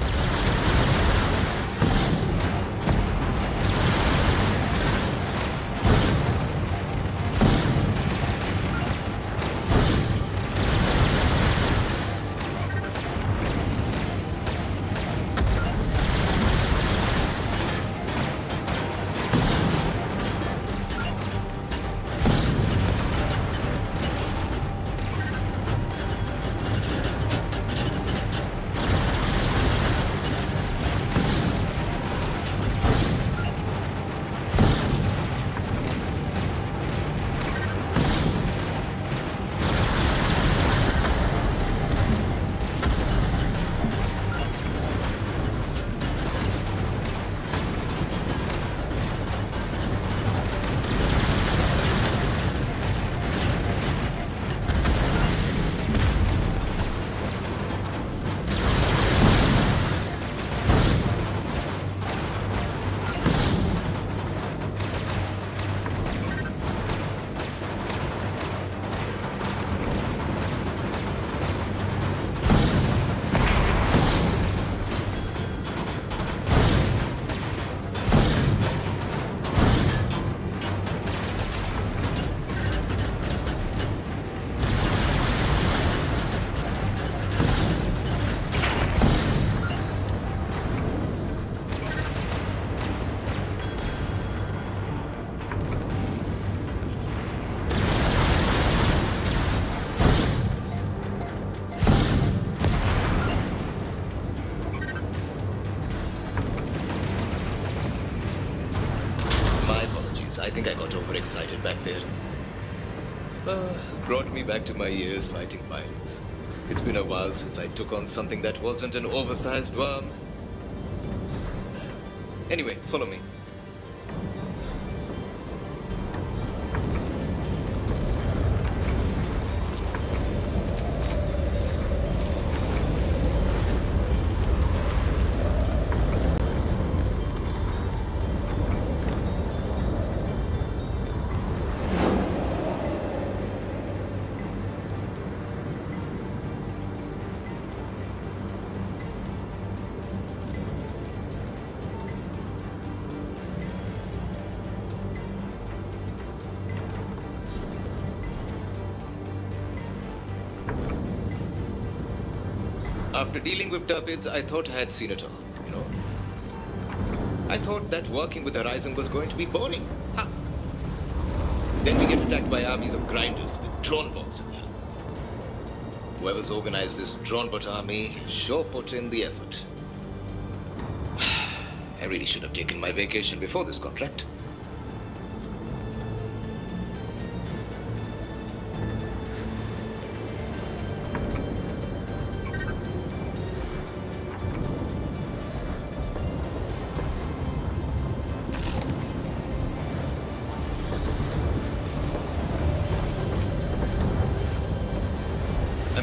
I think I got overexcited back there. Brought me back to my years fighting pilots. It's been a while since I took on something that wasn't an oversized worm. Anyway, follow me. After dealing with turpids, I thought I had seen it all, you know. I thought that working with Horizon was going to be boring. Ha! Then we get attacked by armies of grinders with drone bots in there. Whoever's organized this drone bot army sure put in the effort. I really should have taken my vacation before this contract.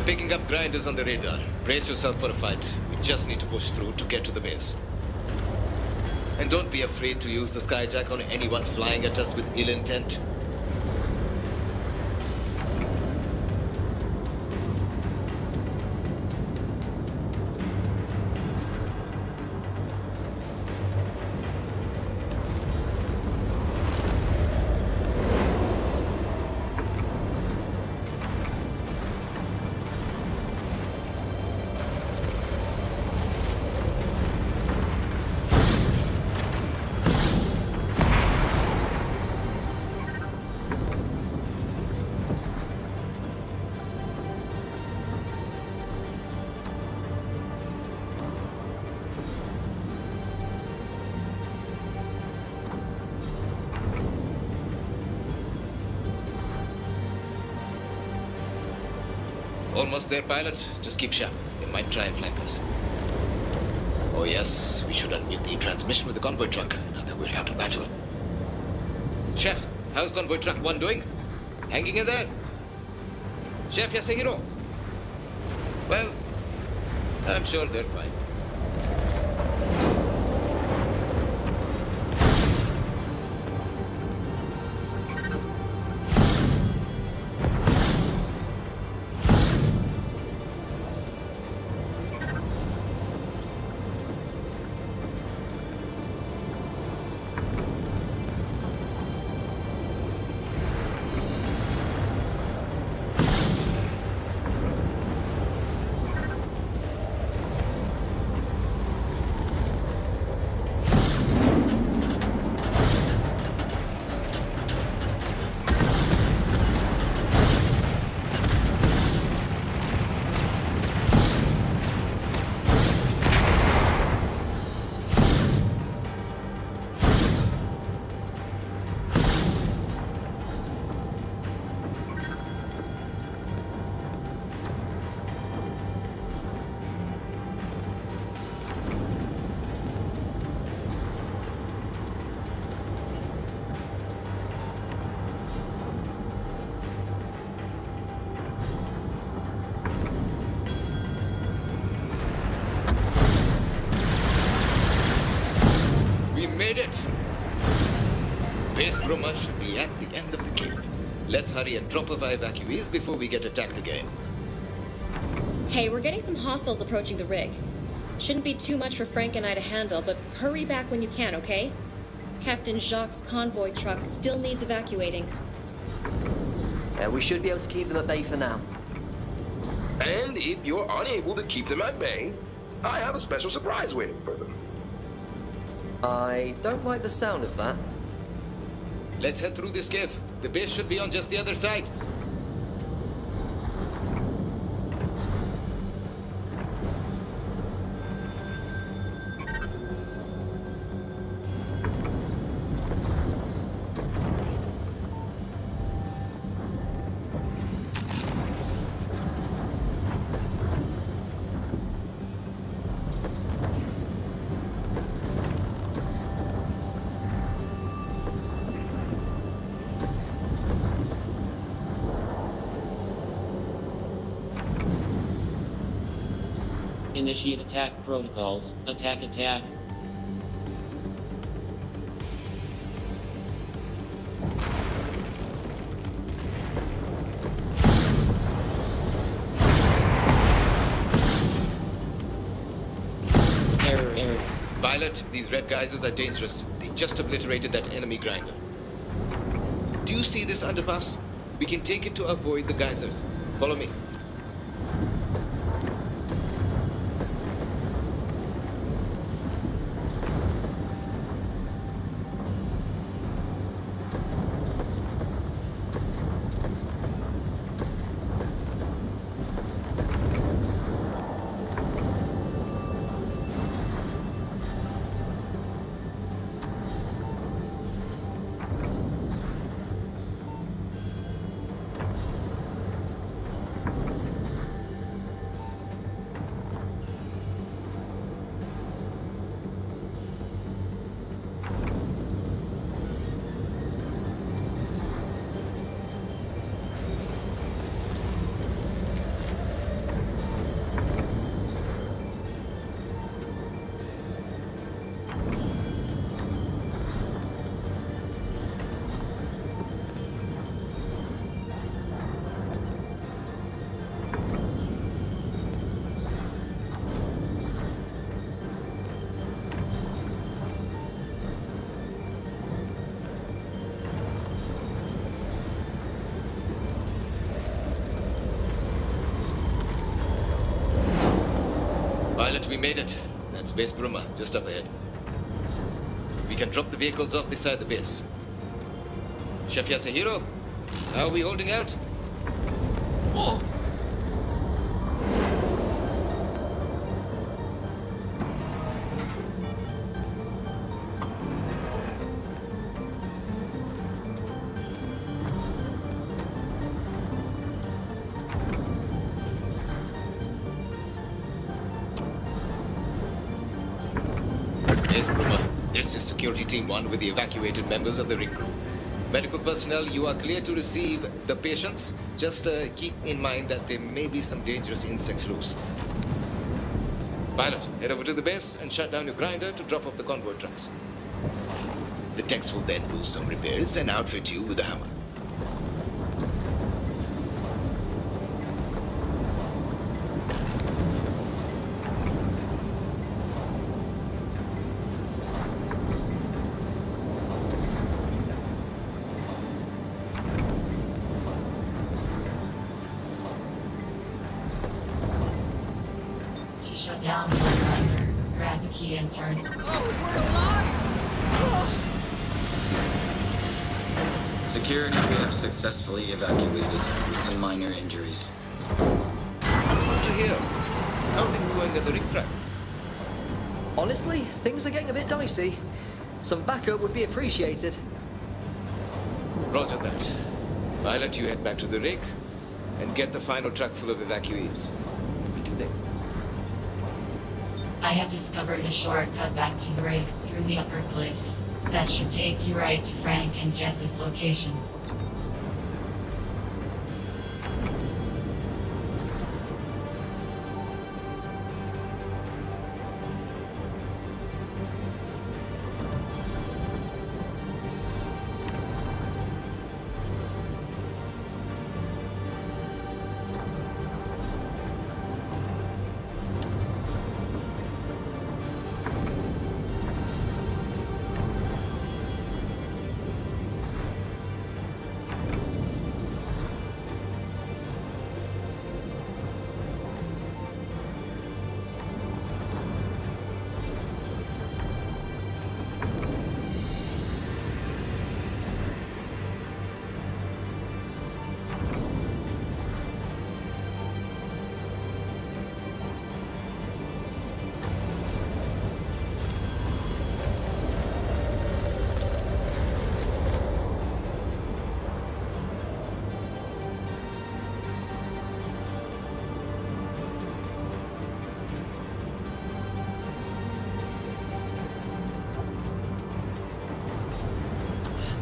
Picking up grinders on the radar. Brace yourself for a fight. We just need to push through to get to the base. And don't be afraid to use the skyjack on anyone flying at us with ill intent. Almost there, pilot. Just keep sharp. They might try and flank us. Oh yes, we should unmute the transmission with the convoy truck, now that we're out of battle. Chef, how's convoy truck 1 doing? Hanging in there? Chef Yasuhiro? Well, I'm sure they're fine. Base Bruma should be at the end of the cave. Let's hurry and drop off our evacuees before we get attacked again. Hey, we're getting some hostiles approaching the rig. Shouldn't be too much for Frank and I to handle, but hurry back when you can, okay? Captain Jacques' convoy truck still needs evacuating. Yeah, we should be able to keep them at bay for now. And if you're unable to keep them at bay, I have a special surprise waiting for them. I don't like the sound of that. Let's head through this cave. The base should be on just the other side. Initiate attack protocols. Attack, attack. Error. Pilot, these red geysers are dangerous. They just obliterated that enemy grinder. Do you see this underpass? We can take it to avoid the geysers. Follow me. Pilot, we made it. That's Base Bruma, just up ahead. We can drop the vehicles off beside the base. Chef Yasuhiro, how are we holding out? Oh! Yes, Bruma. This is Security Team 1 with the evacuated members of the rig crew. Medical personnel, you are clear to receive the patients. Just keep in mind that there may be some dangerous insects loose. Pilot, head over to the base and shut down your grinder to drop off the convoy trucks. The techs will then do some repairs and outfit you with a hammer. Shut down the grinder. Grab the key and turn. Security, we have successfully evacuated with some minor injuries. Good to hear. How are things going at the rig front? Honestly, things are getting a bit dicey. Some backup would be appreciated. Roger that. Pilot, you head back to the rig and get the final truck full of evacuees. We do that. I have discovered a shortcut back to the rig through the upper cliffs. That should take you right to Frank and Jess's location.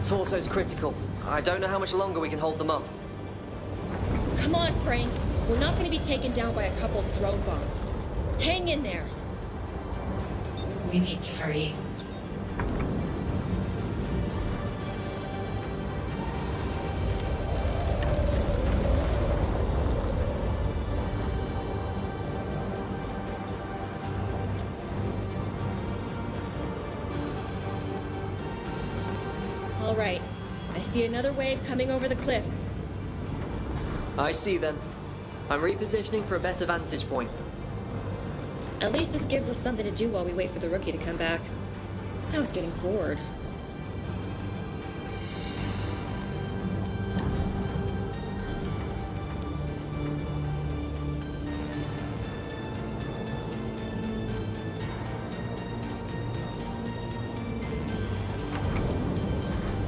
Torso's critical. I don't know how much longer we can hold them up. Come on, Frank. We're not going to be taken down by a couple of drone bots. Hang in there. We need to hurry. All right. I see another wave coming over the cliffs. I see them. I'm repositioning for a better vantage point. At least this gives us something to do while we wait for the rookie to come back. I was getting bored.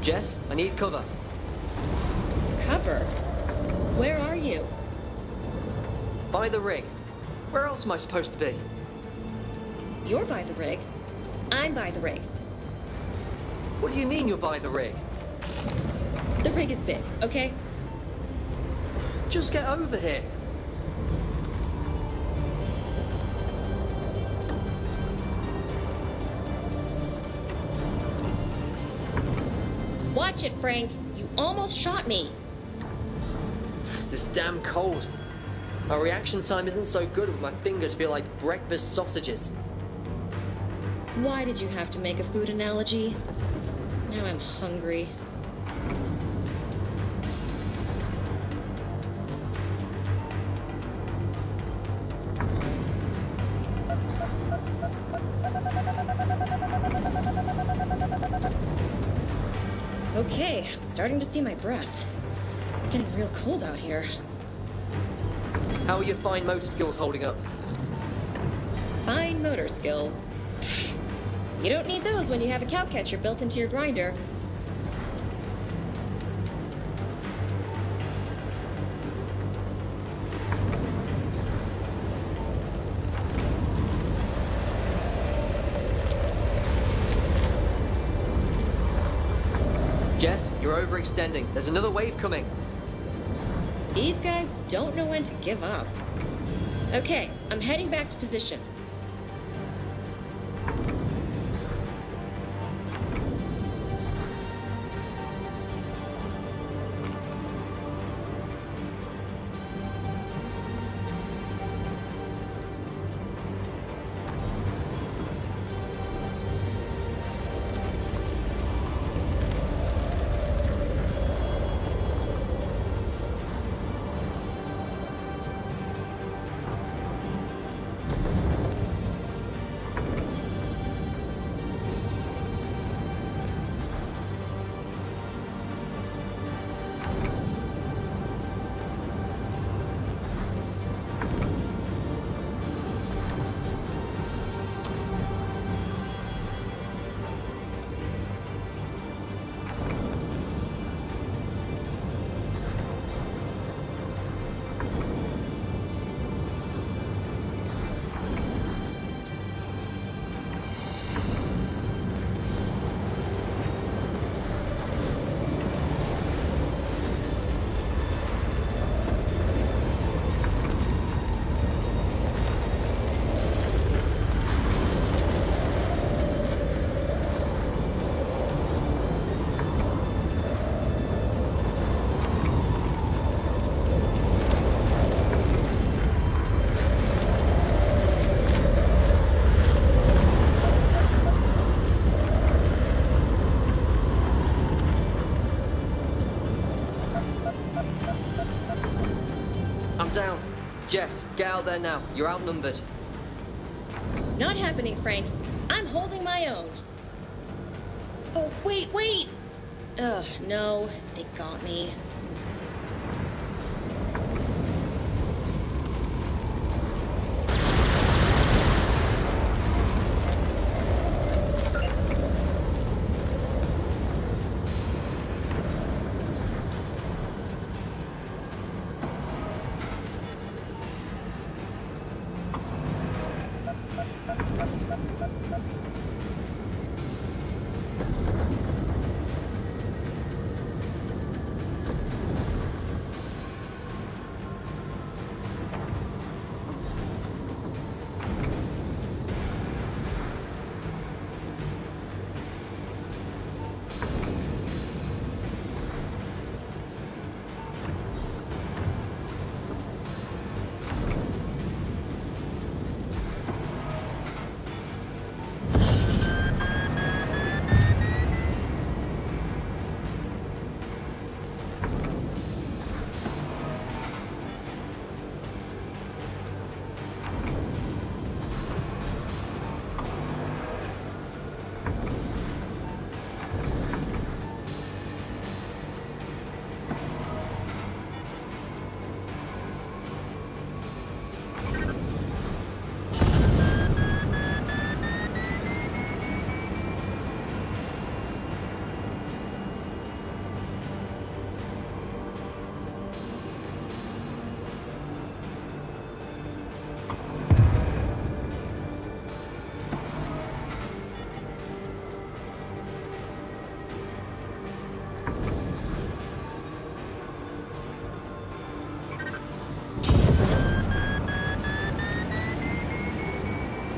Jess, I need cover. Cover? Where are you? By the rig. Where else am I supposed to be? You're by the rig. I'm by the rig. What do you mean you're by the rig? The rig is big, okay? Just get over here. Watch it, Frank. You almost shot me. It's this damn cold. My reaction time isn't so good when my fingers feel like breakfast sausages. Why did you have to make a food analogy? Now I'm hungry. Okay, I'm starting to see my breath. It's getting real cold out here. How are your fine motor skills holding up? Fine motor skills. You don't need those when you have a cow catcher built into your grinder. Jess, you're overextending. There's another wave coming. These guys don't know when to give up. Okay, I'm heading back to position. Down. Jess, get out there now. You're outnumbered. Not happening, Frank. I'm holding my own. Oh, wait! Ugh, no. They got me.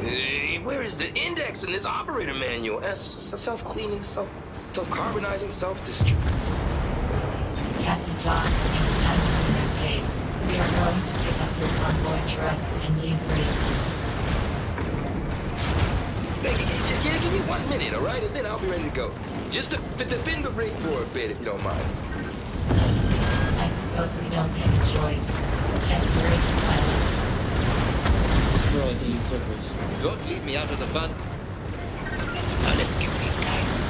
Hey, where is the index in this operator manual? Self-cleaning, self-carbonizing, self-destruct. Captain John, it's time to relocate. We are going to pick up your convoy truck and leave Reed. Hey, give me 1 minute, all right? And then I'll be ready to go. Just to defend the rig for a bit, if you don't mind. I suppose we don't have a choice. Protect the rig, pilot. Destroy the usurpers. Don't leave me out of the fun. Now let's get these guys.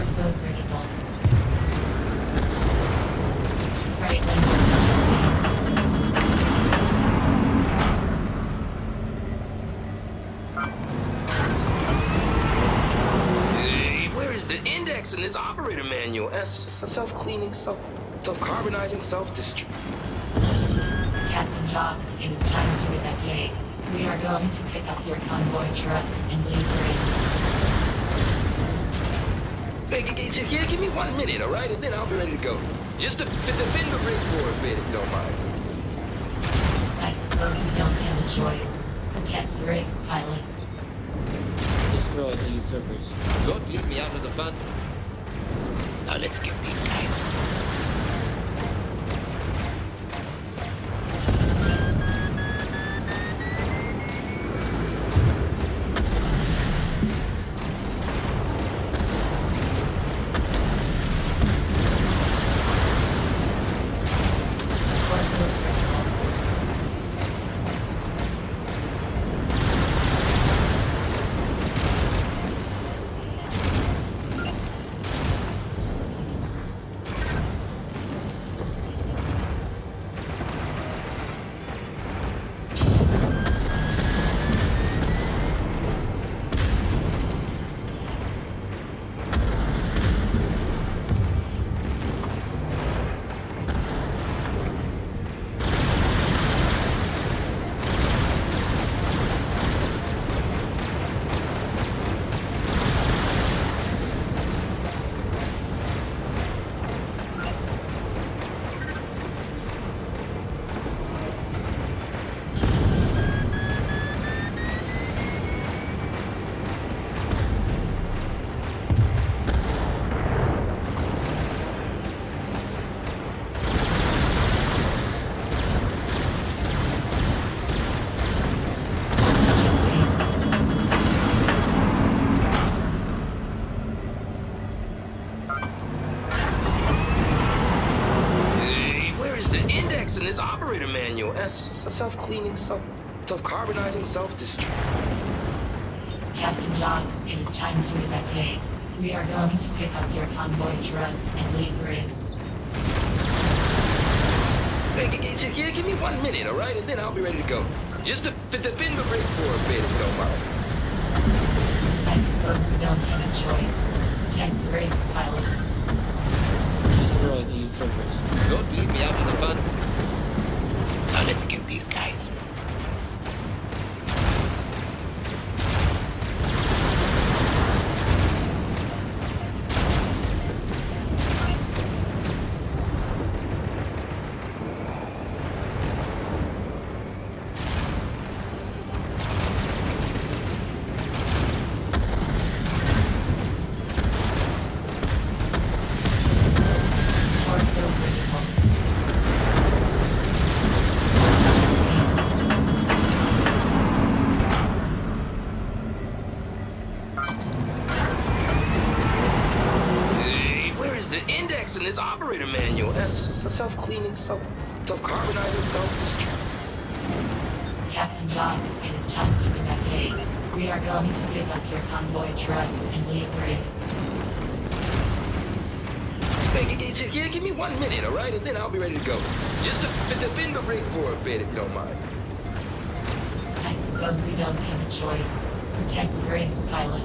So critical. Right, Hey, where is the index in this operator manual? Self-cleaning, self-carbonizing, self-destruct. Captain Jock, it is time to evacuate. We are going to pick up your convoy truck and leave Reed. Hey, give me 1 minute, all right? And then I'll be ready to go. Just to defend the rig for a bit, if you don't mind. I suppose we don't have a choice. Protect the rig, pilot. Destroy the usurpers. Don't leave me out of the fun. Now let's get these guys. In this operator manual, self-cleaning, self-carbonizing, self-destruct. Captain Jock, it is time to evacuate. We are going to pick up your convoy truck and leave Reed. Hey, give me 1 minute, all right? And then I'll be ready to go. Just to defend the rig for a bit, if you don't mind. I suppose we don't have a choice. Protect the rig, pilot. Destroy the usurpers. Don't leave me out of the fun. Now let's get these guys. In this operator manual, self-cleaning, self-carbonizing, self-destruct. Captain Jock, it is time to evacuate. We are going to pick up your convoy truck and leave Reed. Hey, give me 1 minute, all right? And then I'll be ready to go. Just to defend the rig for a bit, if you don't mind. I suppose we don't have a choice. Protect the rig, pilot.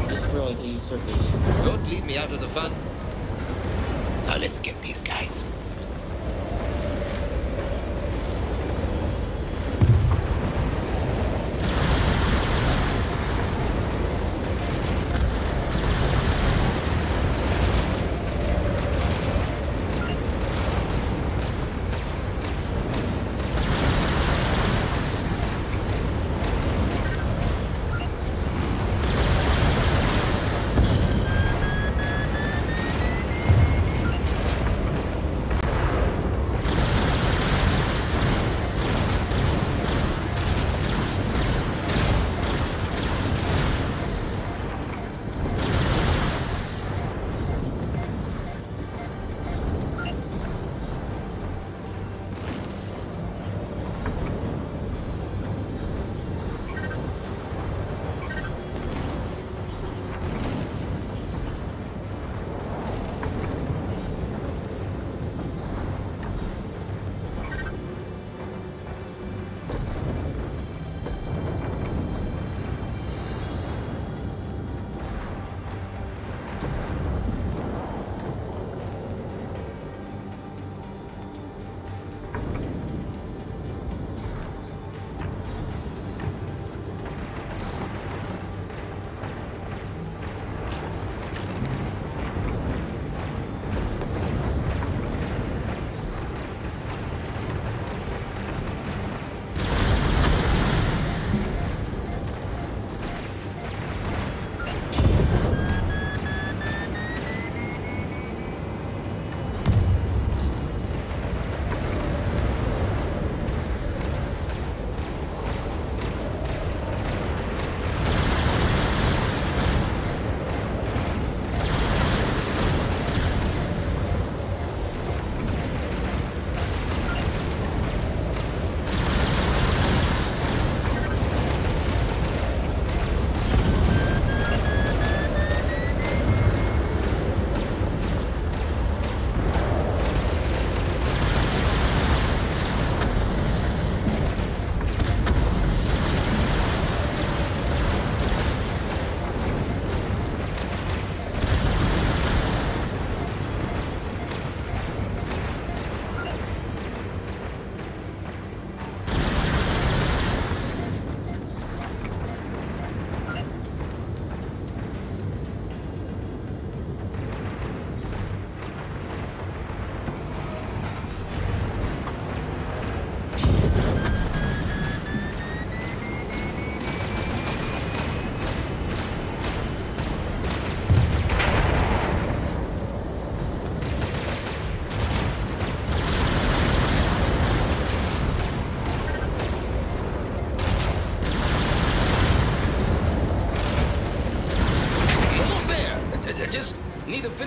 Destroy the usurpers. Don't leave me out of the fun. Now let's get these guys.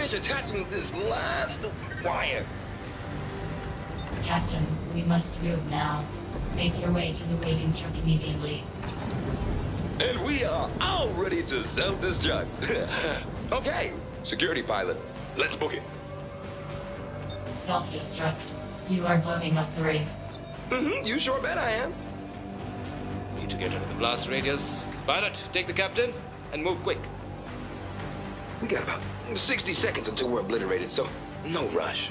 finish attaching this last wire. Captain, we must move now. Make your way to the waiting truck immediately. And we are all ready to self-destruct. Okay, security pilot, let's book it. Self-destruct. You are blowing up the rig. You sure bet I am. Need to get into the blast radius. Pilot, take the captain and move quick. We got about 60 seconds until we're obliterated, so no rush.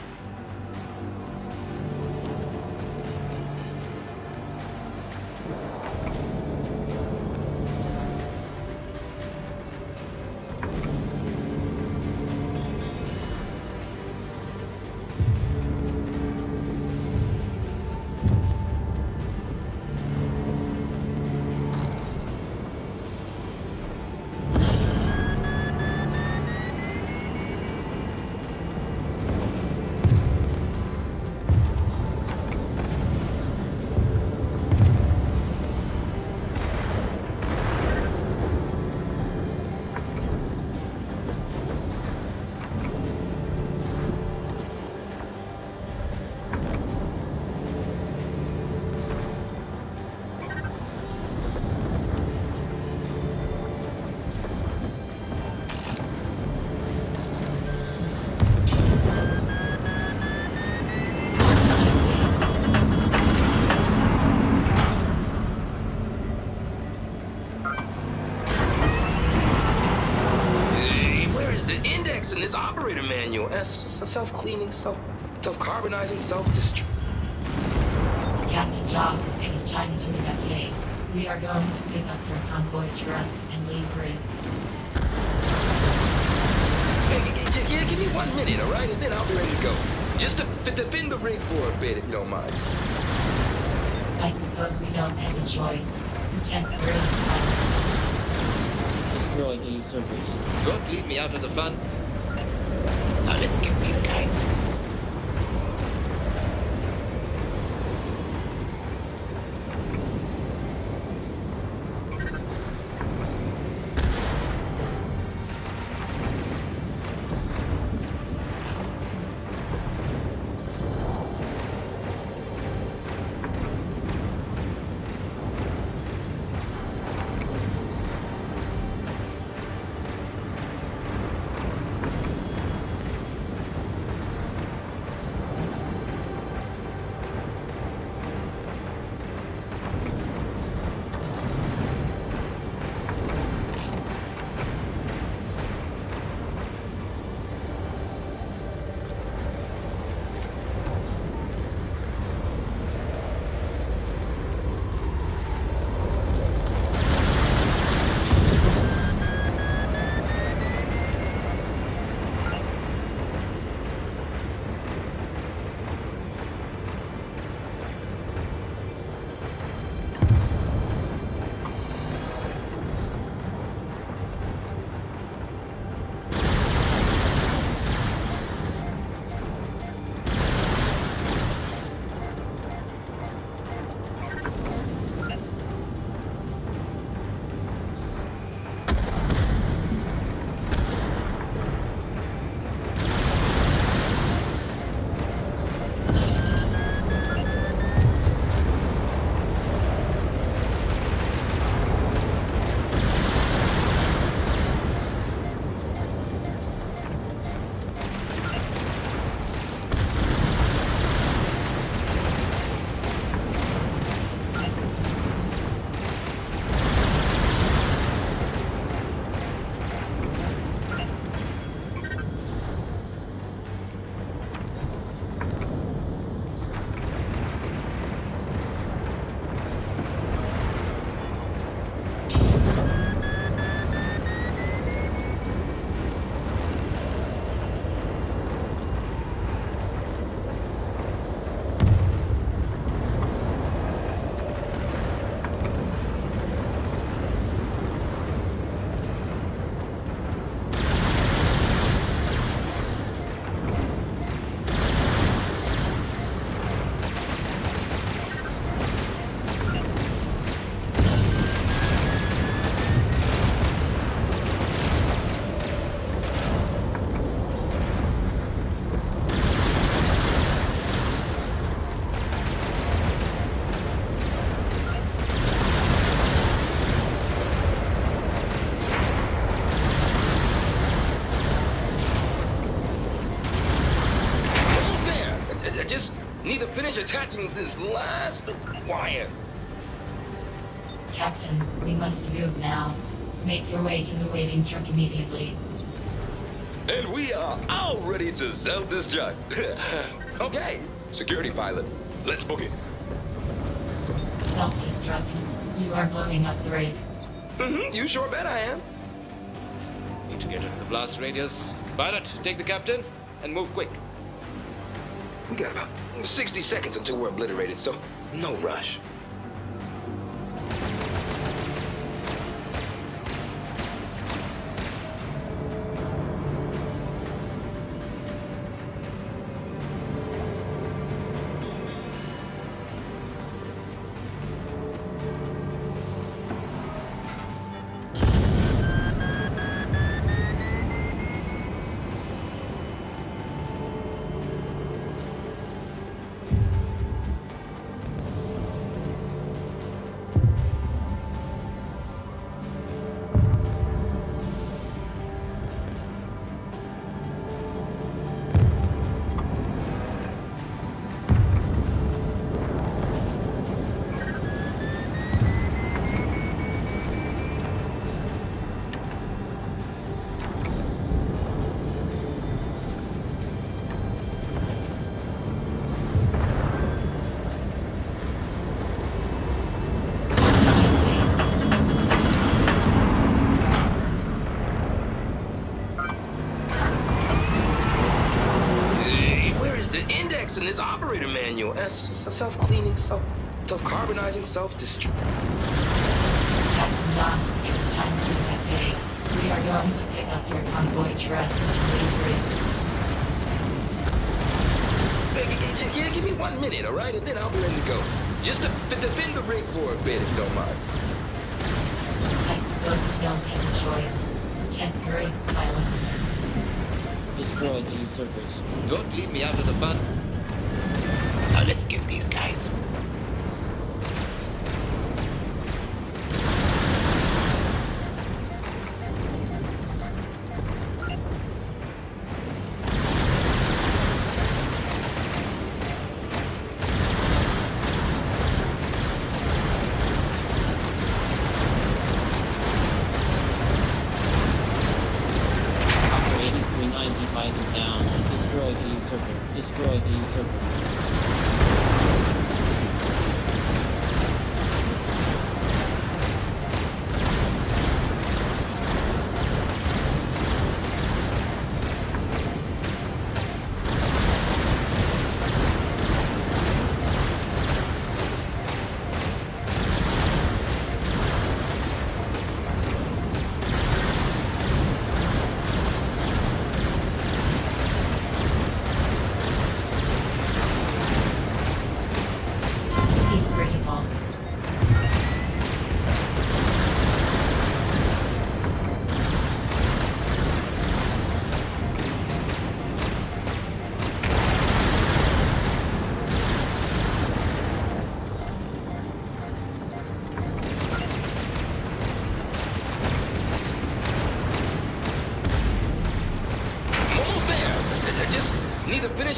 In this operator manual, self-cleaning, self-carbonizing, self-destruct. Captain Jock, it is time to evacuate. We are going to pick up your convoy truck and leave rig. Hey, give me 1 minute, all right? And then I'll be ready to go. Just to defend the rig for a bit, if you don't mind. I suppose we don't have a choice. Protect the rig. Destroy the usurpers. Don't leave me out of the fun. Now let's get these guys. attaching this last wire. Captain, we must move now. Make your way to the waiting truck immediately. And we are all ready to self-destruct. Okay, security pilot, let's book it. Self-destruct. You are blowing up the rig. You sure bet I am. Need to get into the blast radius. Pilot, take the captain and move quick. We got about 60 seconds until we're obliterated, so no rush. In this operator manual, it's a self-cleaning, self-carbonizing, self-destruct. Captain Don, it's time to evacuate. We are going to pick up your convoy truck and leave. Yeah, give me 1 minute, all right? And then I'll be ready to go. Just to defend the rig for a bit, if you don't mind. I suppose you don't have a choice. Temporary pilot. Destroy the usurpers. Don't leave me out of the fun. Now let's get these guys. Destroy the usurper.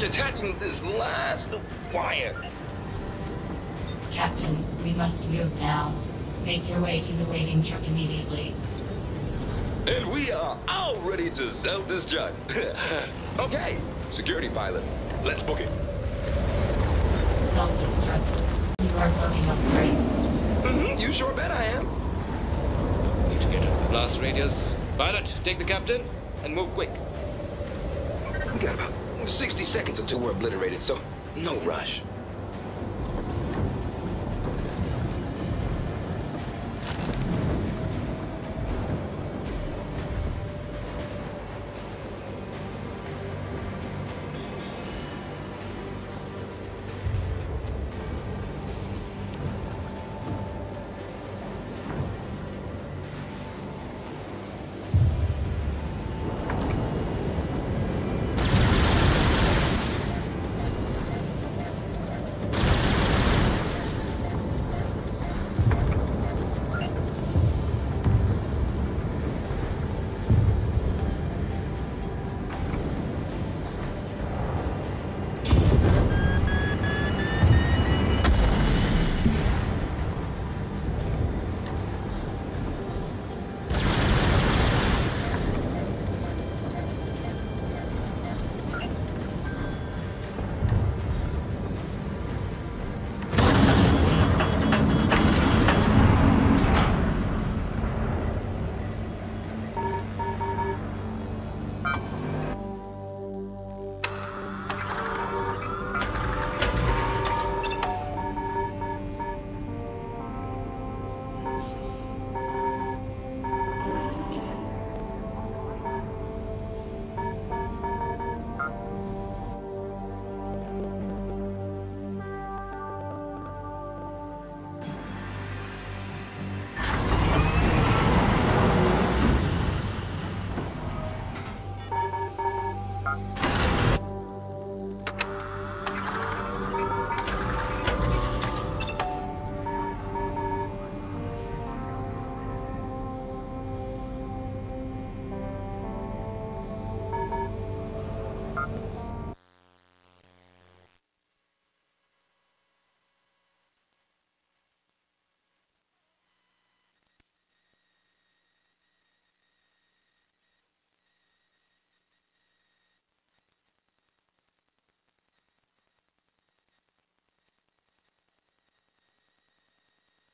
Attaching this last wire. Captain, we must move now. Make your way to the waiting truck immediately. And we are all ready to self-destruct. Okay, security pilot, let's book it. Self-destruct. You are blowing up great. You sure bet I am. Need to get into the blast radius. Pilot, take the captain and move quick. We got about 60 seconds until we're obliterated, so no rush.